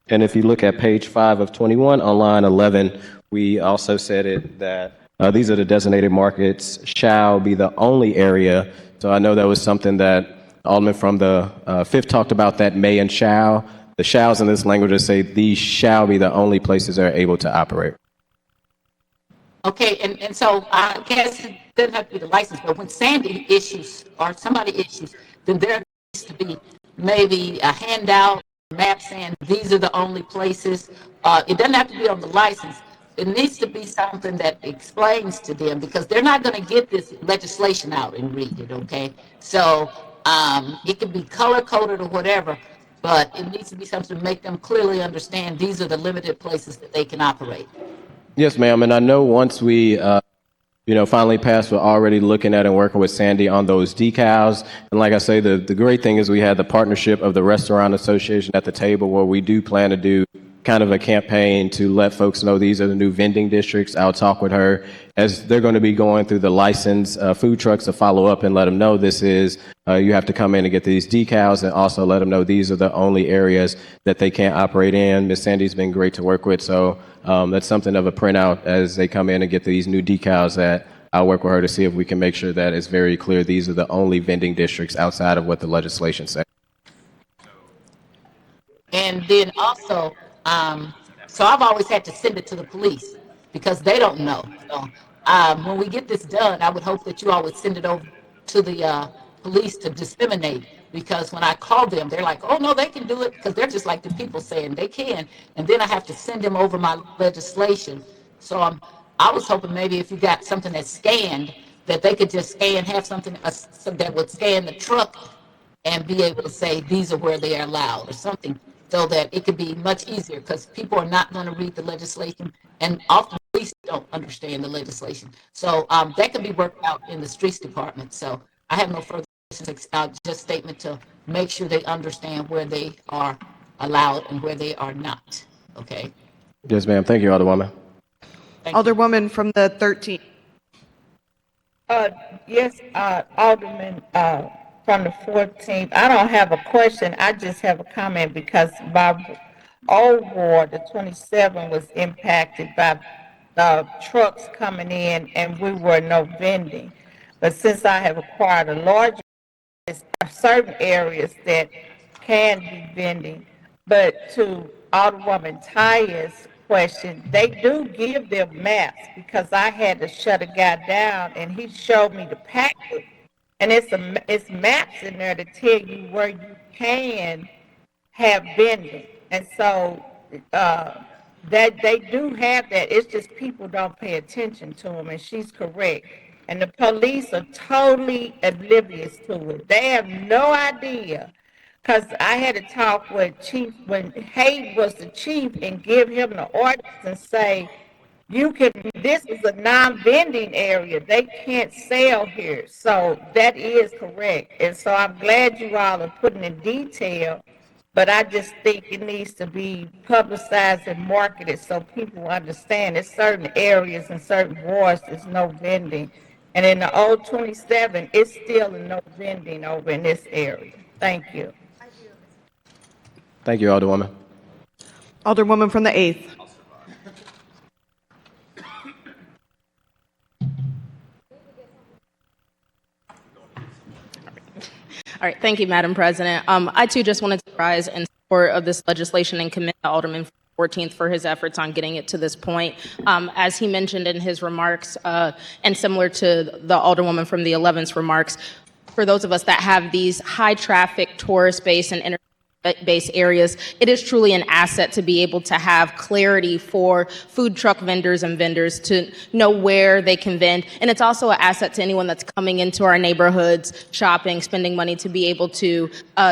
D: And if you look at page 5 of 21 on line 11, we also said it that these are the designated markets shall be the only area. So I know that was something that Alderman from the 5th talked about, that may and shall. The shalls in this language say these shall be the only places that are able to operate.
G: Okay, and so I guess it doesn't have to be the license, but when Sandy issues or somebody issues, then there needs to be maybe a handout, map saying these are the only places. It doesn't have to be on the license. It needs to be something that explains to them, because they're not going to get this legislation out and read it, okay? So it can be color-coded or whatever, but it needs to be something to make them clearly understand these are the limited places that they can operate.
D: Yes, ma'am. And I know once we finally passed, we're already looking at and working with Sandy on those decals. And like I say, the great thing is we had the partnership of the Restaurant Association at the table, where we do plan to do kind of a campaign to let folks know these are the new vending districts. I'll talk with her as they're going to be going through the licensed food trucks to follow up and let them know this is, you have to come in and get these decals, and also let them know these are the only areas that they can't operate in. Miss Sandy's been great to work with, so that's something of a printout as they come in and get these new decals that I'll work with her to see if we can make sure that it's very clear these are the only vending districts outside of what the legislation says.
G: And then also, so I've always had to send it to the police because they don't know. So when we get this done, I would hope that you all would send it over to the police to disseminate, because when I call them, they're like, oh, no, they can do it, because they're just like the people saying they can. And then I have to send them over my legislation. So I was hoping maybe if you got something that's scanned, that they could just have something that would scan the truck and be able to say these are where they are allowed or something, so that it could be much easier, because people are not going to read the legislation, and often police don't understand the legislation. So that can be worked out in the streets department. So I have no further questions, just statement to make sure they understand where they are allowed and where they are not. Okay?
D: Yes, ma'am. Thank you, Alderwoman.
A: Alderwoman from the 13th.
N: Yes, Alderman, from the 14th. I don't have a question. I just have a comment because my old ward, the 27, was impacted by trucks coming in and we were no vending. But since I have acquired a larger, there are certain areas that can be vending. But to Alderwoman Tyus' question, they do give them maps because I had to shut a guy down and he showed me the packet. And it's maps in there to tell you where you can have vending. And so that they do have that. It's just people don't pay attention to them, and she's correct. And the police are totally oblivious to it. They have no idea. Because I had to talk with Chief when Hayden was the chief and give him the orders and say, this is a non-vending area. They can't sell here. So that is correct. And so I'm glad you all are putting in detail, but I just think it needs to be publicized and marketed so people understand there's certain areas and certain wards there's no vending. And in the old 27, it's still no vending over in this area. Thank you.
D: Thank you, Alderwoman.
A: Alderwoman from the 8th.
O: All right, thank you, Madam President. I too just wanted to rise in support of this legislation and commend the Alderman 14th for his efforts on getting it to this point. As he mentioned in his remarks, and similar to the Alderwoman from the 11th remarks, for those of us that have these high traffic tourist-based and based areas, it is truly an asset to be able to have clarity for food truck vendors and vendors to know where they can vend. And it's also an asset to anyone that's coming into our neighborhoods, shopping, spending money, to be able to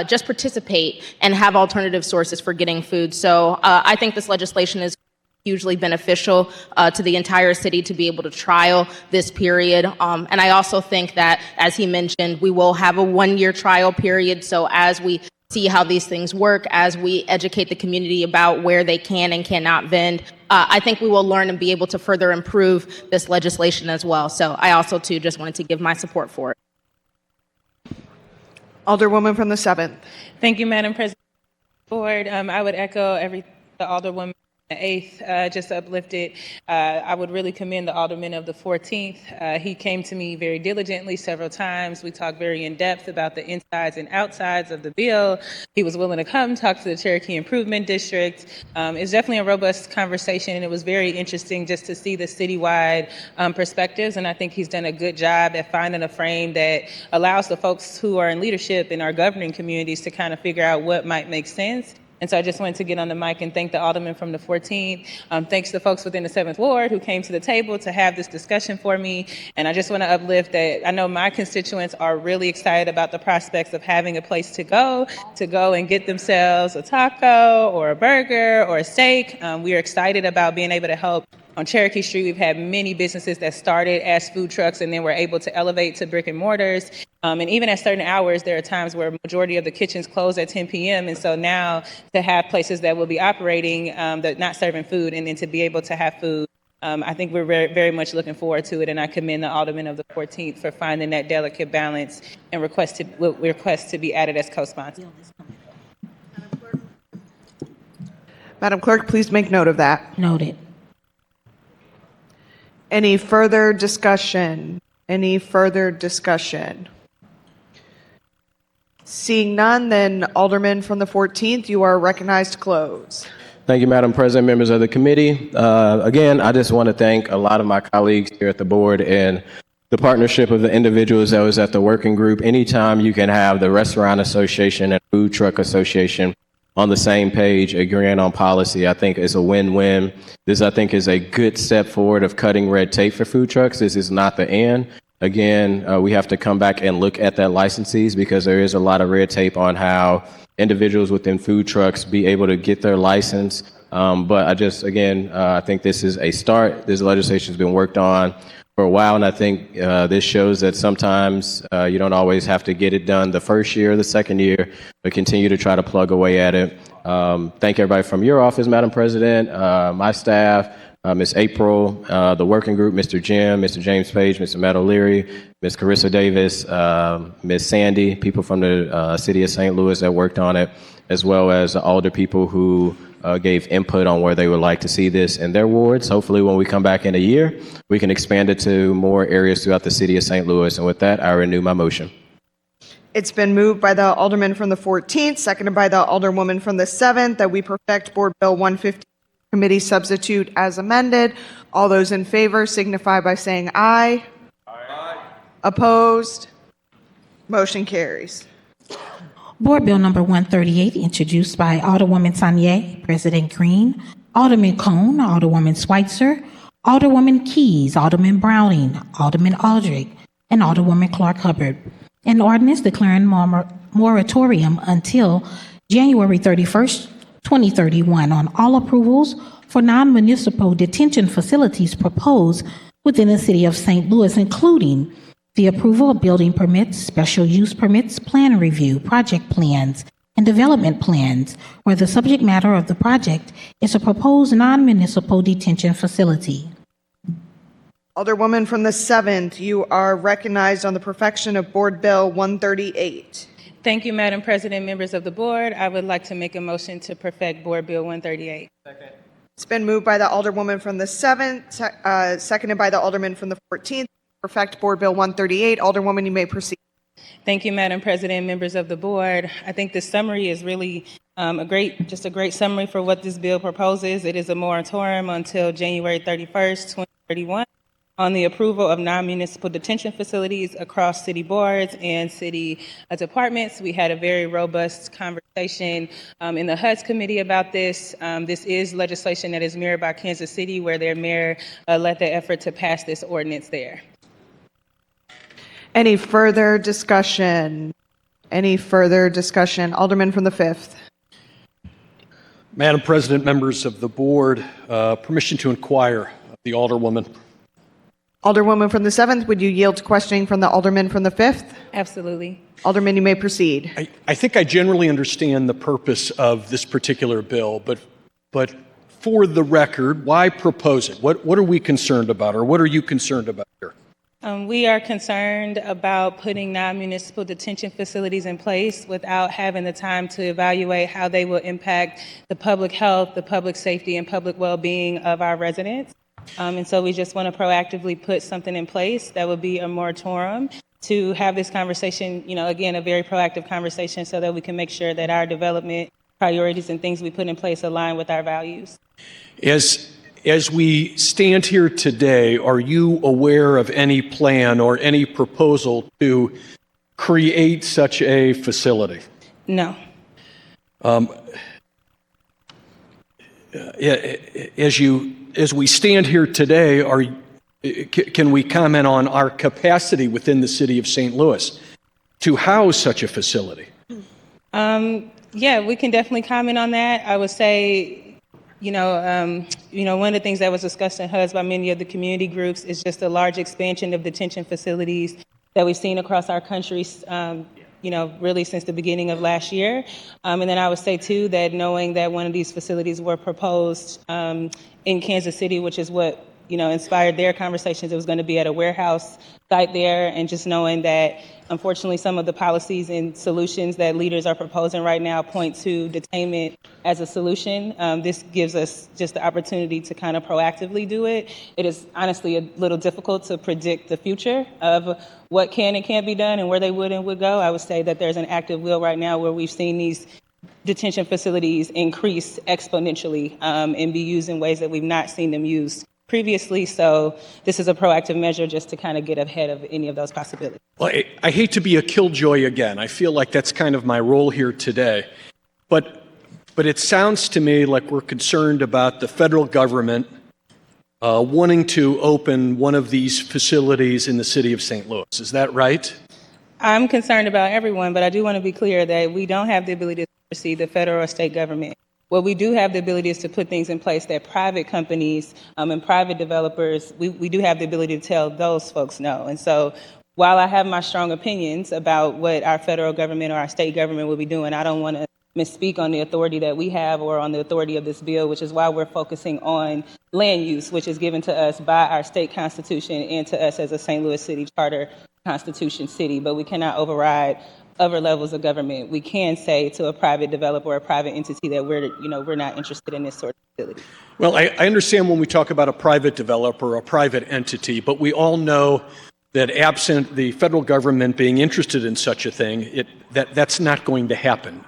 O: just participate and have alternative sources for getting food. So I think this legislation is hugely beneficial to the entire city to be able to trial this period. And I also think that, as he mentioned, we will have a 1-year trial period. So as we see how these things work, as we educate the community about where they can and cannot vend, I think we will learn and be able to further improve this legislation as well. So I also, too, just wanted to give my support for it.
A: Alderwoman from the 7th.
K: Thank you, Madam President. Board, I would echo the Alderwoman the 8th just uplifted. I would really commend the Alderman of the 14th. He came to me very diligently several times. We talked very in depth about the insides and outsides of the bill. He was willing to come talk to the Cherokee Improvement District. It's definitely a robust conversation, and it was very interesting just to see the citywide perspectives. And I think he's done a good job at finding a frame that allows the folks who are in leadership in our governing communities to kind of figure out what might make sense. And so I just wanted to get on the mic and thank the Alderman from the 14th. Thanks to the folks within the 7th Ward who came to the table to have this discussion for me. And I just want to uplift that I know my constituents are really excited about the prospects of having a place to go and get themselves a taco or a burger or a steak. We are excited about being able to help. On Cherokee Street, we've had many businesses that started as food trucks and then were able to elevate to brick and mortars. And even at certain hours, there are times where majority of the kitchens close at 10 p.m. And so now to have places that will be operating, that not serving food, and then to be able to have food, I think we're very, very much looking forward to it. And I commend the Alderman of the 14th for finding that delicate balance and request to be added as co-sponsor.
A: Madam Clerk, please make note of that.
B: Noted.
A: Any further discussion? Any further discussion? Seeing none, then Alderman from the 14th, you are recognized to close.
D: Thank you, Madam President, members of the committee. Again, I just want to thank a lot of my colleagues here at the board and the partnership of the individuals that was at the working group. Anytime you can have the Restaurant Association and Food Truck Association on the same page, agreeing on policy, I think is a win-win. This, I think, is a good step forward of cutting red tape for food trucks. This is not the end. Again, we have to come back and look at that licensees, because there is a lot of red tape on how individuals within food trucks be able to get their license. But I just, again, I think this is a start. This legislation has been worked on for a while, and I think this shows that sometimes you don't always have to get it done the first year or the second year, but continue to try to plug away at it. Thank everybody from your office, Madam President, my staff, Ms. April, the working group, Mr. Jim, Mr. James Page, Mr. Matt O'Leary, Ms. Carissa Davis, Ms. Sandy, people from the city of St. Louis that worked on it, as well as all the people who gave input on where they would like to see this in their wards. Hopefully, when we come back in a year, we can expand it to more areas throughout the city of St. Louis. And with that, I renew my motion.
A: It's been moved by the Alderman from the 14th, seconded by the Alderwoman from the 7th, that we perfect Board Bill 150 committee substitute as amended. All those in favor signify by saying aye. Aye. Opposed? Motion carries.
B: Board Bill Number 138, introduced by Alderwoman Sanier, President Green, Alderman Cone, Alderwoman Schweitzer, Alderwoman Keys, Alderman Browning, Alderman Aldrich, and Alderwoman Clark Hubbard. An ordinance declaring moratorium until January 31st, 2031 on all approvals for non-municipal detention facilities proposed within the city of St. Louis, including the approval of building permits, special use permits, plan review, project plans, and development plans, where the subject matter of the project is a proposed non-municipal detention facility.
A: Alderwoman from the 7th, you are recognized on the perfection of Board Bill 138.
K: Thank you, Madam President, members of the board. I would like to make a motion to perfect Board Bill 138.
A: Second. It's been moved by the Alderwoman from the 7th, seconded by the Alderman from the 14th. Perfect Board Bill 138. Alderwoman, you may proceed.
K: Thank you, Madam President, members of the board. I think this summary is really a great summary for what this bill proposes. It is a moratorium until January 31st, 2031 on the approval of non-municipal detention facilities across city boards and city departments. We had a very robust conversation in the HUD's committee about this. This is legislation that is mirrored by Kansas City, where their mayor led the effort to pass this ordinance there.
A: Any further discussion? Any further discussion? Alderman from the 5th.
H: Madam President, members of the board, permission to inquire of the Alderwoman.
A: Alderwoman from the 7th, would you yield to questioning from the Alderman from the 5th?
K: Absolutely.
A: Alderman, you may proceed.
H: I think I generally understand the purpose of this particular bill, but for the record, why propose it? What are we concerned about, or what are you concerned about here?
K: We are concerned about putting non-municipal detention facilities in place without having the time to evaluate how they will impact the public health, the public safety, and public well-being of our residents. And so we just want to proactively put something in place that would be a moratorium to have this conversation, again, a very proactive conversation, so that we can make sure that our development priorities and things we put in place align with our values.
H: As we stand here today, are you aware of any plan or any proposal to create such a facility?
K: No.
H: As we stand here today, can we comment on our capacity within the city of St. Louis to house such a facility?
K: Yeah, we can definitely comment on that. I would say, one of the things that was discussed in HUDs by many of the community groups is just a large expansion of detention facilities that we've seen across our country, really since the beginning of last year. And then I would say, too, that knowing that one of these facilities were proposed in Kansas City, which is what, inspired their conversations, it was going to be at a warehouse site there, and just knowing that, unfortunately, some of the policies and solutions that leaders are proposing right now point to detainment as a solution. This gives us just the opportunity to kind of proactively do it. It is honestly a little difficult to predict the future of what can and can't be done and where they would and would go. I would say that there's an active will right now where we've seen these detention facilities increase exponentially and be used in ways that we've not seen them used previously. So this is a proactive measure just to kind of get ahead of any of those possibilities.
H: Well, I hate to be a killjoy again. I feel like that's kind of my role here today. But it sounds to me like we're concerned about the federal government wanting to open one of these facilities in the city of St. Louis. Is that right?
K: I'm concerned about everyone, but I do want to be clear that we don't have the ability to oversee the federal or state government. What we do have the ability is to put things in place that private companies and private developers, we do have the ability to tell those folks no. And so while I have my strong opinions about what our federal government or our state government will be doing, I don't want to misspeak on the authority that we have or on the authority of this bill, which is why we're focusing on land use, which is given to us by our state constitution and to us as a St. Louis City Charter Constitution city. But we cannot override other levels of government. We can say to a private developer or a private entity that we're not interested in this sort of facility.
H: Well, I understand when we talk about a private developer or a private entity, but we all know that absent the federal government being interested in such a thing, that's not going to happen.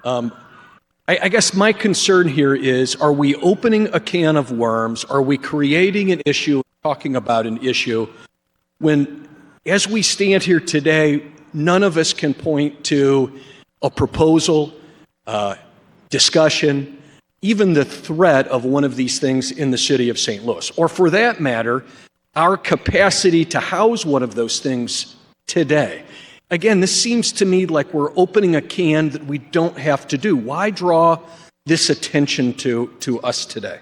H: I guess my concern here is, are we opening a can of worms? Are we creating an issue, talking about an issue, when, as we stand here today, none of us can point to a proposal, discussion, even the threat of one of these things in the city of St. Louis, or for that matter, our capacity to house one of those things today. Again, this seems to me like we're opening a can that we don't have to do. Why draw this attention to us today?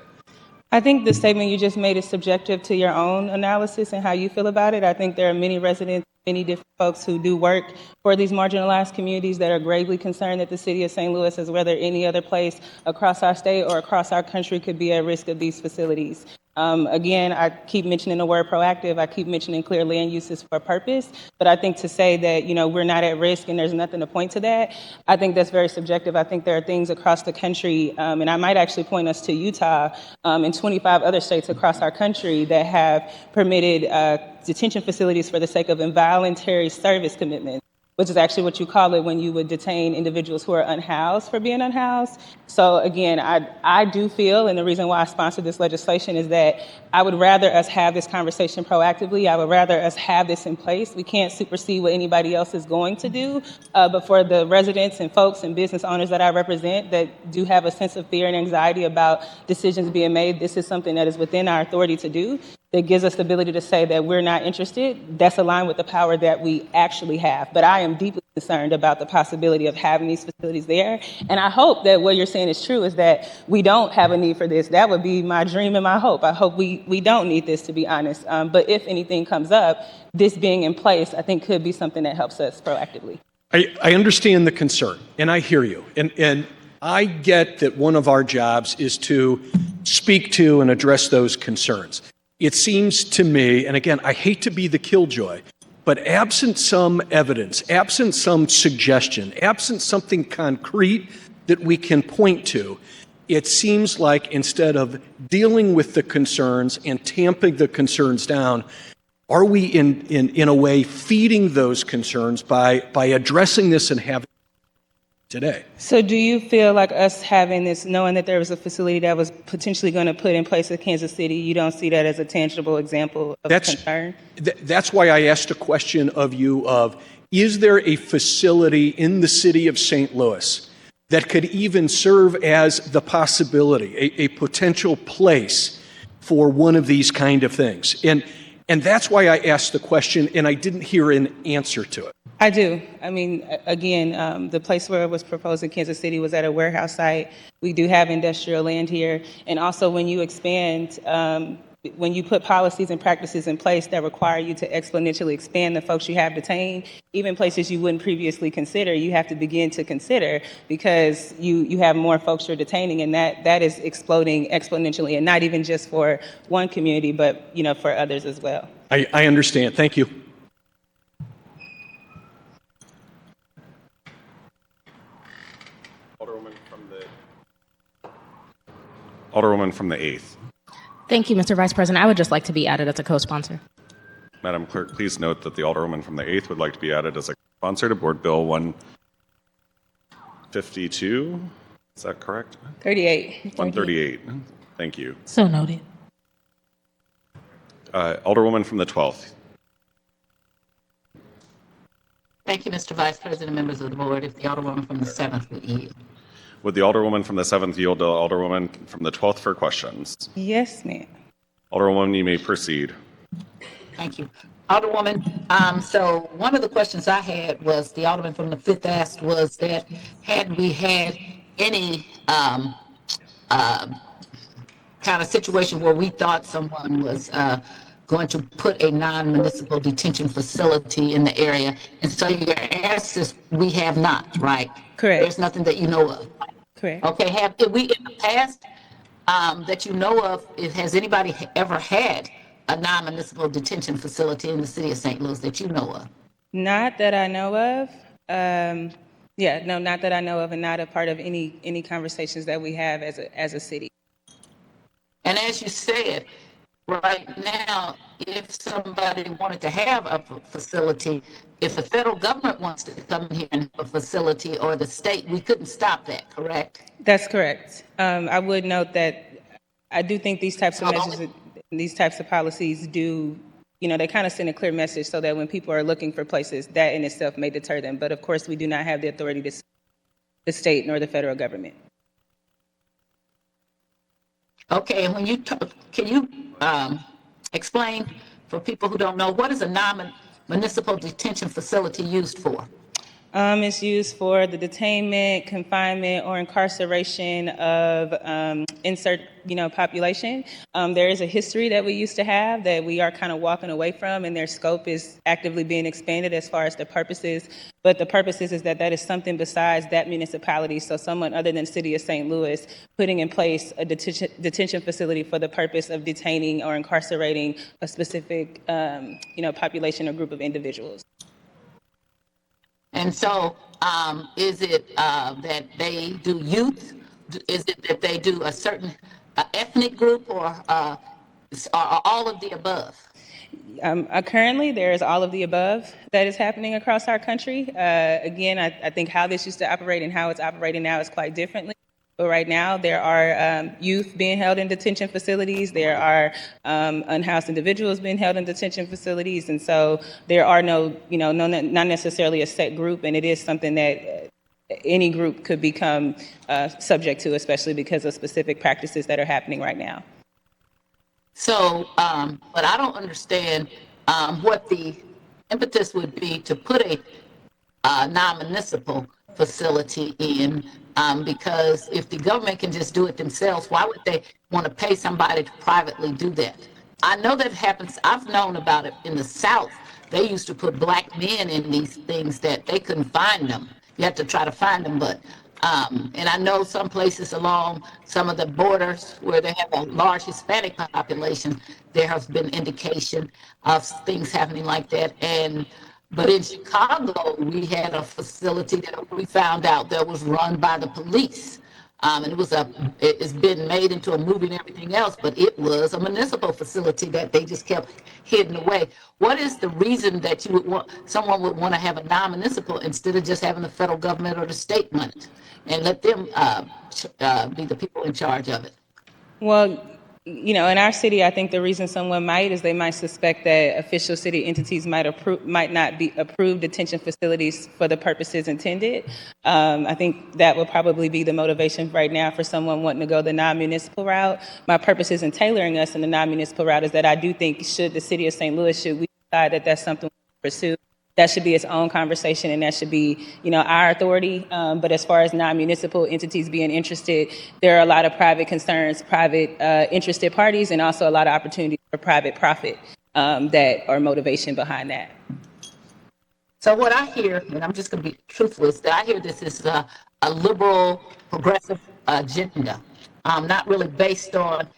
K: I think the statement you just made is subjective to your own analysis and how you feel about it. I think there are many residents, many different folks who do work for these marginalized communities that are gravely concerned that the city of St. Louis, as whether any other place across our state or across our country, could be at risk of these facilities. Again, I keep mentioning the word proactive. I keep mentioning clear land uses for a purpose. But I think to say that, we're not at risk and there's nothing to point to that, I think that's very subjective. I think there are things across the country, and I might actually point us to Utah and 25 other states across our country that have permitted detention facilities for the sake of involuntary service commitments, which is actually what you call it when you would detain individuals who are unhoused for being unhoused. So again, I do feel, and the reason why I sponsored this legislation is that I would rather us have this conversation proactively. I would rather us have this in place. We can't supersede what anybody else is going to do, but for the residents and folks and business owners that I represent that do have a sense of fear and anxiety about decisions being made, this is something that is within our authority to do, that gives us the ability to say that we're not interested. That's aligned with the power that we actually have. But I am deeply concerned about the possibility of having these facilities there. And I hope that what you're saying is true, is that we don't have a need for this. That would be my dream and my hope. I hope we don't need this, to be honest. But if anything comes up, this being in place, I think could be something that helps us proactively.
H: I understand the concern, and I hear you. And I get that one of our jobs is to speak to and address those concerns. It seems to me, and again, I hate to be the killjoy, but absent some evidence, absent some suggestion, absent something concrete that we can point to, it seems like instead of dealing with the concerns and tamping the concerns down, are we in a way feeding those concerns by addressing this and having today?
K: So do you feel like us having this, knowing that there was a facility that was potentially going to put in place at Kansas City, you don't see that as a tangible example of concern?
H: That's why I asked a question of you of, is there a facility in the city of St. Louis that could even serve as the possibility, a potential place for one of these kind of things? And that's why I asked the question, and I didn't hear an answer to it.
K: I do. I mean, again, the place where it was proposed in Kansas City was at a warehouse site. We do have industrial land here. And also when you expand, when you put policies and practices in place that require you to exponentially expand the folks you have detained, even places you wouldn't previously consider, you have to begin to consider because you have more folks you're detaining, and that is exploding exponentially, and not even just for one community, but for others as well.
H: I understand. Thank you.
L: Alderwoman from the 8th.
O: Thank you, Mr. Vice President. I would just like to be added as a co-sponsor.
L: Madam Clerk, please note that the Alderwoman from the 8th would like to be added as a sponsor to Board Bill 152. Is that correct?
K: 38.
L: 138. Thank you.
B: So noted.
L: Alderwoman from the 12th.
G: Thank you, Mr. Vice President, members of the board. If the Alderwoman from the 7th would yield.
L: Would the Alderwoman from the 7th yield to the Alderwoman from the 12th for questions?
K: Yes, ma'am.
L: Alderwoman, you may proceed.
G: Thank you. Alderwoman, so one of the questions I had was the Alderman from the 5th asked was that had we had any kind of situation where we thought someone was going to put a non-municipal detention facility in the area. And so your answer is we have not, right?
K: Correct.
G: There's nothing that you know of.
K: Correct.
G: Okay, have we in the past that you know of, has anybody ever had a non-municipal detention facility in the city of St. Louis that you know of?
K: Not that I know of. Yeah, no, not that I know of, and not a part of any conversations that we have as a city.
G: And as you said, right now, if somebody wanted to have a facility, if the federal government wants to come here and have a facility or the state, we couldn't stop that, correct?
K: That's correct. I would note that I do think these types of measures, these types of policies do, they kind of send a clear message so that when people are looking for places, that in itself may deter them. But of course, we do not have the authority to the state nor the federal government.
G: Okay, and when you can you explain for people who don't know, what is a non-municipal detention facility used for?
K: It's used for the detainment, confinement, or incarceration of population. There is a history that we used to have that we are kind of walking away from, and their scope is actively being expanded as far as the purposes. But the purpose is that is something besides that municipality, so someone other than the city of St. Louis putting in place a detention facility for the purpose of detaining or incarcerating a specific population or group of individuals.
G: And so, is it that they do youth? Is it that they do a certain ethnic group, or all of the above?
K: Currently, there is all of the above that is happening across our country. Again, I think how this used to operate and how it's operating now is quite differently. But right now, there are youth being held in detention facilities. There are unhoused individuals being held in detention facilities. And so there are not necessarily a set group. And it is something that any group could become subject to, especially because of specific practices that are happening right now.
G: So, but I don't understand what the impetus would be to put a non-municipal facility in, because if the government can just do it themselves, why would they want to pay somebody to privately do that? I know that happens. I've known about it in the South. They used to put black men in these things that they couldn't find them. You have to try to find them, but and I know some places along some of the borders where they have a large Hispanic population, there has been indication of things happening like that. But in Chicago, we had a facility that we found out that was run by the police. And it's been made into a movie and everything else, but it was a municipal facility that they just kept hidden away. What is the reason that someone would want to have a non-municipal instead of just having the federal government or the state run it and let them be the people in charge of it?
K: Well, in our city, I think the reason someone might is they might suspect that official city entities might not be approved detention facilities for the purposes intended. I think that would probably be the motivation right now for someone wanting to go the non-municipal route. My purpose in tailoring us in the non-municipal route is that I do think should the city of St. Louis, should we decide that that's something we pursue, that should be its own conversation, and that should be, our authority. But as far as non-municipal entities being interested, there are a lot of private concerns, private interested parties, and also a lot of opportunities for private profit that are motivation behind that.
G: So what I hear, and I'm just going to be truthful, is that I hear this is a liberal, progressive agenda, not really based on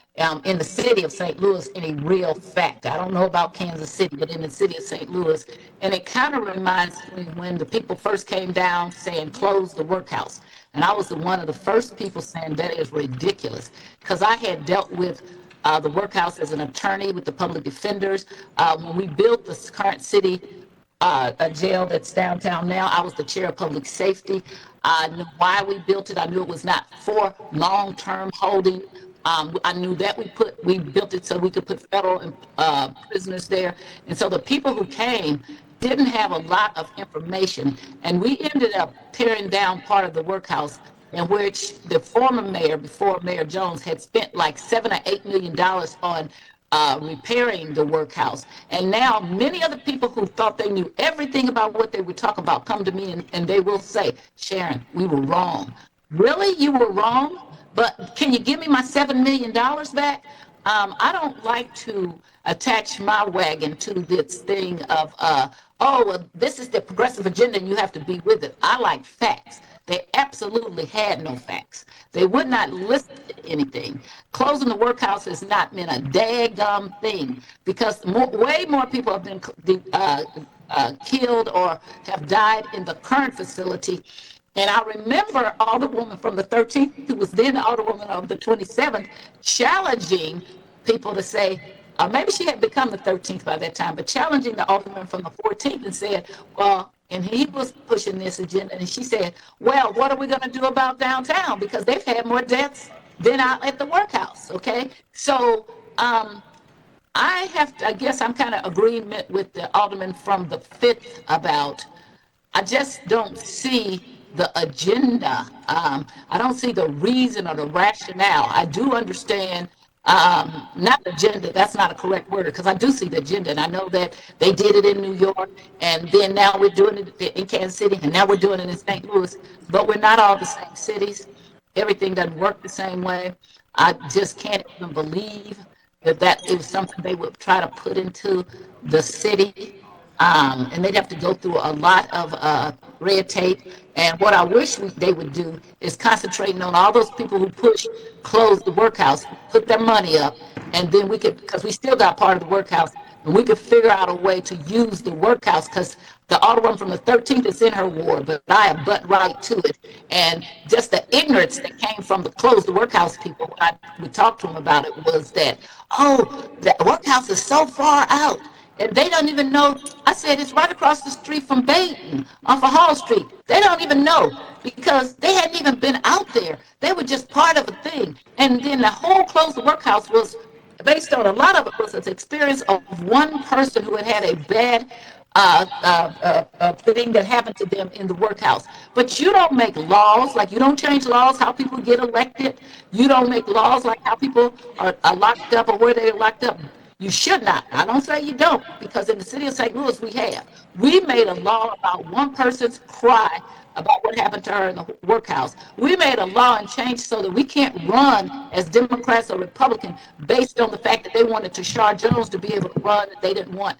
G: in the city of St. Louis any real fact. I don't know about Kansas City, but in the city of St. Louis, and it kind of reminds me when the people first came down saying close the workhouse, and I was one of the first people saying that is ridiculous, because I had dealt with the workhouse as an attorney with the public defenders. When we built the current city a jail that's downtown now, I was the chair of public safety. I knew why we built it. I knew it was not for long-term holding. I knew that we built it so we could put federal prisoners there. And so the people who came didn't have a lot of information. And we ended up tearing down part of the workhouse in which the former mayor, before Mayor Jones, had spent like $7 or $8 million on repairing the workhouse. And now many other people who thought they knew everything about what they were talking about come to me and they will say, Sharon, we were wrong. Really? You were wrong? But can you give me my $7 million back? I don't like to attach my wagon to this thing of, oh, well, this is the progressive agenda and you have to be with it. I like facts. They absolutely had no facts. They would not listen to anything. Closing the workhouse has not been a daggum thing because way more people have been killed or have died in the current facility. And I remember Alderwoman from the 13th, who was then the Alderwoman of the 27th, challenging people to say, maybe she had become the 13th by that time, but challenging the Alderman from the 14th and said, well, and he was pushing this agenda, and she said, well, what are we going to do about downtown? Because they've had more deaths than out at the workhouse, okay? So I guess I'm kind of agreement with the Alderman from the 5th about I just don't see the agenda. I don't see the reason or the rationale. I do understand, not the agenda, that's not a correct word, because I do see the agenda, and I know that they did it in New York, and then now we're doing it in Kansas City, and now we're doing it in St. Louis, but we're not all the same cities. Everything doesn't work the same way. I just can't even believe that is something they would try to put into the city. And they'd have to go through a lot of red tape. And what I wish they would do is concentrating on all those people who close the workhouse, put their money up, and then we could, because we still got part of the workhouse, and we could figure out a way to use the workhouse, because the Alderman from the 13th is in her ward, but I am butt right to it. And just the ignorance that came from the close the workhouse people, when we talked to them about it, was that, oh, the workhouse is so far out. And they don't even know. I said it's right across the street from Baton off of Hall Street. They don't even know because they hadn't even been out there. They were just part of a thing. And then the whole close the workhouse was based on, a lot of it was an experience of one person who had a bad thing that happened to them in the workhouse. But you don't make laws, like you don't change laws how people get elected. You don't make laws like how people are locked up or where they're locked up. You should not. I don't say you don't, because in the city of St. Louis, we have. We made a law about one person's cry about what happened to her in the workhouse. We made a law and changed so that we can't run as Democrats or Republicans based on the fact that they wanted Tashar Jones to be able to run. They didn't want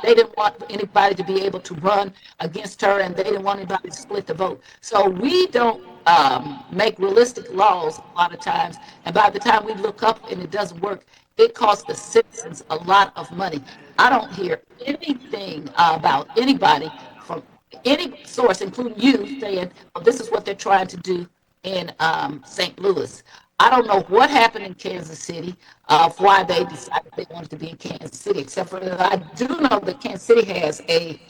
G: they didn't want anybody to be able to run against her, and they didn't want anybody to split the vote. So we don't make realistic laws a lot of times, and by the time we look up and it doesn't work, it costs the citizens a lot of money. I don't hear anything about anybody from any source, including you, saying, well, this is what they're trying to do in St. Louis. I don't know what happened in Kansas City, why they decided they wanted to be in Kansas City, except for that I do know that Kansas City has a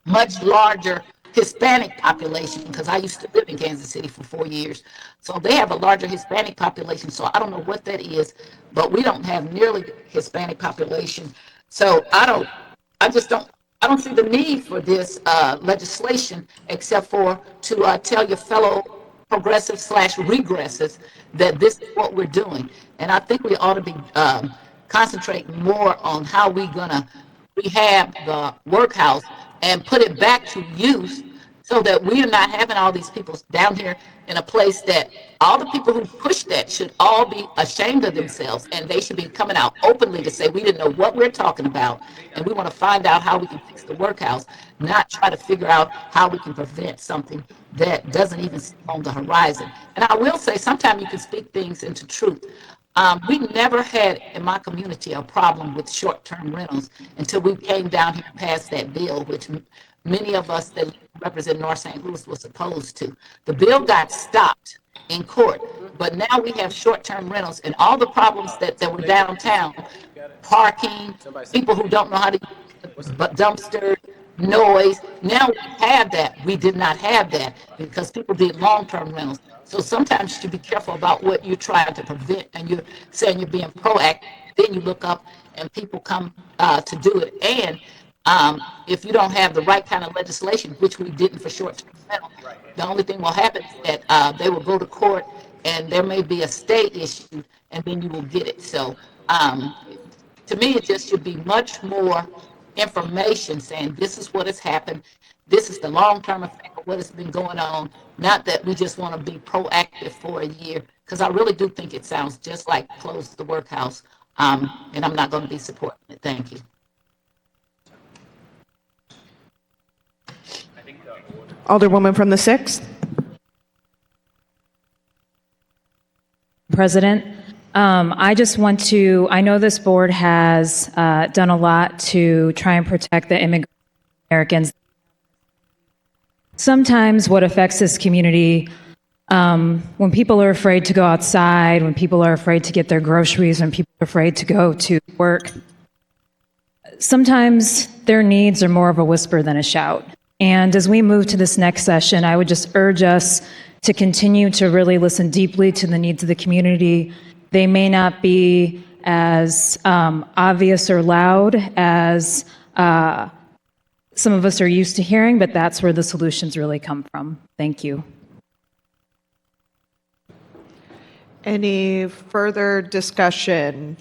G: much larger Hispanic population, because I used to live in Kansas City for 4 years. So they have a larger Hispanic population. So I don't know what that is, but we don't have nearly the Hispanic population. So I don't see the need for this legislation, except for to tell your fellow progressives / regressives that this is what we're doing. And I think we ought to be concentrating more on how we're going to rehab the workhouse and put it back to use, so that we are not having all these people down here in a place that all the people who push that should all be ashamed of themselves, and they should be coming out openly to say we didn't know what we're talking about, and we want to find out how we can fix the workhouse, not try to figure out how we can prevent something that doesn't even seem on the horizon. And I will say, sometimes you can speak things into truth. We never had in my community a problem with short-term rentals until we came down here and passed that bill, which many of us that represent North St. Louis was opposed to. The bill got stopped in court, but now we have short-term rentals, and all the problems that were downtown, parking, people who don't know how to use dumpsters, noise. Now we have that. We did not have that because people did long-term rentals. So sometimes you should be careful about what you're trying to prevent, and you're saying you're being proactive. Then you look up and people come to do it. And if you don't have the right kind of legislation, which we didn't for short-term rental, the only thing will happen is that they will go to court, and there may be a stay issue, and then you will get it. So to me, it just should be much more information saying this is what has happened, this is the long-term effect of what has been going on, not that we just want to be proactive for a year, because I really do think it sounds just like close the workhouse, and I'm not going to be supporting it. Thank you.
A: Alderwoman from the 6th.
P: President, I just want to, I know this board has done a lot to try and protect the immigrant Americans. Sometimes what affects this community, when people are afraid to go outside, when people are afraid to get their groceries, when people are afraid to go to work, sometimes their needs are more of a whisper than a shout. And as we move to this next session, I would just urge us to continue to really listen deeply to the needs of the community. They may not be as obvious or loud as some of us are used to hearing, but that's where the solutions really come from. Thank you.
A: Any further discussion?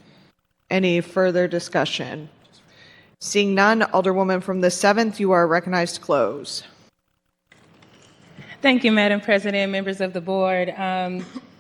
A: Any further discussion? Seeing none, Alderwoman from the 7th, you are recognized to close.
K: Thank you, Madam President, members of the board.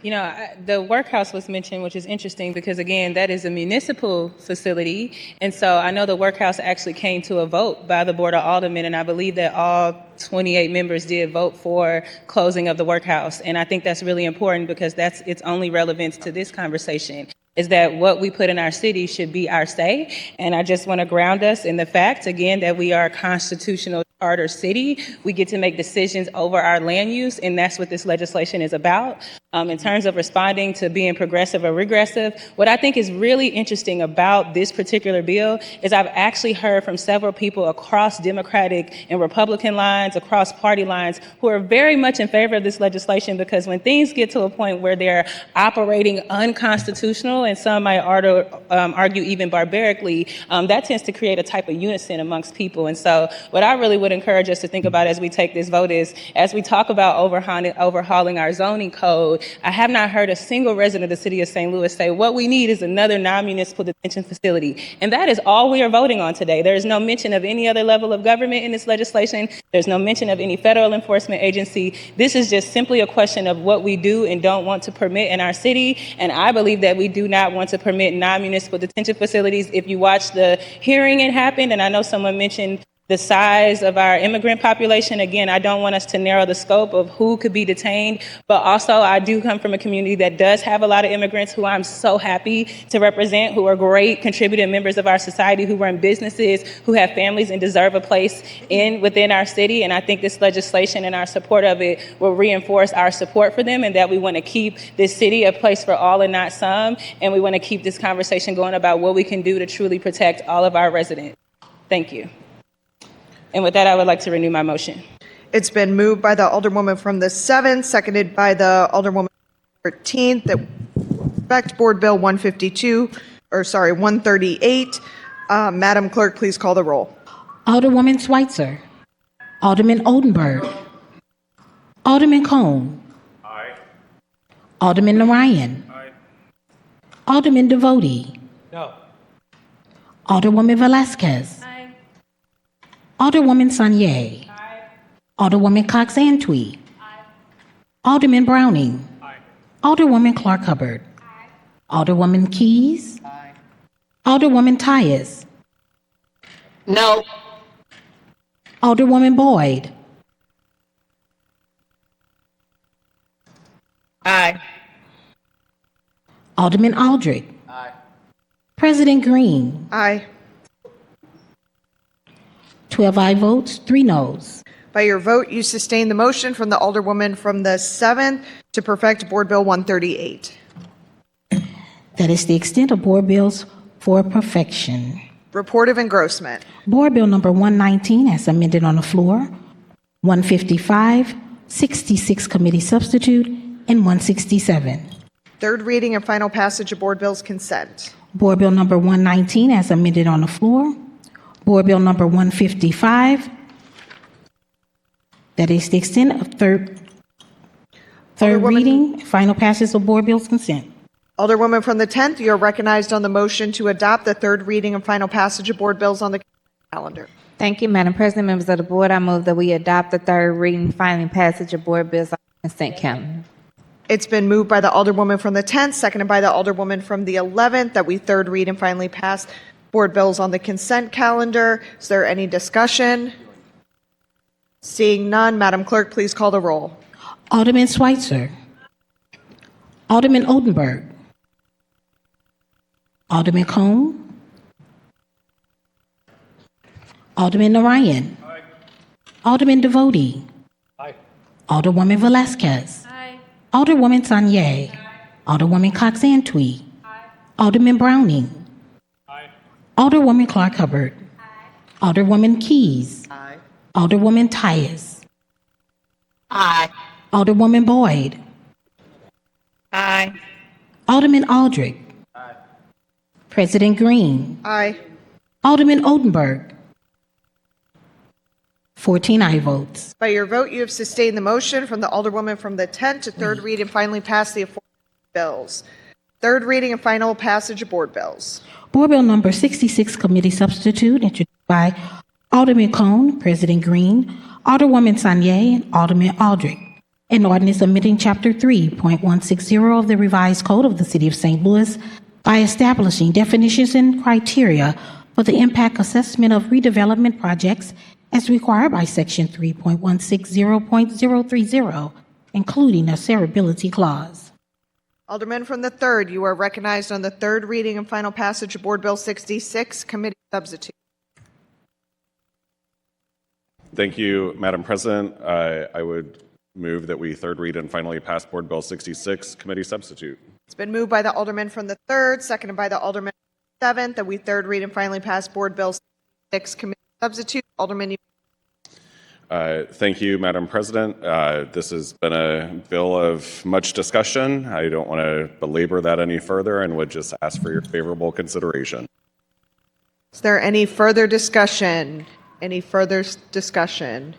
K: The workhouse was mentioned, which is interesting because, again, that is a municipal facility. And so I know the workhouse actually came to a vote by the Board of Aldermen, and I believe that all 28 members did vote for closing of the workhouse. And I think that's really important because that's its only relevance to this conversation, is that what we put in our city should be our say. And I just want to ground us in the fact, again, that we are a constitutional charter city. We get to make decisions over our land use, and that's what this legislation is about. In terms of responding to being progressive or regressive, what I think is really interesting about this particular bill is I've actually heard from several people across Democratic and Republican lines, across party lines, who are very much in favor of this legislation, because when things get to a point where they're operating unconstitutional, and some might argue even barbarically, that tends to create a type of unison amongst people. And so what I really would encourage us to think about as we take this vote is, as we talk about overhauling our zoning code, I have not heard a single resident of the city of St. Louis say what we need is another non-municipal detention facility. And that is all we are voting on today. There is no mention of any other level of government in this legislation. There's no mention of any federal enforcement agency. This is just simply a question of what we do and don't want to permit in our city. And I believe that we do not want to permit non-municipal detention facilities. If you watch the hearing, it happened, and I know someone mentioned the size of our immigrant population. Again, I don't want us to narrow the scope of who could be detained, but also I do come from a community that does have a lot of immigrants who I'm so happy to represent, who are great contributing members of our society, who run businesses, who have families and deserve a place within our city. And I think this legislation and our support of it will reinforce our support for them, and that we want to keep this city a place for all and not some. And we want to keep this conversation going about what we can do to truly protect all of our residents. Thank you. And with that, I would like to renew my motion.
A: It's been moved by the Alderwoman from the 7th, seconded by the Alderwoman from the 13th, that respect Board Bill 138. Madam Clerk, please call the roll.
B: Alderwoman Schweitzer. Alderman Oldenburg. Alderman Cone.
H: Aye.
B: Alderman Narayan.
H: Aye.
B: Alderman Devotie.
H: No.
B: Alderwoman Velasquez.
E: Aye.
B: Alderwoman Sanier.
E: Aye.
B: Alderwoman Cox-Antwi.
E: Aye.
B: Alderman Browning.
H: Aye.
B: Alderwoman Clark Hubbard.
E: Aye.
B: Alderwoman Keys.
N: Aye.
B: Alderwoman Tyus.
G: No.
B: Alderwoman Boyd.
N: Aye.
B: Alderman Aldrich.
I: Aye.
B: President Green.
A: Aye.
B: 12 aye votes, 3 noes.
A: By your vote, you sustain the motion from the Alderwoman from the 7th to perfect Board Bill 138.
B: That is the extent of board bills for perfection.
A: Report of engrossment.
B: Board Bill number 119 as amended on the floor, 155, 66 committee substitute, and 167.
A: Third reading and final passage of board bills consent.
B: Board Bill number 119 as amended on the floor, Board Bill number 155. That is the extent of third reading, final passage of board bills consent.
A: Alderwoman from the 10th, you are recognized on the motion to adopt the third reading and final passage of board bills on the calendar.
E: Thank you, Madam President, members of the board. I move that we adopt the third reading, final passage of board bills on consent calendar.
A: It's been moved by the Alderwoman from the 10th, seconded by the Alderwoman from the 11th, that we third read and finally pass board bills on the consent calendar. Is there any discussion? Seeing none, Madam Clerk, please call the roll.
B: Alderman Schweitzer. Alderman Oldenburg. Alderman Cone. Alderman Narayan. Alderman Devoti. Alderwoman Velasquez. Alderwoman Sanye. Alderwoman Cox Antwi. Alderman Browning. Alderwoman Clark Hubbard. Alderwoman Keys. Alderwoman Tyus.
N: Aye.
B: Alderwoman Boyd.
N: Aye.
B: Alderman Aldrich. President Green.
A: Aye.
B: Alderman Oldenburg. 14 aye votes.
A: By your vote, you have sustained the motion from the Alderwoman from the 10th to third read and finally pass the aforementioned bills. Third reading and final passage of board bills.
B: Board Bill number 66, Committee Substitute, introduced by Alderman Cone, President Green, Alderwoman Sanye, and Alderman Aldrich. An ordinance amending Chapter 3.160 of the Revised Code of the City of St. Louis by establishing definitions and criteria for the impact assessment of redevelopment projects as required by Section 3.160.030, including a severability clause.
A: Alderman from the 3rd, you are recognized on the third reading and final passage of Board Bill 66, Committee Substitute.
L: Thank you, Madam President. I would move that we third read and finally pass Board Bill 66, Committee Substitute.
A: It's been moved by the Alderman from the 3rd, seconded by the Alderman from the 7th, that we third read and finally pass Board Bill 66, Committee Substitute. Alderman, you.
L: Thank you, Madam President. This has been a bill of much discussion. I don't want to belabor that any further and would just ask for your favorable consideration.
A: Is there any further discussion? Any further discussion?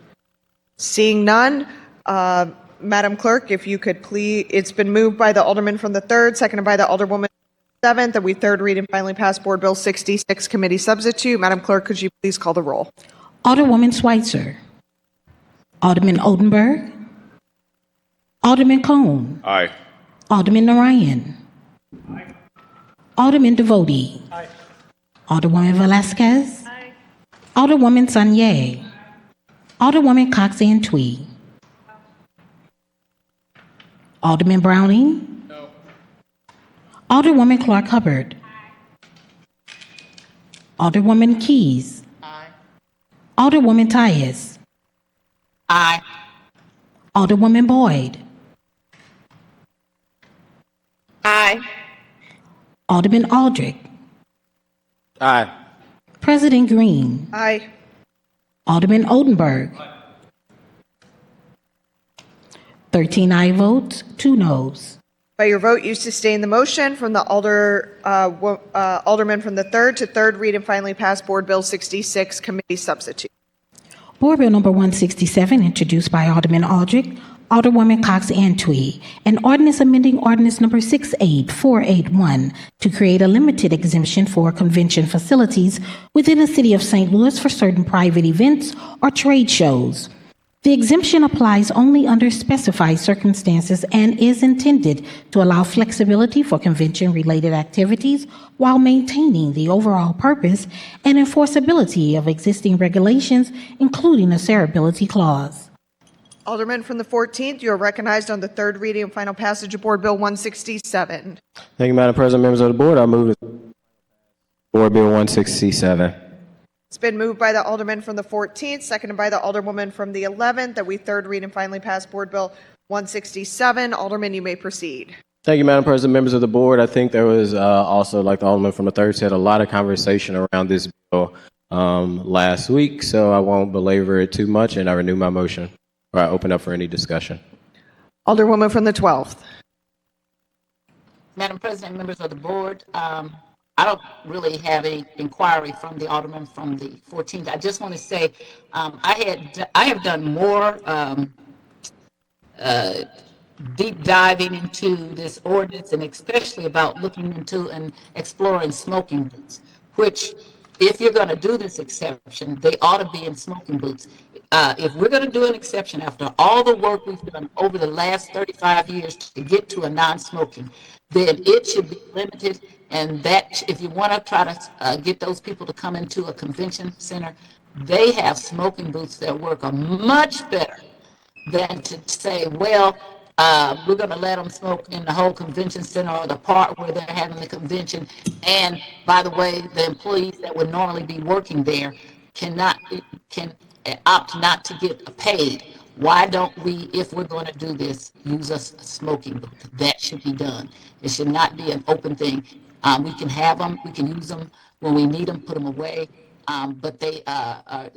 A: Seeing none, Madam Clerk, if you could please, it's been moved by the Alderman from the 3rd, seconded by the Alderwoman from the 7th, that we third read and finally pass Board Bill 66, Committee Substitute. Madam Clerk, could you please call the roll?
B: Alderwoman Schweitzer. Alderman Oldenburg. Alderman Cone.
L: Aye.
B: Alderman Narayan. Alderman Devoti. Alderwoman Velasquez. Alderwoman Sanye. Alderwoman Cox Antwi. Alderman Browning.
H: No.
B: Alderwoman Clark Hubbard. Alderwoman Keys. Alderwoman Tyus.
N: Aye.
B: Alderwoman Boyd.
N: Aye.
B: Alderman Aldrich.
D: Aye.
B: President Green.
A: Aye.
B: Alderman Oldenburg. 13 aye votes, 2 noes.
A: By your vote, you sustain the motion from the Alderman from the 3rd to third read and finally pass Board Bill 66, Committee Substitute.
B: Board Bill number 167, introduced by Alderman Aldrich, Alderwoman Cox Antwi, an ordinance amending ordinance number 68481 to create a limited exemption for convention facilities within the city of St. Louis for certain private events or trade shows. The exemption applies only under specified circumstances and is intended to allow flexibility for convention-related activities while maintaining the overall purpose and enforceability of existing regulations, including a severability clause.
A: Alderman from the 14th, you are recognized on the third reading and final passage of Board Bill 167.
D: Thank you, Madam President, members of the board. I move to Board Bill 167.
A: It's been moved by the Alderman from the 14th, seconded by the Alderwoman from the 11th, that we third read and finally pass Board Bill 167. Alderman, you may proceed.
D: Thank you, Madam President, members of the board. I think there was also, like the Alderman from the 3rd said, a lot of conversation around this bill last week, so I won't belabor it too much, and I renew my motion, or I open up for any discussion.
A: Alderwoman from the 12th.
G: Madam President, members of the board, I don't really have a inquiry from the Alderman from the 14th. I just want to say I have done more deep diving into this ordinance, and especially about looking into and exploring smoking booths, which if you're going to do this exception, they ought to be in smoking booths. If we're going to do an exception after all the work we've done over the last 35 years to get to a non-smoking, then it should be limited. And that if you want to try to get those people to come into a convention center, they have smoking booths that work a much better than to say, well, we're going to let them smoke in the whole convention center or the part where they're having the convention. And by the way, the employees that would normally be working there can opt not to get paid. Why don't we, if we're going to do this, use a smoking booth? That should be done. It should not be an open thing. We can have them, we can use them when we need them, put them away. But they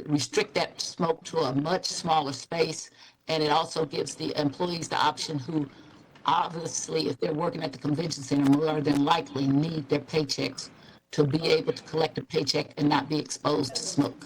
G: restrict that smoke to a much smaller space. And it also gives the employees the option who obviously, if they're working at the convention center, more than likely need their paychecks to be able to collect a paycheck and not be exposed to smoke.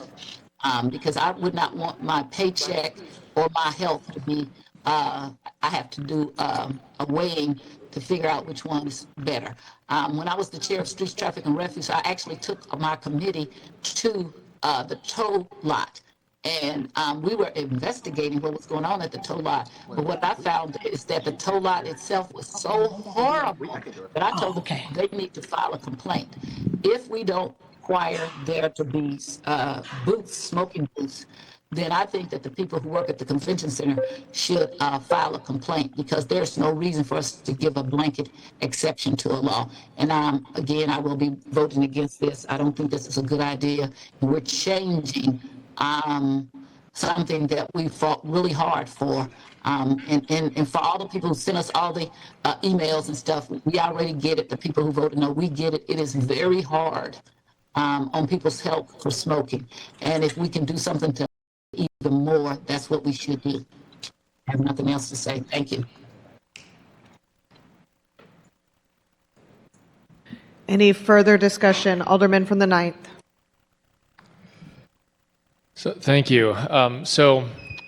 G: Because I would not want my paycheck or my health to be, I have to do a weighing to figure out which one is better. When I was the chair of Streets, Traffic, and Refuse, I actually took my committee to the tow lot. And we were investigating what was going on at the tow lot. But what I found is that the tow lot itself was so horrible that I told them they need to file a complaint. If we don't require there to be booths, smoking booths, then I think that the people who work at the convention center should file a complaint, because there's no reason for us to give a blanket exception to a law. And again, I will be voting against this. I don't think this is a good idea. We're changing something that we fought really hard for. And for all the people who sent us all the emails and stuff, we already get it. The people who voted no, we get it. It is very hard on people's health for smoking. And if we can do something to even more, that's what we should do. I have nothing else to say. Thank you.
A: Any further discussion? Alderman from the 9th.
Q: So, thank you. So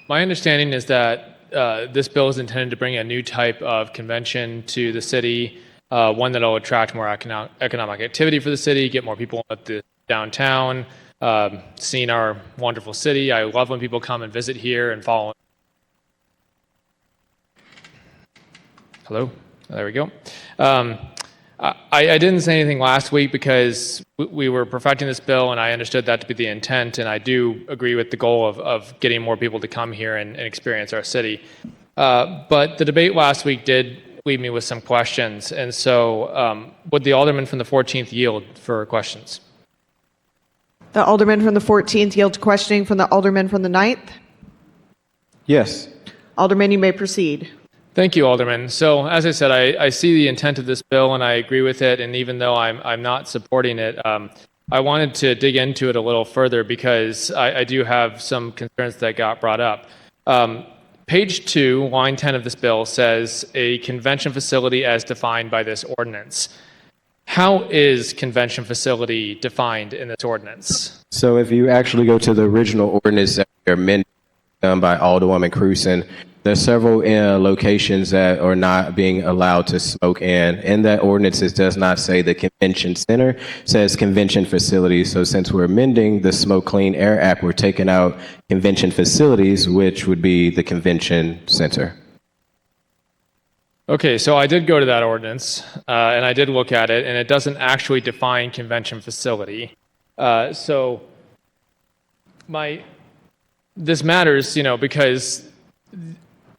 Q: my understanding is that this bill is intended to bring a new type of convention to the city, one that will attract more economic activity for the city, get more people at the downtown, seeing our wonderful city. I love when people come and visit here and follow. Hello? There we go. I didn't say anything last week because we were perfecting this bill, and I understood that to be the intent, and I do agree with the goal of getting more people to come here and experience our city. But the debate last week did leave me with some questions, and so would the alderman from the 14th yield for questions?
A: The alderman from the 14th yields questioning from the alderman from the 9th.
D: Yes.
A: Alderman, you may proceed.
Q: Thank you, Alderman. So, as I said, I see the intent of this bill and I agree with it. And even though I'm not supporting it, I wanted to dig into it a little further because I do have some concerns that got brought up. Page 2, line 10 of this bill says a convention facility as defined by this ordinance. How is convention facility defined in this ordinance?
D: So if you actually go to the original ordinance that were amended by Alderwoman Cruzen, there's several locations that are not being allowed to smoke in. In that ordinance, it does not say the convention center, it says convention facilities. So since we're amending the Smoke Clean Air Act, we're taking out convention facilities, which would be the convention center.
Q: Okay, so I did go to that ordinance, and I did look at it, and it doesn't actually define convention facility. So this matters, because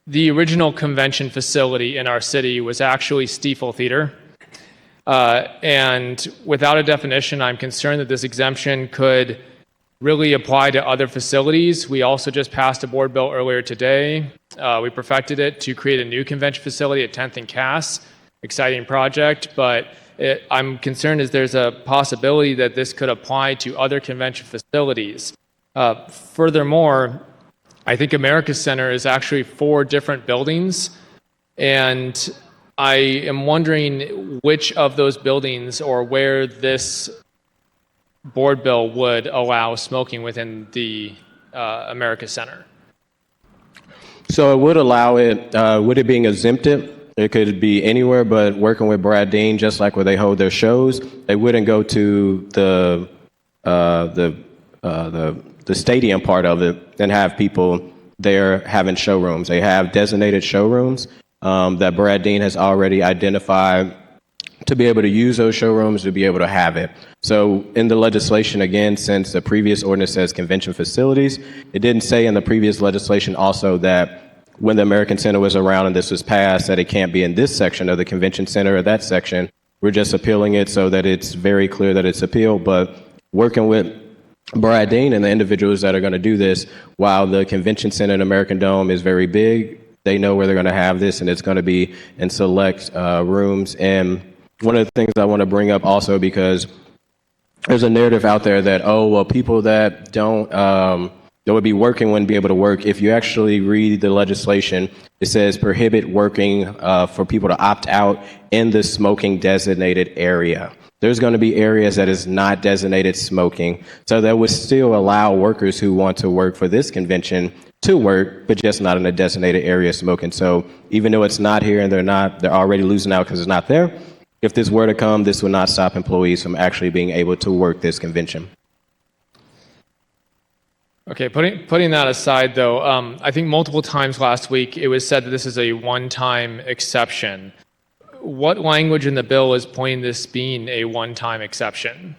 Q: the original convention facility in our city was actually Stiefel Theater. And without a definition, I'm concerned that this exemption could really apply to other facilities. We also just passed a board bill earlier today. We perfected it to create a new convention facility at 10th and Cass. Exciting project, but I'm concerned is there's a possibility that this could apply to other convention facilities. Furthermore, I think America's Center is actually 4 different buildings, and I am wondering which of those buildings or where this board bill would allow smoking within the America Center.
D: So it would allow it, with it being exempted, it could be anywhere, but working with Brad Dean, just like where they hold their shows, they wouldn't go to the the stadium part of it and have people there having showrooms. They have designated showrooms that Brad Dean has already identified to be able to use those showrooms, to be able to have it. So in the legislation, again, since the previous ordinance says convention facilities, it didn't say in the previous legislation also that when the American Center was around and this was passed, that it can't be in this section of the convention center or that section. We're just appealing it so that it's very clear that it's appealed. But working with Brad Dean and the individuals that are going to do this, while the convention center and American Dome is very big, they know where they're going to have this, and it's going to be in select rooms. And one of the things I want to bring up also, because there's a narrative out there that, oh, well, people that don't, that would be working wouldn't be able to work. If you actually read the legislation, it says prohibit working for people to opt out in the smoking designated area. There's going to be areas that is not designated smoking. So that would still allow workers who want to work for this convention to work, but just not in a designated area smoking. So even though it's not here and they're already losing out because it's not there, if this were to come, this would not stop employees from actually being able to work this convention.
Q: Okay, putting that aside, though, I think multiple times last week it was said that this is a one-time exception. What language in the bill is pointing this being a one-time exception?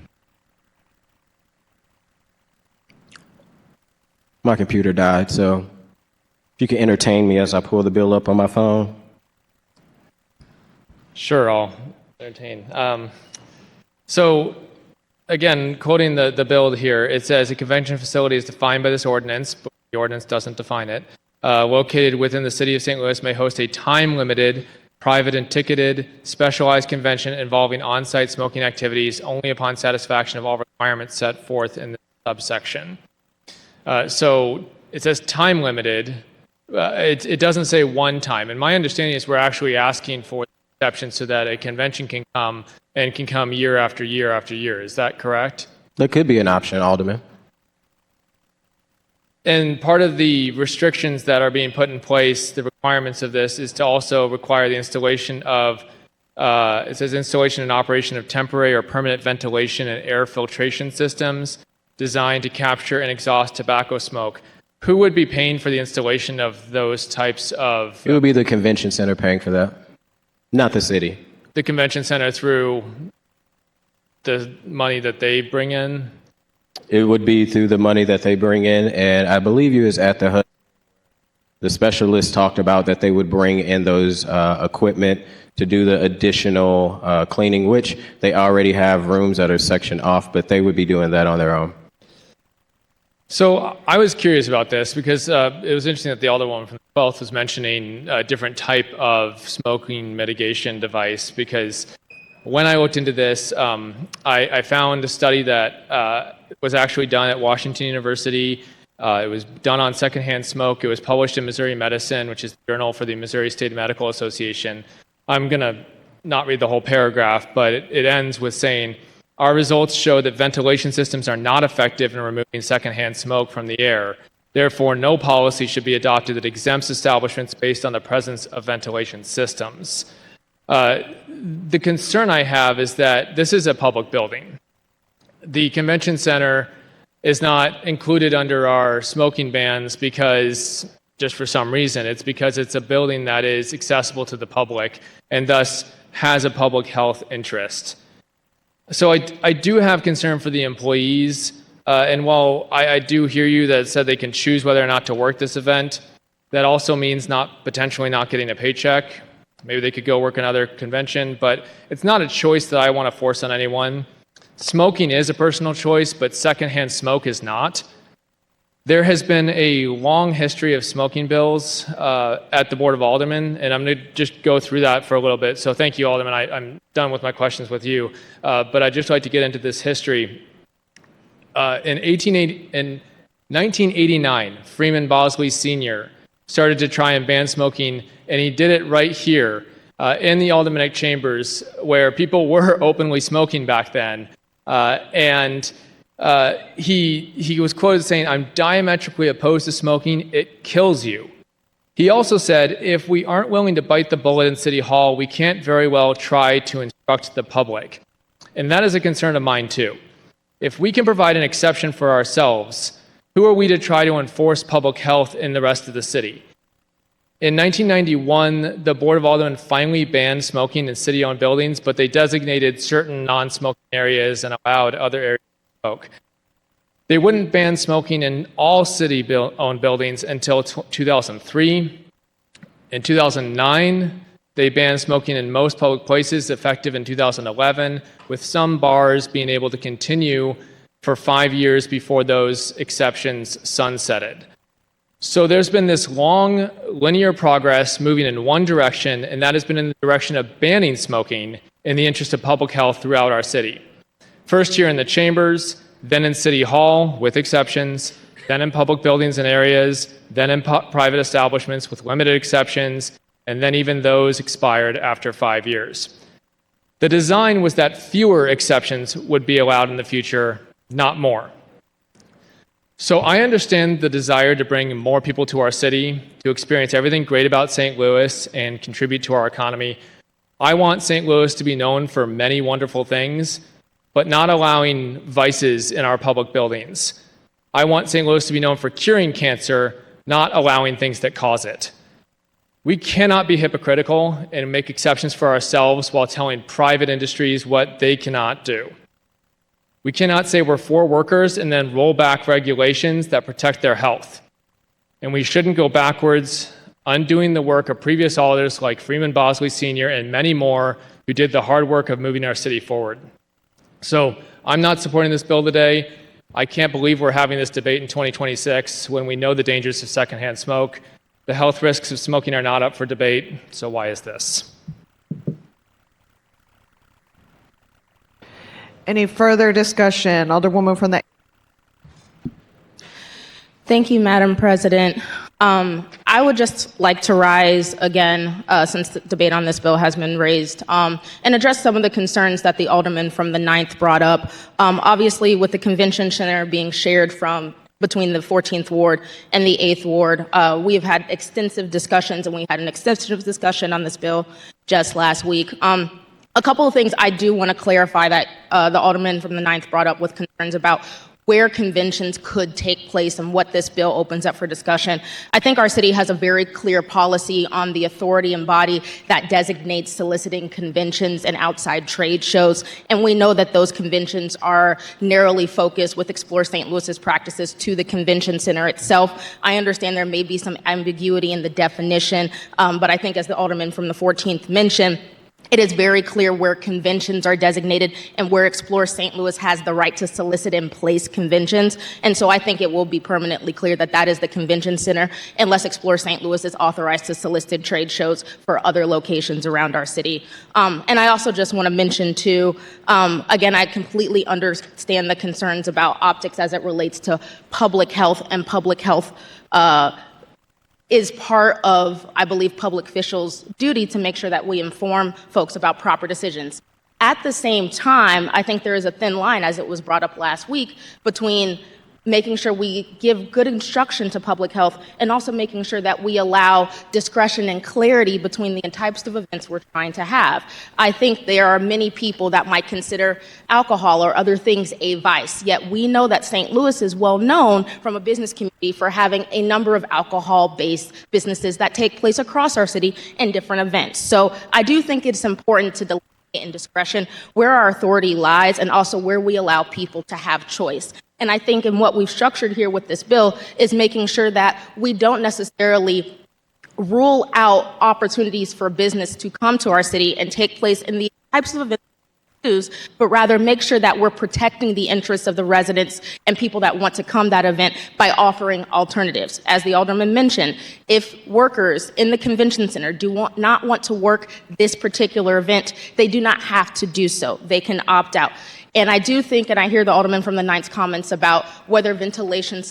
D: My computer died, so if you can entertain me as I pull the bill up on my phone. Sure,
Q: I'll entertain. So, again, quoting the bill here, it says a convention facility is defined by this ordinance, but the ordinance doesn't define it. Located within the city of St. Louis may host a time-limited, private and ticketed, specialized convention involving on-site smoking activities only upon satisfaction of all requirements set forth in the subsection. So it says time-limited. It doesn't say one time. And my understanding is we're actually asking for exceptions so that a convention can come and can come year after year after year. Is that correct?
D: That could be an option, Alderman.
Q: And part of the restrictions that are being put in place, the requirements of this, is to also require the installation of, it says installation and operation of temporary or permanent ventilation and air filtration systems designed to capture and exhaust tobacco smoke. Who would be paying for the installation of those types of...
D: It would be the convention center paying for that, not the city.
Q: The convention center through the money that they bring in?
D: It would be through the money that they bring in, and I believe you was at the specialist talked about that they would bring in those equipment to do the additional cleaning, which they already have rooms that are sectioned off, but they would be doing that on their own.
Q: So I was curious about this because it was interesting that the Alderwoman from the 12th was mentioning a different type of smoking mitigation device, because when I looked into this, I found a study that was actually done at Washington University. It was done on secondhand smoke. It was published in Missouri Medicine, which is the journal for the Missouri State Medical Association. I'm going to not read the whole paragraph, but it ends with saying, our results show that ventilation systems are not effective in removing secondhand smoke from the air. Therefore, no policy should be adopted that exempts establishments based on the presence of ventilation systems. The concern I have is that this is a public building. The convention center is not included under our smoking bans because, just for some reason, it's because it's a building that is accessible to the public and thus has a public health interest. So I do have concern for the employees, and while I do hear you that said they can choose whether or not to work this event, that also means potentially not getting a paycheck. Maybe they could go work another convention, but it's not a choice that I want to force on anyone. Smoking is a personal choice, but secondhand smoke is not. There has been a long history of smoking bills at the Board of Aldermen, and I'm going to just go through that for a little bit. So thank you, Alderman. I'm done with my questions with you, but I'd just like to get into this history. In 1989, Freeman Bosley Sr. started to try and ban smoking, and he did it right here in the aldermanic chambers where people were openly smoking back then. He was quoted saying, "I'm diametrically opposed to smoking. It kills you." He also said, "If we aren't willing to bite the bullet in City Hall, we can't very well try to instruct the public." And that is a concern of mine too. If we can provide an exception for ourselves, who are we to try to enforce public health in the rest of the city? In 1991, the Board of Aldermen finally banned smoking in city-owned buildings, but they designated certain non-smoking areas and allowed other areas to smoke. They wouldn't ban smoking in all city-owned buildings until 2003. In 2009, they banned smoking in most public places, effective in 2011, with some bars being able to continue for 5 years before those exceptions sunsetted. So there's been this long linear progress moving in one direction, and that has been in the direction of banning smoking in the interest of public health throughout our city. First here in the chambers, then in City Hall with exceptions, then in public buildings and areas, then in private establishments with limited exceptions, and then even those expired after 5 years. The design was that fewer exceptions would be allowed in the future, not more. So I understand the desire to bring more people to our city, to experience everything great about St. Louis and contribute to our economy. I want St. Louis to be known for many wonderful things, but not allowing vices in our public buildings. I want St. Louis to be known for curing cancer, not allowing things that cause it. We cannot be hypocritical and make exceptions for ourselves while telling private industries what they cannot do. We cannot say we're for workers and then roll back regulations that protect their health. And we shouldn't go backwards, undoing the work of previous alders like Freeman Bosley Sr. and many more who did the hard work of moving our city forward. So I'm not supporting this bill today. I can't believe we're having this debate in 2026 when we know the dangers of secondhand smoke. The health risks of smoking are not up for debate, so why is this?
A: Any further discussion? Alderwoman from the...
O: Thank you, Madam President. I would just like to rise again, since the debate on this bill has been raised, and address some of the concerns that the alderman from the 9th brought up. Obviously, with the convention center being shared between the 14th Ward and the 8th Ward, we have had extensive discussions, and we had an extensive discussion on this bill just last week. A couple of things I do want to clarify that the alderman from the 9th brought up with concerns about where conventions could take place and what this bill opens up for discussion. I think our city has a very clear policy on the authority and body that designates soliciting conventions and outside trade shows. And we know that those conventions are narrowly focused with Explore St. Louis's practices to the convention center itself. I understand there may be some ambiguity in the definition, but I think as the alderman from the 14th mentioned, it is very clear where conventions are designated and where Explore St. Louis has the right to solicit and place conventions. And so I think it will be permanently clear that that is the convention center, unless Explore St. Louis is authorized to solicit trade shows for other locations around our city. And I also just want to mention too, again, I completely understand the concerns about optics as it relates to public health, and public health is part of, I believe, public officials' duty to make sure that we inform folks about proper decisions. At the same time, I think there is a thin line, as it was brought up last week, between making sure we give good instruction to public health and also making sure that we allow discretion and clarity between the types of events we're trying to have. I think there are many people that might consider alcohol or other things a vice, yet we know that St. Louis is well known from a business community for having a number of alcohol-based businesses that take place across our city in different events. So I do think it's important to delineate in discretion where our authority lies and also where we allow people to have choice. And I think in what we've structured here with this bill is making sure that we don't necessarily rule out opportunities for business to come to our city and take place in the types of events we choose, but rather make sure that we're protecting the interests of the residents and people that want to come to that event by offering alternatives. As the alderman mentioned, if workers in the convention center not want to work this particular event, they do not have to do so. They can opt out. And I do think, and I hear the alderman from the 9th comments about whether ventilation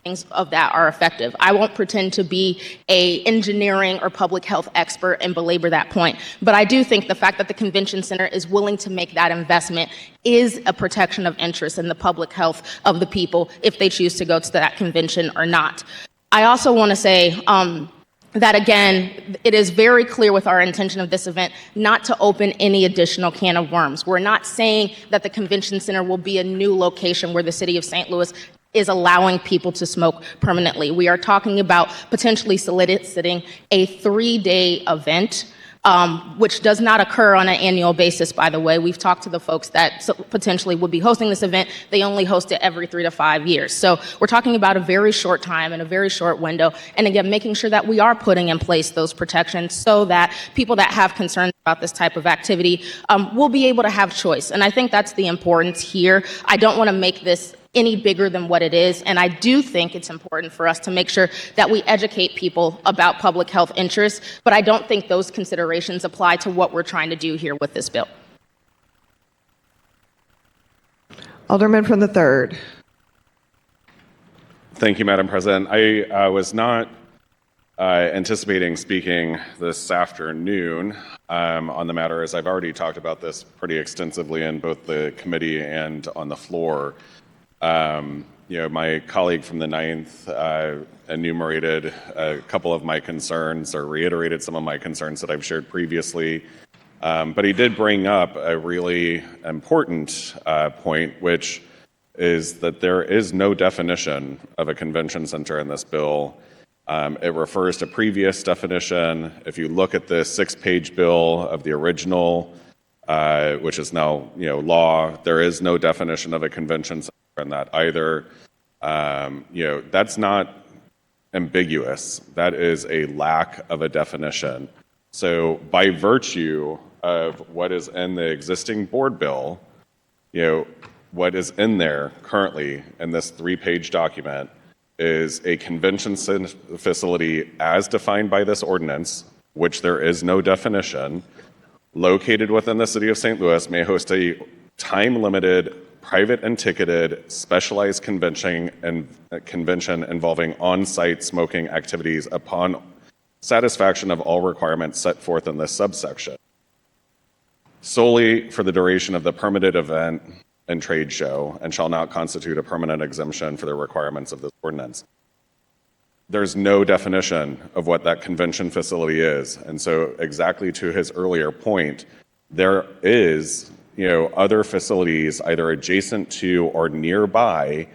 O: things of that are effective. I won't pretend to be a engineering or public health expert and belabor that point, but I do think the fact that the convention center is willing to make that investment is a protection of interest in the public health of the people if they choose to go to that convention or not. I also want to say, that again, it is very clear with our intention of this event not to open any additional can of worms. We're not saying that the convention center will be a new location where the city of St. Louis is allowing people to smoke permanently. We are talking about potentially soliciting a 3-day event, which does not occur on an annual basis, by the way. We've talked to the folks that potentially would be hosting this event. They only host it every 3 to 5 years. So we're talking about a very short time and a very short window. And again, making sure that we are putting in place those protections so that people that have concerns about this type of activity will be able to have choice. And I think that's the importance here. I don't want to make this any bigger than what it is. And I do think it's important for us to make sure that we educate people about public health interests, but I don't think those considerations apply to what we're trying to do here with this bill.
A: Alderman from the 3rd.
L: Thank you, Madam President. I was not anticipating speaking this afternoon on the matter, as I've already talked about this pretty extensively in both the committee and on the floor. My colleague from the 9th enumerated a couple of my concerns or reiterated some of my concerns that I've shared previously. But he did bring up a really important point, which is that there is no definition of a convention center in this bill. It refers to previous definition. If you look at the 6-page bill of the original, which is now law, there is no definition of a convention center in that either. That's not ambiguous. That is a lack of a definition. So by virtue of what is in the existing board bill, what is in there currently in this 3-page document is a convention facility as defined by this ordinance, which there is no definition, located within the city of St. Louis, may host a time-limited, private and ticketed, specialized convention involving on-site smoking activities upon satisfaction of all requirements set forth in this subsection, solely for the duration of the permitted event and trade show, and shall not constitute a permanent exemption for the requirements of this ordinance. There's no definition of what that convention facility is. And so exactly to his earlier point, there is other facilities either adjacent to or nearby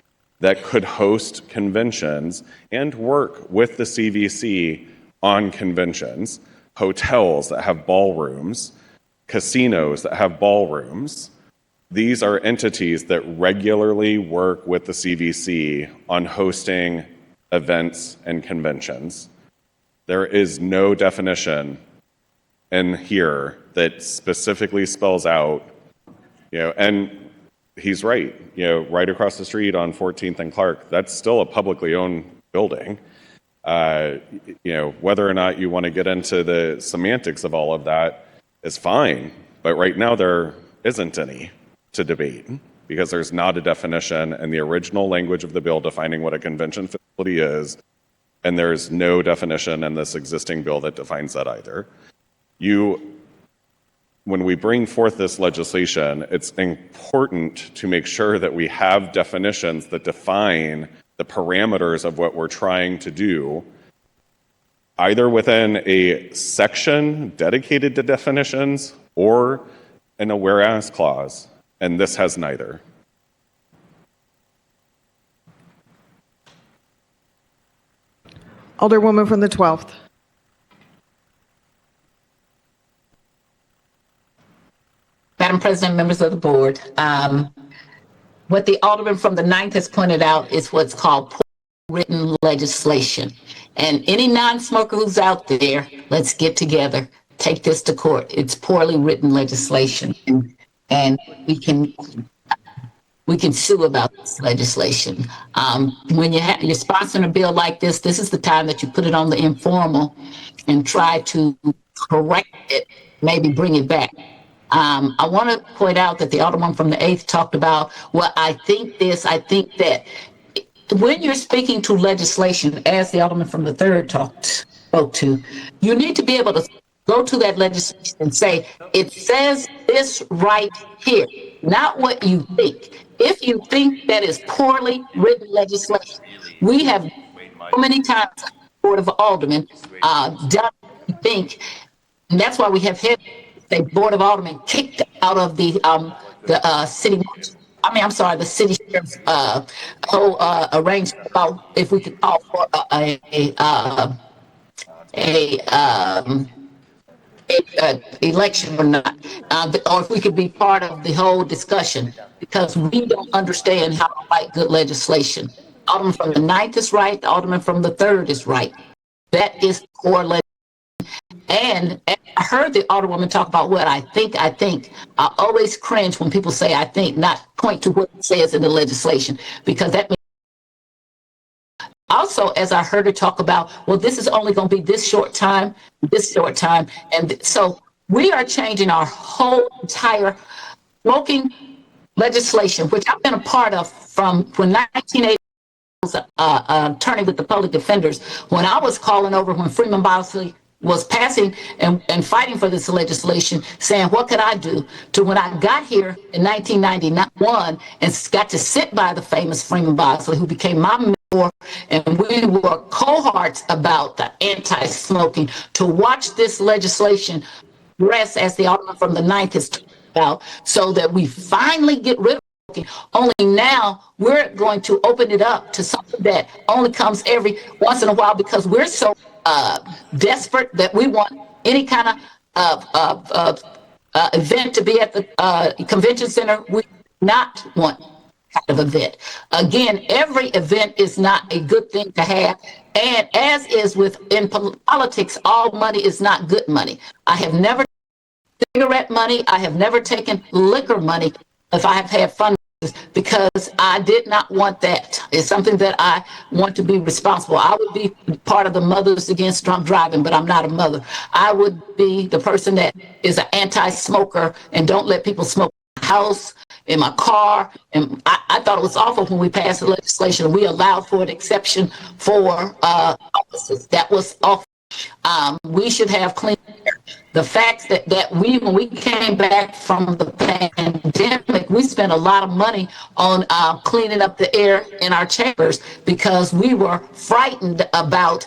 L: that could host conventions and work with the CVC on conventions, hotels that have ballrooms, casinos that have ballrooms. These are entities that regularly work with the CVC on hosting events and conventions. There is no definition in here that specifically spells out, and he's right, right across the street on 14th and Clark, that's still a publicly owned building. Whether or not you want to get into the semantics of all of that is fine, but right now there isn't any to debate because there's not a definition in the original language of the bill defining what a convention facility is, and there's no definition in this existing bill that defines that either. When we bring forth this legislation, it's important to make sure that we have definitions that define the parameters of what we're trying to do, either within a section dedicated to definitions or in a whereas clause, and this has neither.
A: Alderwoman from the 12th.
G: Madam President, members of the board, what the Alderman from the 9th has pointed out is what's called written legislation. And any non-smoker who's out there, let's get together, take this to court. It's poorly written legislation, and we can sue about this legislation. When you're sponsoring a bill like this, this is the time that you put it on the informal and try to correct it, maybe bring it back. I want to point out that the Alderman from the 8th talked about, well, I think this, I think that. When you're speaking to legislation, as the Alderman from the 3rd spoke to, you need to be able to go to that legislation and say, it says this right here, not what you think. If you think that is poorly written legislation, we have so many times Board of Aldermen done, I think, and that's why we have had the Board of Aldermen kicked out of the city. I'm sorry, the city sheriff's whole arrangement about if we could call for a election or not, or if we could be part of the whole discussion, because we don't understand how to write good legislation. Alderman from the 9th is right, the Alderman from the 3rd is right. That is core legislation. And I heard the Alderwoman talk about what I think. I always cringe when people say I think, not point to what it says in the legislation, because that means. Also, as I heard her talk about, well, this is only going to be this short time. And so we are changing our whole entire smoking legislation, which I've been a part of from when 1980 was attorney with the public defenders, when I was calling over when Freeman Bosley was passing and fighting for this legislation, saying, what could I do? To when I got here in 1991 and got to sit by the famous Freeman Bosley, who became my mentor, and we were cohorts about the anti-smoking, to watch this legislation rest, as the Alderman from the 9th has talked about, so that we finally get rid of smoking. Only now we're going to open it up to something that only comes every once in a while, because we're so desperate that we want any kind of event to be at the convention center. We do not want kind of event. Again, every event is not a good thing to have. And as is in politics, all money is not good money. I have never taken cigarette money. I have never taken liquor money if I have had fun, because I did not want that. It's something that I want to be responsible. I would be part of the Mothers Against Drunk Driving, but I'm not a mother. I would be the person that is an anti-smoker and don't let people smoke in my house, in my car. And I thought it was awful when we passed the legislation. We allowed for an exception for offices. That was awful. We should have clean air. The fact that when we came back from the pandemic, we spent a lot of money on cleaning up the air in our chambers, because we were frightened about,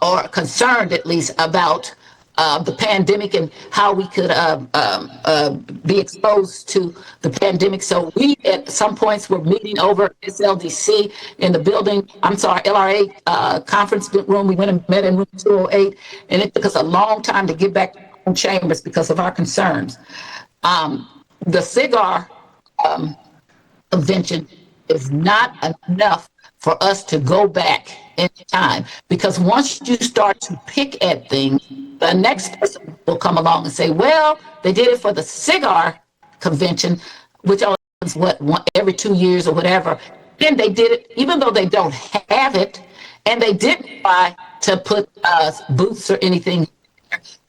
G: or concerned at least about, the pandemic and how we could be exposed to the pandemic. So we, at some points, were meeting over SLDC in the building, LRA conference room. We went and met in room 208, and it took us a long time to get back to our own chambers because of our concerns. The cigar convention is not enough for us to go back in time, because once you start to pick at things, the next person will come along and say, well, they did it for the cigar convention, which happens every 2 years or whatever, and they did it even though they don't have it, and they didn't try to put booths or anything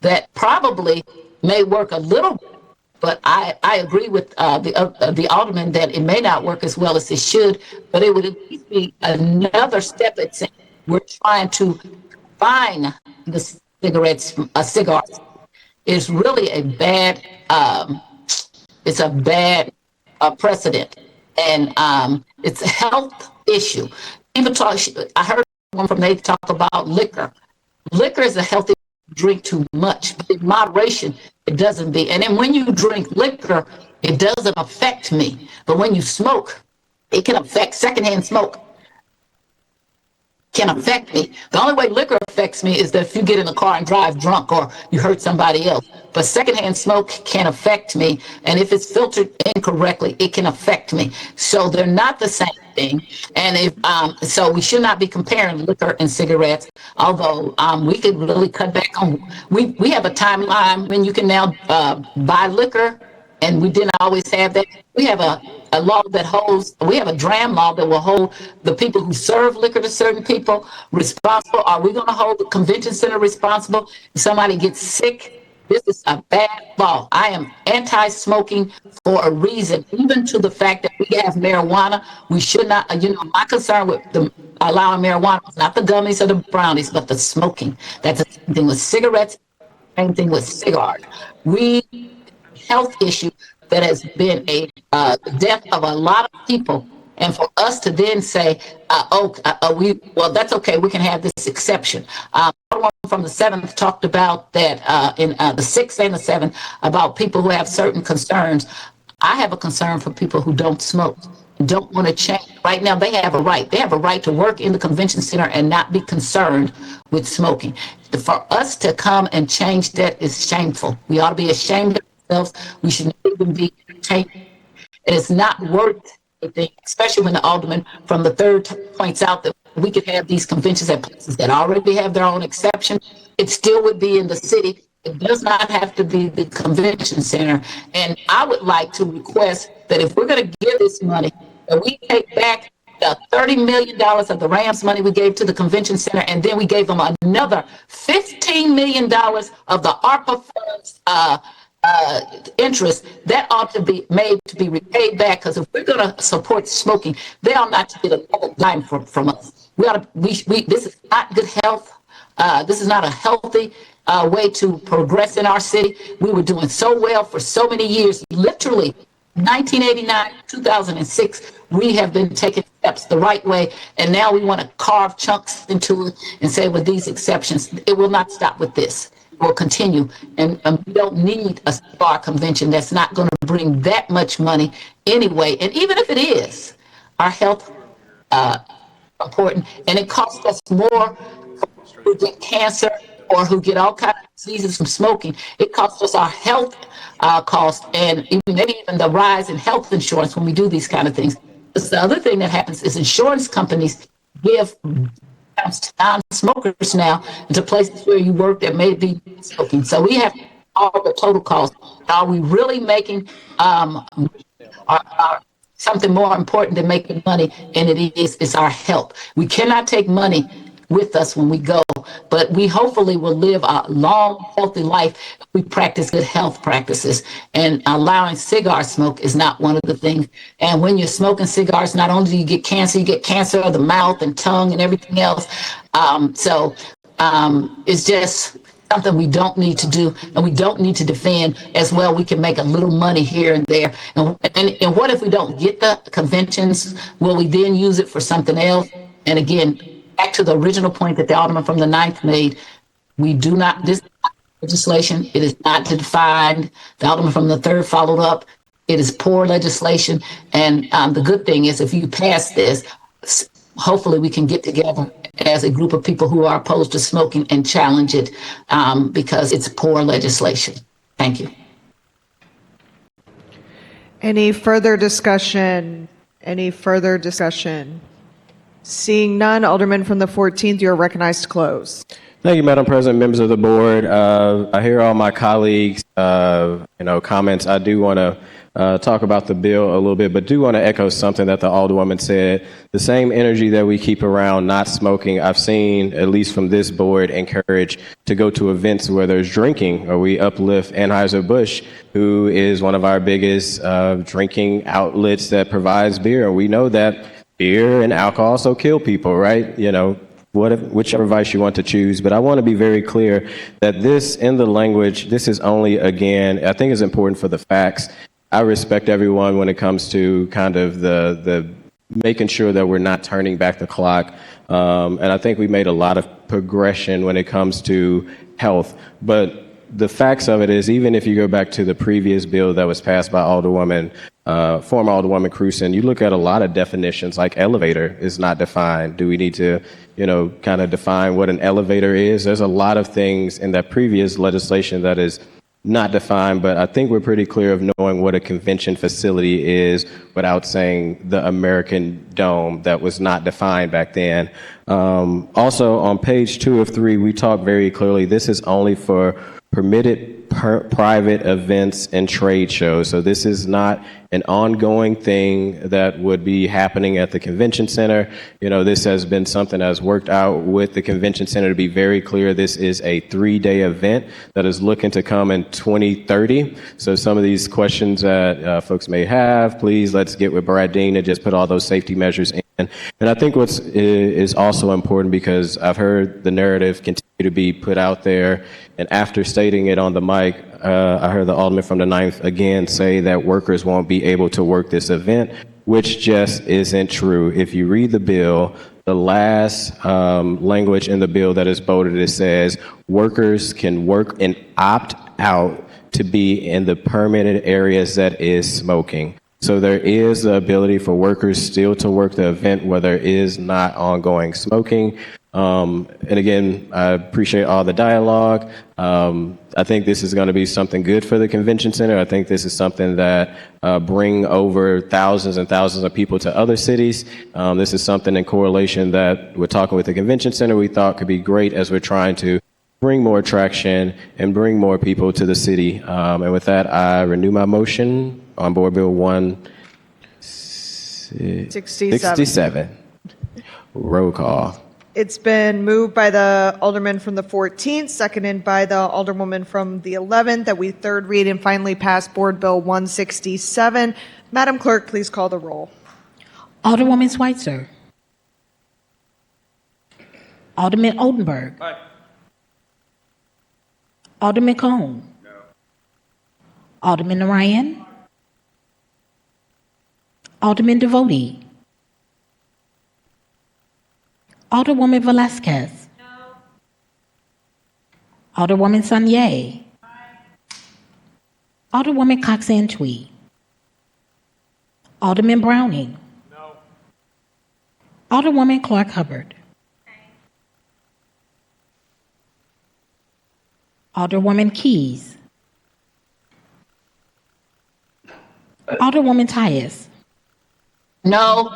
G: that probably may work a little bit. But I agree with the Alderman that it may not work as well as it should, but it would at least be another step at saying we're trying to find the cigars. It's really a bad, precedent, and it's a health issue. I heard one from they talk about liquor. Liquor is a healthy drink too much, but in moderation, it doesn't be. And then when you drink liquor, it doesn't affect me. But when you smoke, it can affect. Secondhand smoke can affect me. The only way liquor affects me is that if you get in the car and drive drunk or you hurt somebody else. But secondhand smoke can affect me. And if it's filtered incorrectly, it can affect me. So they're not the same thing. And so we should not be comparing liquor and cigarettes, although we could really cut back on. We have a timeline when you can now buy liquor, and we didn't always have that. We have a law that holds, we have a DRAM law that will hold the people who serve liquor to certain people responsible. Are we going to hold the convention center responsible if somebody gets sick? This is a bad law. I am anti-smoking for a reason, even to the fact that we have marijuana. We should not, my concern with allowing marijuana is not the gummies or the brownies, but the smoking. That's the same thing with cigarettes, same thing with cigars. Health issue that has been the death of a lot of people And for us to then say, that's okay, we can have this exception. One from the 7th talked about that in the 6th and the 7th about people who have certain concerns. I have a concern for people who don't smoke, don't want to change. Right now, they have a right. They have a right to work in the convention center and not be concerned with smoking. For us to come and change that is shameful. We ought to be ashamed of ourselves. We should not even be entertained. And it's not worth anything, especially when the alderman from the 3rd points out that we could have these conventions at places that already have their own exception. It still would be in the city. It does not have to be the convention center. And I would like to request that if we're going to give this money, that we take back the $30 million of the Rams money we gave to the convention center, and then we gave them another $15 million of the ARPA funds interest. That ought to be made to be repaid back, because if we're going to support smoking, they ought not to get another dime from us. This is not good health. This is not a healthy way to progress in our city. We were doing so well for so many years. Literally, 1989, 2006, we have been taking steps the right way, and now we want to carve chunks into it and say, with these exceptions, it will not stop with this. It will continue, and we don't need a bar convention that's not going to bring that much money anyway. And even if it is, our health important, and it costs us more who get cancer or who get all kinds of diseases from smoking. It costs us our health cost, and maybe even the rise in health insurance when we do these kind of things. The other thing that happens is insurance companies give to non-smokers now into places where you work that may be smoking. So we have all the total cost. Are we really making something more important than making money? And it's our health. We cannot take money with us when we go, but we hopefully will live a long, healthy life if we practice good health practices. And allowing cigar smoke is not one of the things. And when you're smoking cigars, not only do you get cancer of the mouth and tongue and everything else. It's just something we don't need to do, and we don't need to defend. As well, we can make a little money here and there. And what if we don't get the conventions? Will we then use it for something else? And again, back to the original point that the alderman from the 9th made, this legislation, it is not defined. The alderman from the 3rd followed up. It is poor legislation. And the good thing is, if you pass this, hopefully we can get together as a group of people who are opposed to smoking and challenge it, because it's poor legislation. Thank you.
A: Any further discussion? Seeing none, Alderman from the 14th, you are recognized to close.
D: Thank you, Madam President, members of the board. I hear all my colleagues' comments. I do want to talk about the bill a little bit, but do want to echo something that the Alderwoman said. The same energy that we keep around not smoking, I've seen, at least from this board, encourage to go to events where there's drinking, or we uplift Anheuser-Busch, who is one of our biggest drinking outlets that provides beer. And we know that beer and alcohol also kill people, right? Whichever vice you want to choose. But I want to be very clear that this, in the language, this is only, again, I think it's important for the facts. I respect everyone when it comes to kind of the making sure that we're not turning back the clock. And I think we made a lot of progression when it comes to health. But the facts of it is, even if you go back to the previous bill that was passed by former Alderwoman Cruzen, you look at a lot of definitions, like elevator is not defined. Do we need to, kind of define what an elevator is? There's a lot of things in that previous legislation that is not defined, but I think we're pretty clear of knowing what a convention facility is without saying the American Dome that was not defined back then. Also, on page 2 of 3, we talk very clearly, this is only for permitted private events and trade shows. So this is not an ongoing thing that would be happening at the convention center. This has been something that has worked out with the convention center to be very clear. This is a 3-day event that is looking to come in 2030. So some of these questions that folks may have, please let's get with Brad Dean and just put all those safety measures in. And I think what's is also important, because I've heard the narrative continue to be put out there, and after stating it on the mic, I heard the alderman from the 9th again say that workers won't be able to work this event. which just isn't true. If you read the bill, the last language in the bill that is bolded, it says workers can work and opt out to be in the permitted areas that is smoking. So there is the ability for workers still to work the event where there is not ongoing smoking. And again, I appreciate all the dialogue. I think this is going to be something good for the convention center. I think this is something that bring over thousands and thousands of people to other cities. This is something in correlation that we're talking with the convention center we thought could be great as we're trying to bring more attraction and bring more people to the city. And with that, I renew my motion on Board Bill 167. Roll call.
A: It's been moved by the Alderman from the 14th, seconded by the Alderwoman from the 11th, that we third read and finally pass Board Bill 167. Madam Clerk, please call the roll.
B: Alderwoman Schweitzer. Alderman Oldenburg.
H: Aye.
B: Alderman Cone. No. Alderman Ryan. Alderman Devoti. Alderwoman Velasquez. No. Alderwoman Sanye. Alderwoman Cox-Antwi. Alderman Browning.
H: No.
B: Alderwoman Clark Hubbard. Alderwoman Keys. Alderwoman Tyus.
N: No.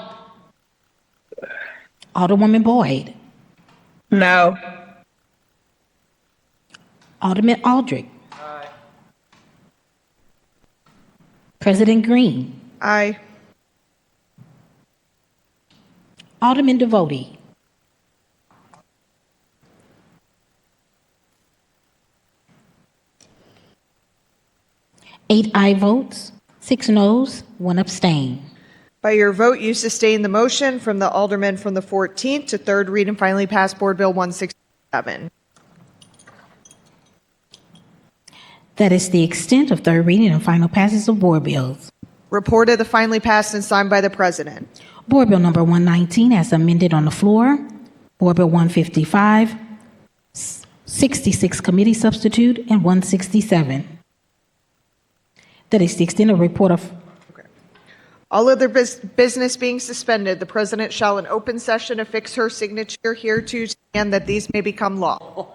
B: Alderwoman Boyd.
N: No.
B: Alderman Aldrich. President Green.
A: Aye.
B: Alderman Devoti. Eight aye votes, 6 noes, 1 abstain.
A: By your vote, you sustain the motion from the Alderman from the 14th to third read and finally pass Board Bill 167.
B: That is the extent of third reading and final passage of board bills.
A: Report of the finally passed and signed by the President.
B: Board Bill number 119 as amended on the floor. Board Bill 155, 66 committee substitute, and 167. That is the extent of report of...
A: All other business being suspended, the President shall in open session affix her signature here to stand that these may become law.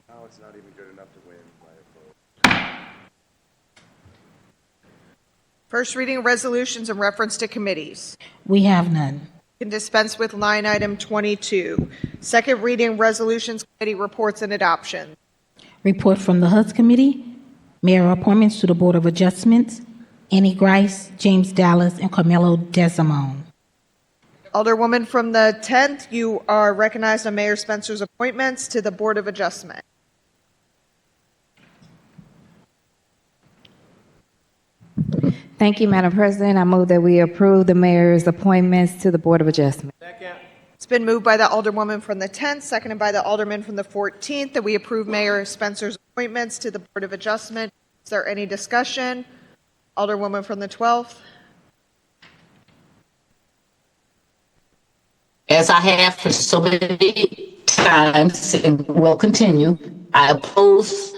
I: Now it's not even good enough to win by a vote.
A: First reading resolutions in reference to committees.
B: We have none.
A: Can dispense with line item 22. Second reading resolutions committee reports and adoption.
B: Report from the HUD's Committee. Mayor appointments to the Board of Adjustments. Annie Grice, James Dallas, and Carmelo Desimone.
A: Alderwoman from the 10th, you are recognized on Mayor Spencer's appointments to the Board of Adjustment.
E: Thank you, Madam President. I move that we approve the mayor's appointments to the Board of Adjustment.
A: It's been moved by the Alderwoman from the 10th, seconded by the Alderman from the 14th, that we approve Mayor Spencer's appointments to the Board of Adjustment. Is there any discussion? Alderwoman from the 12th.
G: As I have for so many times and will continue, I oppose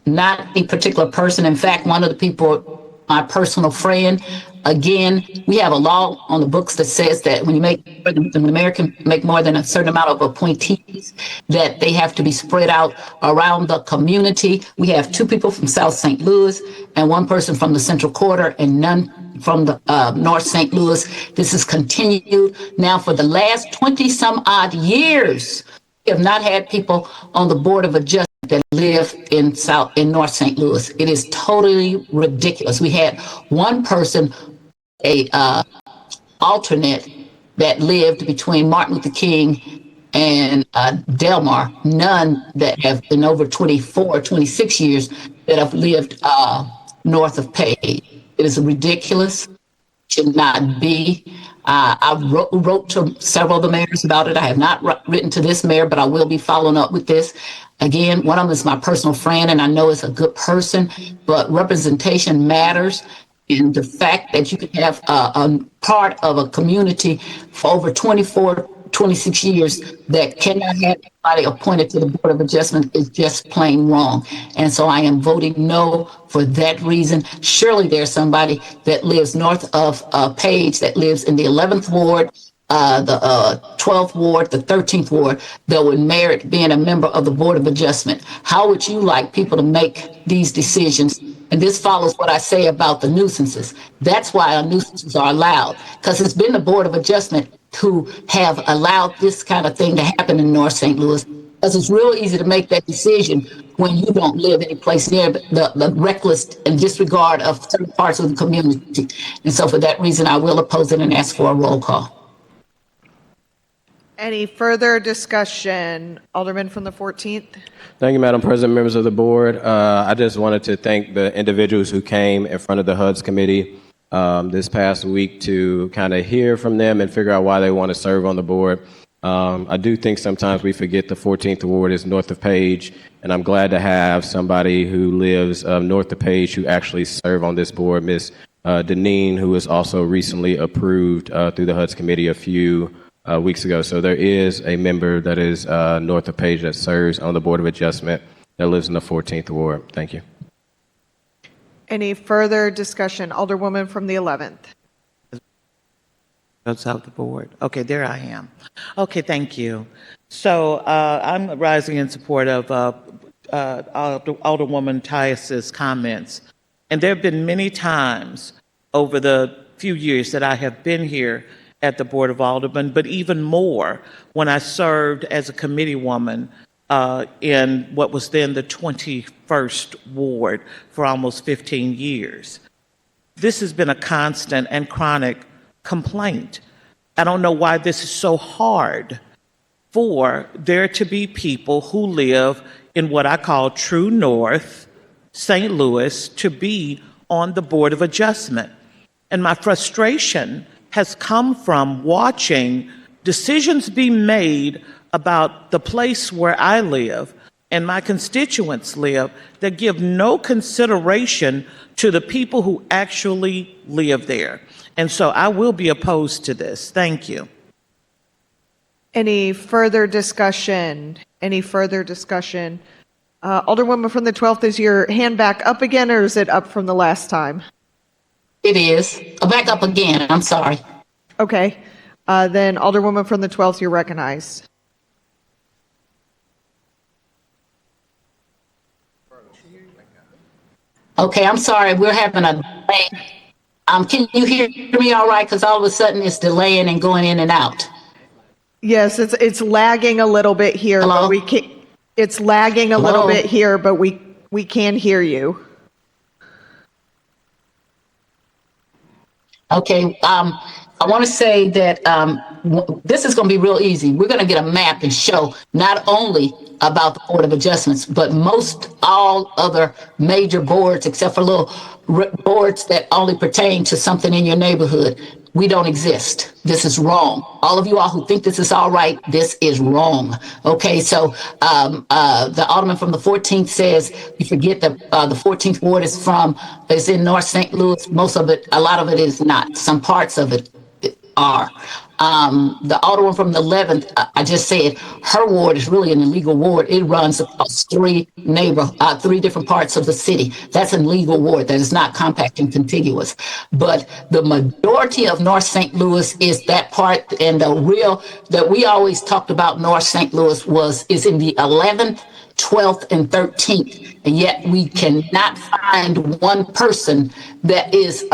G: not a particular person. In fact, one of the people, my personal friend, again, we have a law on the books that says that when the mayor can make more than a certain amount of appointees, that they have to be spread out around the community. We have 2 people from South St. Louis and 1 person from the Central Quarter and none from the North St. Louis. This has continued now for the last 20 some odd years. have not had people on the Board of Adjustment that live in North St. Louis. It is totally ridiculous. We had one person, a alternate, that lived between Martin Luther King and Delmar. None that have been over 24, 26 years that have lived north of Page. It is ridiculous. Should not be. I wrote to several of the mayors about it. I have not written to this mayor, but I will be following up with this. Again, one of them is my personal friend, and I know it's a good person, but representation matters. And the fact that you can have a part of a community for over 24, 26 years that cannot have anybody appointed to the Board of Adjustment is just plain wrong. And so I am voting no for that reason. Surely there's somebody that lives north of Page, that lives in the 11th Ward, the 12th Ward, the 13th Ward, that would merit being a member of the Board of Adjustment. How would you like people to make these decisions? And this follows what I say about the nuisances. That's why our nuisances are allowed, because it's been the Board of Adjustment who have allowed this kind of thing to happen in North St. Louis, because it's real easy to make that decision when you don't live any place near the reckless and disregard of certain parts of the community. And so for that reason, I will oppose it and ask for a roll call.
A: Any further discussion? Alderman from the 14th.
D: Thank you, Madam President, members of the board. I just wanted to thank the individuals who came in front of the HUD's committee this past week to kind of hear from them and figure out why they want to serve on the board. I do think sometimes we forget the 14th Ward is north of Page, and I'm glad to have somebody who lives north of Page who actually serve on this board, Ms. Deneen, who was also recently approved through the HUD's committee a few weeks ago. So there is a member that is north of Page that serves on the Board of Adjustment that lives in the 14th Ward. Thank you.
A: Any further discussion? Alderwoman from the 11th.
C: Votes out the board. Okay, there I am. Okay, thank you. So I'm rising in support of Alderwoman Tyus's comments. And there have been many times over the few years that I have been here at the Board of Aldermen, but even more when I served as a committee woman in what was then the 21st Ward for almost 15 years. This has been a constant and chronic complaint. I don't know why this is so hard for there to be people who live in what I call true North St. Louis to be on the Board of Adjustment. And my frustration has come from watching decisions be made about the place where I live and my constituents live that give no consideration to the people who actually live there. And so I will be opposed to this. Thank you.
A: Any further discussion? Any further discussion? Alderwoman from the 12th, is your hand back up again, or is it up from the last time?
G: It is. Back up again. I'm sorry.
A: Okay. Then Alderwoman from the 12th, you're recognized.
G: Okay, I'm sorry. We're having a delay. Can you hear me all right? Because all of a sudden it's delaying and going in and out.
A: Yes, it's lagging a little bit here,
G: Hello?
A: but we can. It's lagging a little
G: Hello?
A: bit here, but we can hear you.
G: Okay, I want to say that this is going to be real easy. We're going to get a map and show not only about the Board of Adjustments, but most all other major boards, except for little boards that only pertain to something in your neighborhood. We don't exist. This is wrong. All of you all who think this is all right, this is wrong. Okay, so the Alderman from the 14th says you forget that the 14th Ward is in North St. Louis. Most of it, a lot of it is not. Some parts of it are. The Alderman from the 11th, I just said her ward is really an illegal ward. It runs across three different parts of the city. That's an illegal ward that is not compact and contiguous. But the majority of North St. Louis is that part, and the real that we always talked about North St. Louis is in the 11th, 12th, and 13th. And yet we cannot find one person that is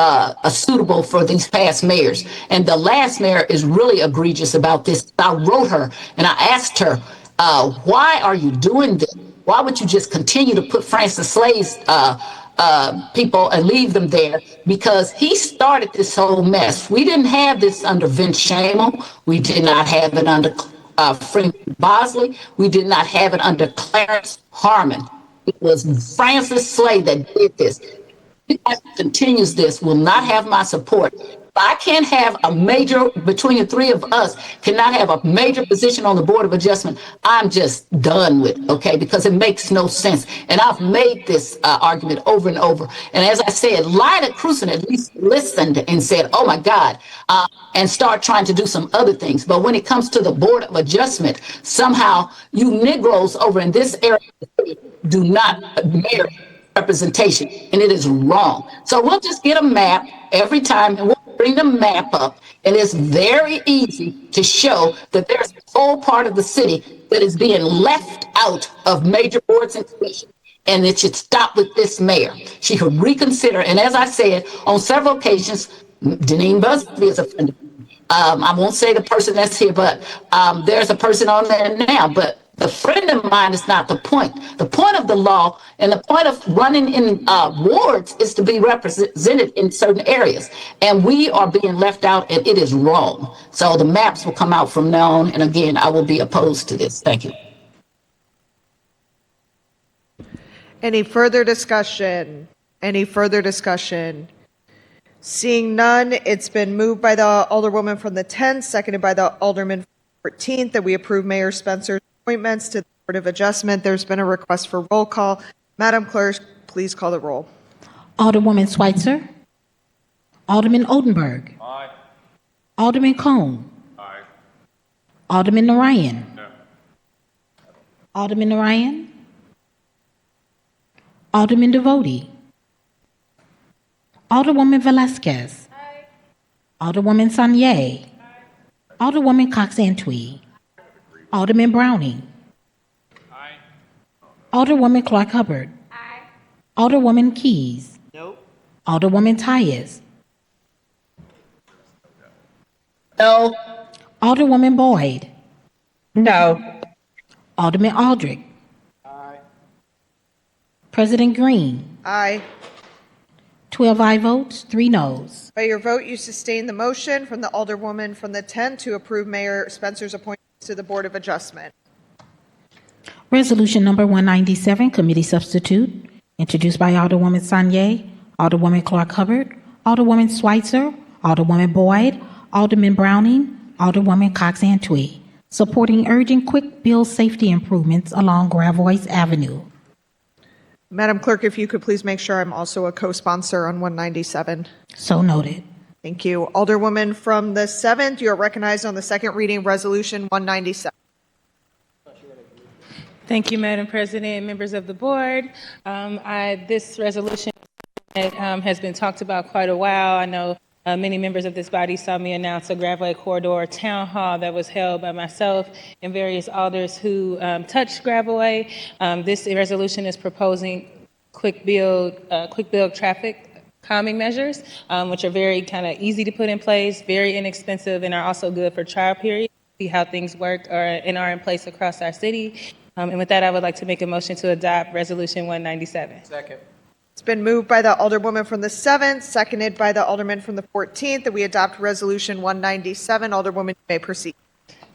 G: suitable for these past mayors. And the last mayor is really egregious about this. I wrote her and I asked her, Why are you doing this? Why would you just continue to put Francis Slade's people and leave them there? Because he started this whole mess. We didn't have this under Vince Shamel. We did not have it under Freeman Bosley. We did not have it under Clarence Harmon. It was Francis Slade that did this. Anybody who continues this will not have my support. If I can't have a major, between the three of us, cannot have a major position on the Board of Adjustment, I'm just done with it, okay? Because it makes no sense. And I've made this argument over and over. And as I said, Lyda Cruzen at least listened and said, oh my God, and start trying to do some other things. But when it comes to the Board of Adjustment, somehow you Negroes over in this area do not merit representation, and it is wrong. So we'll just get a map every time, and we'll bring the map up, and it's very easy to show that there's a whole part of the city that is being left out of major boards and commissions. And it should stop with this mayor. She could reconsider, and as I said, on several occasions, Deneen Busby is offended. I won't say the person that's here, but there's a person on there now, but the friend of mine is not the point. The point of the law and the point of running in wards is to be represented in certain areas. And we are being left out, and it is wrong. So the maps will come out from now on. And again, I will be opposed to this. Thank you.
A: Any further discussion? Any further discussion? Seeing none, it's been moved by the Alderwoman from the 10th, seconded by the Alderman from the 14th, that we approve Mayor Spencer's appointments to the Board of Adjustment. There's been a request for roll call. Madam Clerk, please call the roll.
B: Alderwoman Schweitzer. Alderman Odenberg.
L: Aye.
B: Alderman Cone.
L: Aye.
B: Alderman Narayan.
L: No.
B: Alderman Narayan. Alderman Devoti. Alderwoman Velasquez. Aye. Alderwoman Sanye. Aye. Alderwoman Cox-Antwi. Alderman Browning.
L: Aye.
B: Alderwoman Clark Hubbard.
E: Aye.
B: Alderwoman Keys.
A: Nope.
B: Alderwoman Tyus.
N: No.
B: Alderwoman Boyd.
N: No.
B: Alderman Aldrich.
I: Aye.
B: President Green.
A: Aye.
B: 12 aye votes, 3 noes.
A: By your vote, you sustain the motion from the Alderwoman from the 10th to approve Mayor Spencer's appointment to the Board of Adjustment.
B: Resolution number 197, committee substitute, introduced by Alderwoman Sanye, Alderwoman Clark Hubbard, Alderwoman Schweitzer, Alderwoman Boyd, Alderman Browning, Alderwoman Cox-Antwi, supporting urgent quick bill safety improvements along Gravois Avenue.
A: Madam Clerk, if you could please make sure I'm also a co-sponsor on 197.
B: So noted.
A: Thank you. Alderwoman from the 7th, you are recognized on the second reading Resolution 197.
K: Thank you, Madam President, members of the board. This resolution has been talked about quite a while. I know many members of this body saw me announce a Graveway Corridor town hall that was held by myself and various alders who touched Graveway. This resolution is proposing quick build traffic calming measures, which are very kind of easy to put in place, very inexpensive, and are also good for trial period. See how things work and are in place across our city. And with that, I would like to make a motion to adopt Resolution 197.
I: Second.
A: It's been moved by the Alderwoman from the 7th, seconded by the Alderman from the 14th, that we adopt Resolution 197. Alderwoman, you may proceed.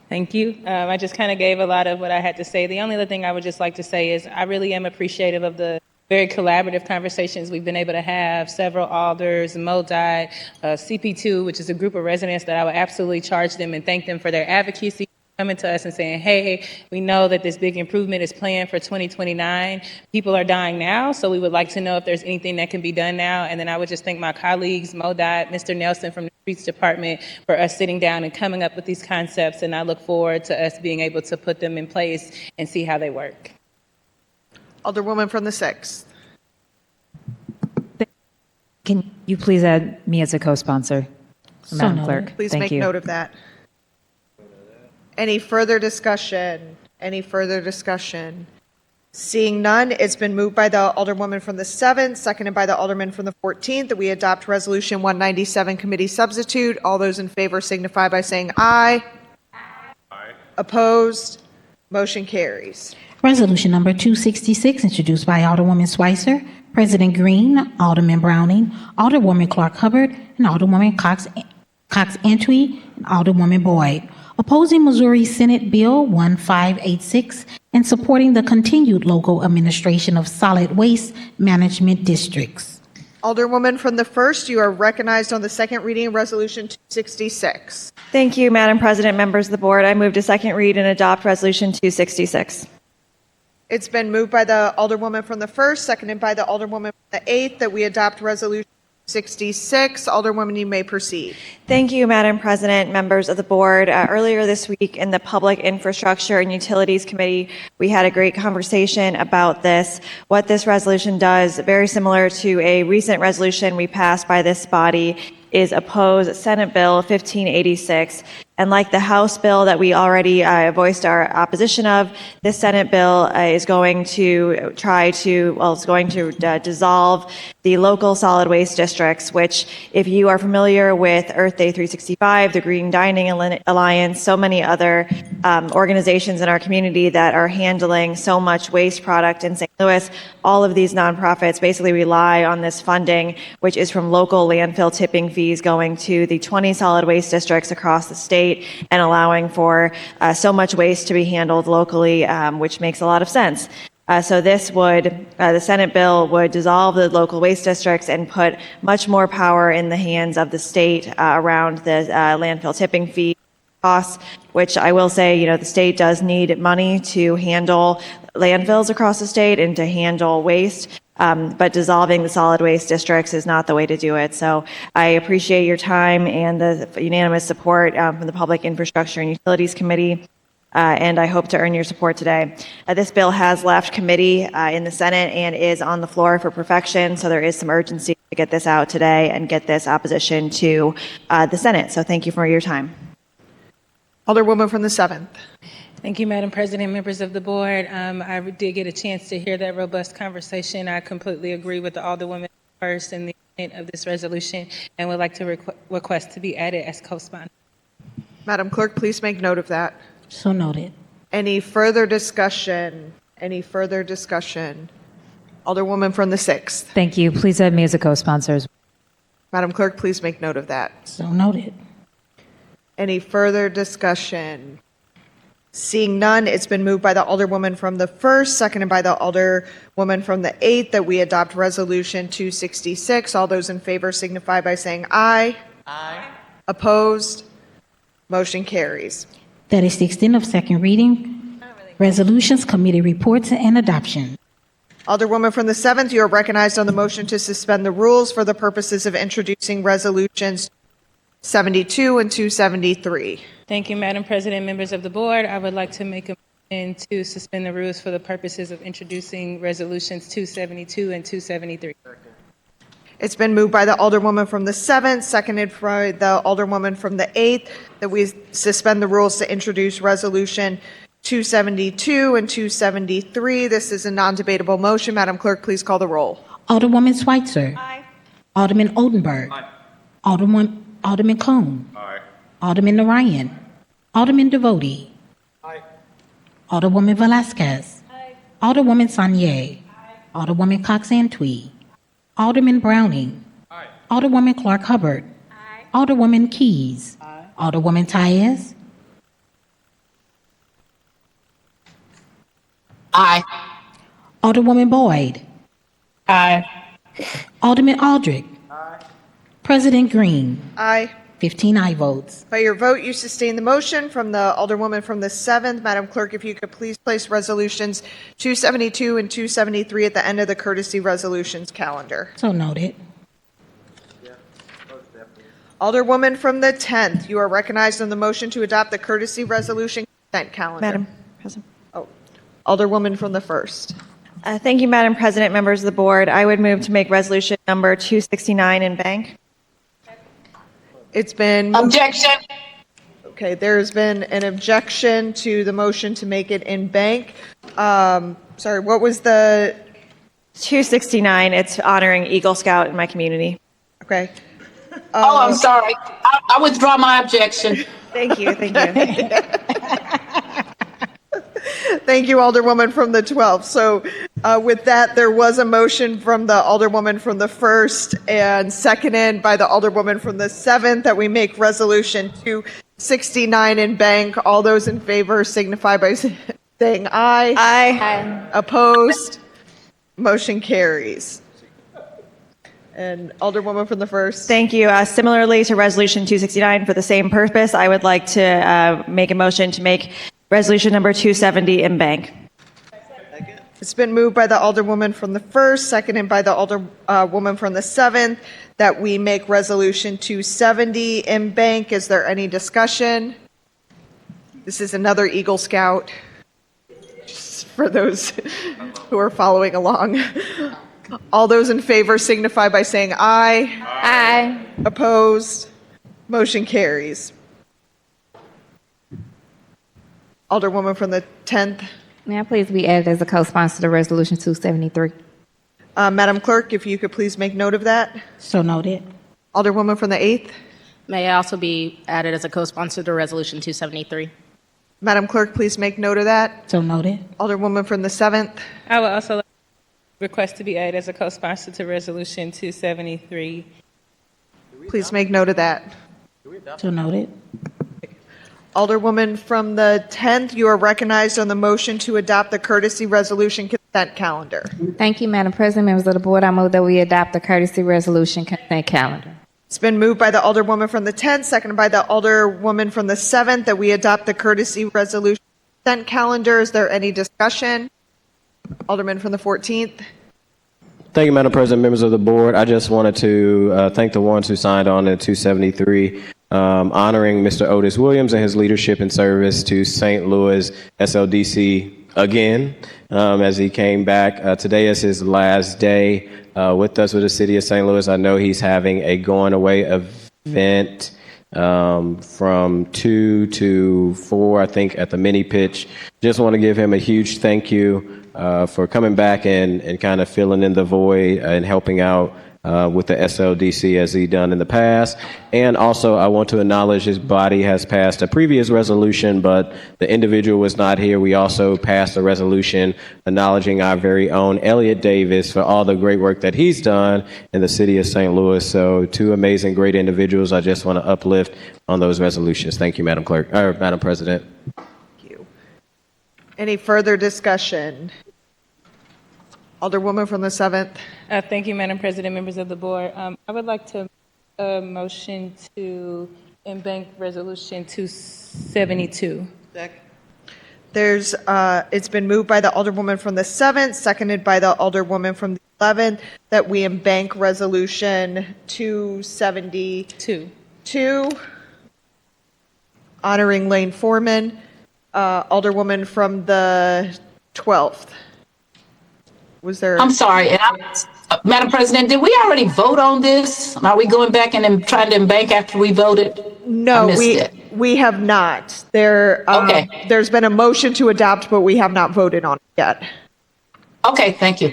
K: Thank you. I just kind of gave a lot of what I had to say. The only other thing I would just like to say is I really am appreciative of the very collaborative conversations we've been able to have. Several alders, MoDOT, CP2, which is a group of residents that I would absolutely charge them and thank them for their advocacy, coming to us and saying, hey, we know that this big improvement is planned for 2029. People are dying now, so we would like to know if there's anything that can be done now. And then I would just thank my colleagues, MoDOT, Mr. Nelson from the Streets Department, for us sitting down and coming up with these concepts. And I look forward to us being able to put them in place and see how they work.
A: Alderwoman from the 6th.
P: Can you please add me as a co-sponsor, Madam
B: noted.
P: Clerk?
A: Please
P: Thank
A: make
P: you.
A: note of that. Any further discussion? Any further discussion? Seeing none, it's been moved by the Alderwoman from the 7th, seconded by the Alderman from the 14th, that we adopt Resolution 197, committee substitute. All those in favor signify by saying aye. Aye. Opposed? Motion carries.
B: Resolution number 266, introduced by Alderwoman Schweitzer, President Green, Alderman Browning, Alderwoman Clark Hubbard, and Alderwoman Cox Antwi, and Alderwoman Boyd, opposing Missouri Senate Bill 1586 and supporting the continued local administration of solid waste management districts.
A: Alderwoman from the 1st, you are recognized on the second reading of Resolution 266.
F: Thank you, Madam President, members of the board. I move to second read and adopt Resolution 266.
A: It's been moved by the Alderwoman from the 1st, seconded by the Alderwoman from the 8th, that we adopt Resolution 66. Alderwoman, you may proceed.
F: Thank you, Madam President, members of the board. Earlier this week in the Public Infrastructure and Utilities Committee, we had a great conversation about this. What this resolution does, very similar to a recent resolution we passed by this body, is oppose Senate Bill 1586. And like the House bill that we already voiced our opposition of, this Senate bill is going to dissolve the local solid waste districts, which, if you are familiar with Earth Day 365, the Green Dining Alliance, so many other organizations in our community that are handling so much waste product in St. Louis, all of these nonprofits basically rely on this funding, which is from local landfill tipping fees going to the 20 solid waste districts across the state and allowing for so much waste to be handled locally, which makes a lot of sense. So this would, the Senate bill would dissolve the local waste districts and put much more power in the hands of the state around the landfill tipping fee costs, which I will say, the state does need money to handle landfills across the state and to handle waste. But dissolving the solid waste districts is not the way to do it. So I appreciate your time and the unanimous support from the Public Infrastructure and Utilities Committee. And I hope to earn your support today. This bill has left committee in the Senate and is on the floor for perfection, so there is some urgency to get this out today and get this opposition to the Senate. So thank you for your time.
A: Alderwoman from the 7th.
K: Thank you, Madam President, members of the board. I did get a chance to hear that robust conversation. I completely agree with the Alderwoman first and the intent of this resolution, and would like to request to be added as co-sponsor.
A: Madam Clerk, please make note of that.
B: So noted.
A: Any further discussion? Any further discussion? Alderwoman from the 6th.
P: Thank you. Please add me as a co-sponsor.
A: Madam Clerk, please make note of that.
B: So noted.
A: Any further discussion? Seeing none, it's been moved by the Alderwoman from the 1st, seconded by the Alderwoman from the 8th, that we adopt Resolution 266. All those in favor signify by saying aye. Aye. Opposed? Motion carries.
B: That is the extent of second reading. Resolutions, committee reports, and adoption.
A: Alderwoman from the 7th, you are recognized on the motion to suspend the rules for the purposes of introducing Resolutions 72 and 273.
K: Thank you, Madam President, members of the board. I would like to make a motion to suspend the rules for the purposes of introducing Resolutions 272 and 273.
A: It's been moved by the Alderwoman from the 7th, seconded by the Alderwoman from the 8th, that we suspend the rules to introduce Resolution 272 and 273. This is a non-debatable motion. Madam Clerk, please call the roll.
B: Alderwoman Schweitzer. Aye. Alderman Oldenburg.
I: Aye.
B: Alderman Cone.
I: Aye.
B: Alderman Narayan. Alderman Devoti.
I: Aye.
B: Alderwoman Velasquez. Aye. Alderwoman Sanier. Aye. Alderwoman Cox Antwi. Alderman Browning.
I: Aye.
B: Alderwoman Clark Hubbard. Aye. Alderwoman Keys. Aye. Alderwoman Tyez.
G: Aye.
B: Alderwoman Boyd.
N: Aye.
B: Alderman Aldrich.
I: Aye.
B: President Green.
A: Aye.
B: 15 aye votes.
A: By your vote, you sustain the motion from the Alderwoman from the 7th. Madam Clerk, if you could please place Resolutions 272 and 273 at the end of the courtesy resolutions calendar.
B: So noted.
A: Alderwoman from the 10th, you are recognized on the motion to adopt the courtesy resolution consent calendar.
F: Madam President.
A: Alderwoman from the 1st.
F: Thank you, Madam President, members of the board. I would move to make resolution number 269 in bank.
A: It's been
G: Objection.
A: Okay, there's been an objection to the motion to make it in bank. Sorry, what was the
F: 269? It's honoring Eagle Scout in my community.
A: Okay.
G: Oh, I'm sorry. I withdraw my objection.
F: Thank you. Thank you.
A: Thank you, Alderwoman from the 12th. So with that, there was a motion from the Alderwoman from the 1st and seconded by the Alderwoman from the 7th that we make Resolution 269 in bank. All those in favor signify by saying aye.
F: Aye.
A: Opposed? Motion carries. And Alderwoman from the 1st.
F: Thank you. Similarly to Resolution 269, for the same purpose, I would like to make a motion to make Resolution number 270 in bank.
A: It's been moved by the Alderwoman from the 1st, seconded by the Alderwoman from the 7th, that we make Resolution 270 in bank. Is there any discussion? This is another Eagle Scout, just for those who are following along. All those in favor signify by saying aye.
E: Aye.
A: Opposed? Motion carries. Alderwoman from the 10th.
E: May I please be added as a co-sponsor to Resolution 273?
A: Madam Clerk, if you could please make note of that.
B: So noted.
A: Alderwoman from the 8th.
O: May I also be added as a co-sponsor to Resolution 273?
A: Madam Clerk, please make note of that.
B: So noted.
A: Alderwoman from the 7th.
K: I would also request to be added as a co-sponsor to Resolution 273.
A: Please make note of that.
B: So noted.
A: Alderwoman from the 10th, you are recognized on the motion to adopt the courtesy resolution consent calendar.
E: Thank you, Madam President, members of the board. I move that we adopt the courtesy resolution consent calendar.
A: It's been moved by the Alderwoman from the 10th, seconded by the Alderwoman from the 7th, that we adopt the courtesy resolution consent calendar. Is there any discussion? Alderman from the 14th.
D: Thank you, Madam President, members of the board. I just wanted to thank the ones who signed on to 273, honoring Mr. Otis Williams and his leadership and service to St. Louis SLDC again, as he came back. Today is his last day with us with the city of St. Louis. I know he's having a going away event from 2 to 4, I think, at the mini pitch. Just want to give him a huge thank you for coming back and kind of filling in the void and helping out with the SLDC as he done in the past. And also, I want to acknowledge his body has passed a previous resolution, but the individual was not here. We also passed a resolution acknowledging our very own Elliot Davis for all the great work that he's done in the city of St. Louis. So 2 amazing, great individuals. I just want to uplift on those resolutions. Thank you, Madam Clerk, or Madam President.
A: Thank you. Any further discussion? Alderwoman from the 7th.
K: Thank you, Madam President, members of the board. I would like to motion to embank Resolution 272.
A: It's been moved by the Alderwoman from the 7th, seconded by the Alderwoman from the 11th, that we embank Resolution 272, honoring Lane Foreman. Alderwoman from the 12th. Was there?
G: I'm sorry, Madam President, did we already vote on this? Are we going back and then trying to embank after we voted?
A: No, we have not. There's been a motion to adopt, but we have not voted on it yet.
G: Okay, thank you.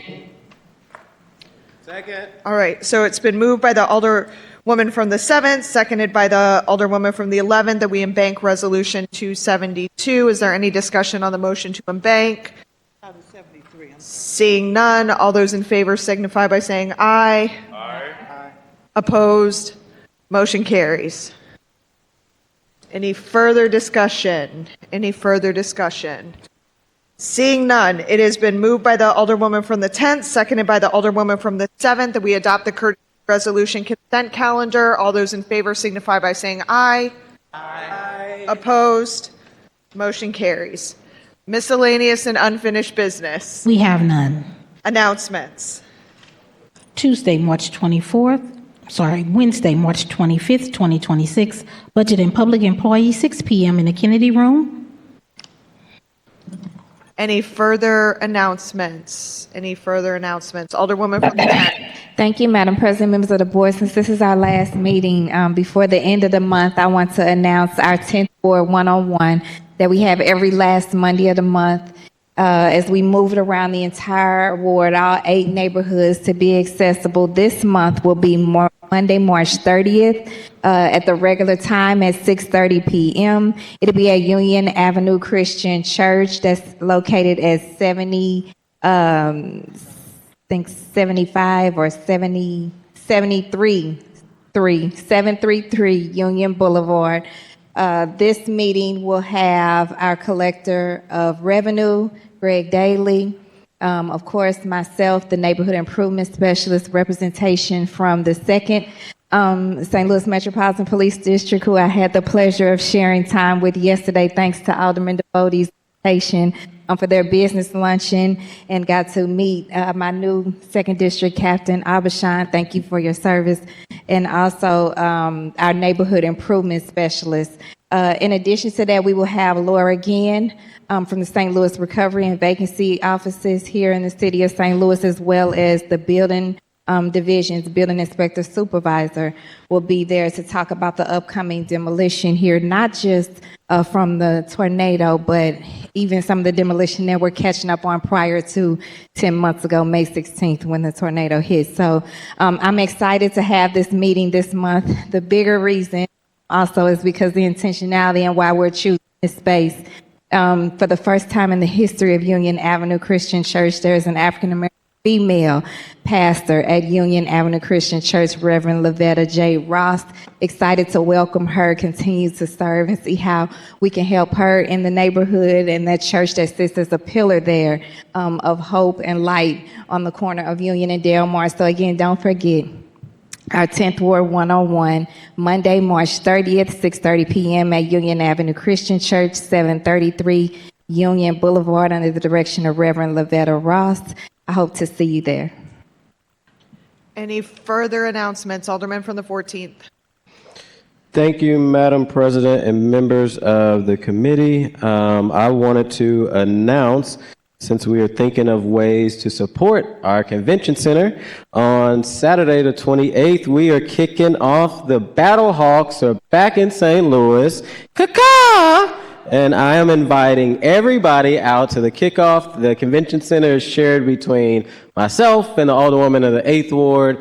A: Second. All right, so it's been moved by the Alderwoman from the 7th, seconded by the Alderwoman from the 11th, that we embank Resolution 272. Is there any discussion on the motion to embank? Seeing none, all those in favor signify by saying aye. Aye. Opposed? Motion carries. Any further discussion? Any further discussion? Seeing none, it has been moved by the Alderwoman from the 10th, seconded by the Alderwoman from the 7th, that we adopt the courtesy resolution consent calendar. All those in favor signify by saying aye. Aye. Opposed? Motion carries. Miscellaneous and unfinished business.
B: We have none.
A: Announcements.
B: Wednesday, March 25th, 2026, Budget and Public Employees, 6 p.m. in the Kennedy Room.
A: Any further announcements? Alderwoman from the 10th.
E: Thank you, Madam President, members of the board. Since this is our last meeting before the end of the month, I want to announce our 10th Board 101 that we have every last Monday of the month. as we moved around the entire ward, all 8 neighborhoods to be accessible. This month will be Monday, March 30th, at the regular time at 6:30 p.m. It'll be at Union Avenue Christian Church that's located at 75 or 733 Union Boulevard. This meeting will have our Collector of Revenue, Greg Daly, of course, myself, the Neighborhood Improvement Specialist, representation from the 2nd St. Louis Metropolitan Police District, who I had the pleasure of sharing time with yesterday, thanks to Alderman DeVote's invitation for their business luncheon, and got to meet my new 2nd District Captain, Abishan. Thank you for your service. And also our Neighborhood Improvement Specialist. In addition to that, we will have Laura Ginn from the St. Louis Recovery and Vacancy offices here in the city of St. Louis, as well as the building division's building inspector supervisor will be there to talk about the upcoming demolition here, not just from the tornado, but even some of the demolition that we're catching up on prior to 10 months ago, May 16th, when the tornado hit. So I'm excited to have this meeting this month. The bigger reason also is because the intentionality and why we're choosing this space. For the first time in the history of Union Avenue Christian Church, there is an African-American female pastor at Union Avenue Christian Church, Reverend Lavetta J. Ross. Excited to welcome her, continue to serve, and see how we can help her in the neighborhood and that church that sits as a pillar there of hope and light on the corner of Union and Delmar. So again, don't forget, our 10th Ward 101, Monday, March 30th, 6:30 p.m. at Union Avenue Christian Church, 733 Union Boulevard, under the direction of Reverend Lavetta Ross. I hope to see you there.
A: Any further announcements? Alderman from the 14th.
D: Thank you, Madam President and members of the committee. I wanted to announce, since we are thinking of ways to support our convention center, on Saturday the 28th, we are kicking off the Battle Hawks are back in St. Louis. Caca! And I am inviting everybody out to the kickoff. The convention center is shared between myself and the Alderwoman of the 8th Ward.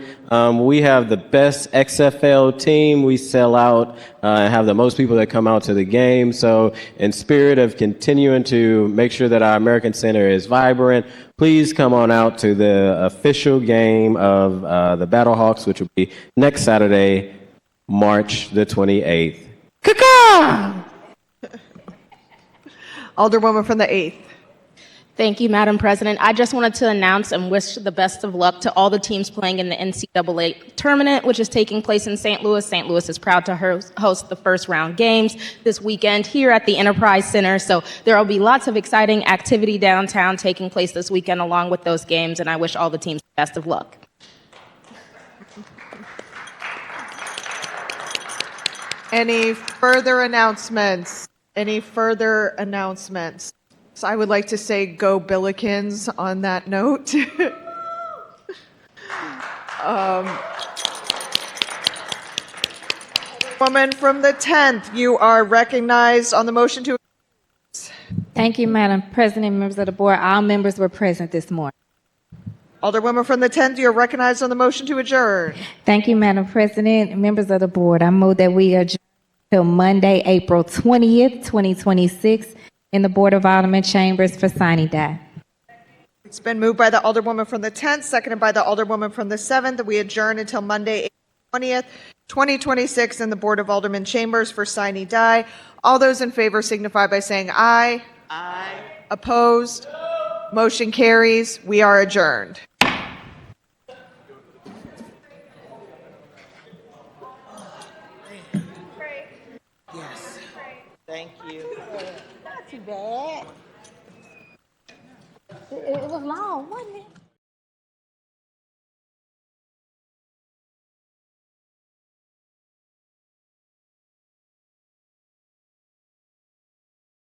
D: We have the best XFL team. We sell out and have the most people that come out to the game. So in spirit of continuing to make sure that our American Center is vibrant, please come on out to the official game of the Battlehawks, which will be next Saturday, March the 28th. Caca!
A: Alderwoman from the 8th.
O: Thank you, Madam President. I just wanted to announce and wish the best of luck to all the teams playing in the NCAA tournament, which is taking place in St. Louis. St. Louis is proud to host the first round games this weekend here at the Enterprise Center. So there will be lots of exciting activity downtown taking place this weekend along with those games, and I wish all the teams the best of luck.
A: Any further announcements? Any further announcements? So I would like to say go Billikens on that note. Woman from the 10th, you are recognized on the motion to...
E: Thank you, Madam President, members of the board. All members were present this morning.
A: Alderwoman from the 10th, you are recognized on the motion to adjourn.
E: Thank you, Madam President, members of the board. I move that we adjourn till Monday, April 20th, 2026, in the Board of Aldermen chambers for sine die.
A: It's been moved by the Alderwoman from the 10th, seconded by the Alderwoman from the 7th, that we adjourn until Monday, April 20th, 2026, in the Board of Aldermen chambers for sine die. All those in favor signify by saying aye. Aye. Opposed? Motion carries. We are adjourned.
C: Yes. Thank you.
B: Not too bad. It was long, wasn't it?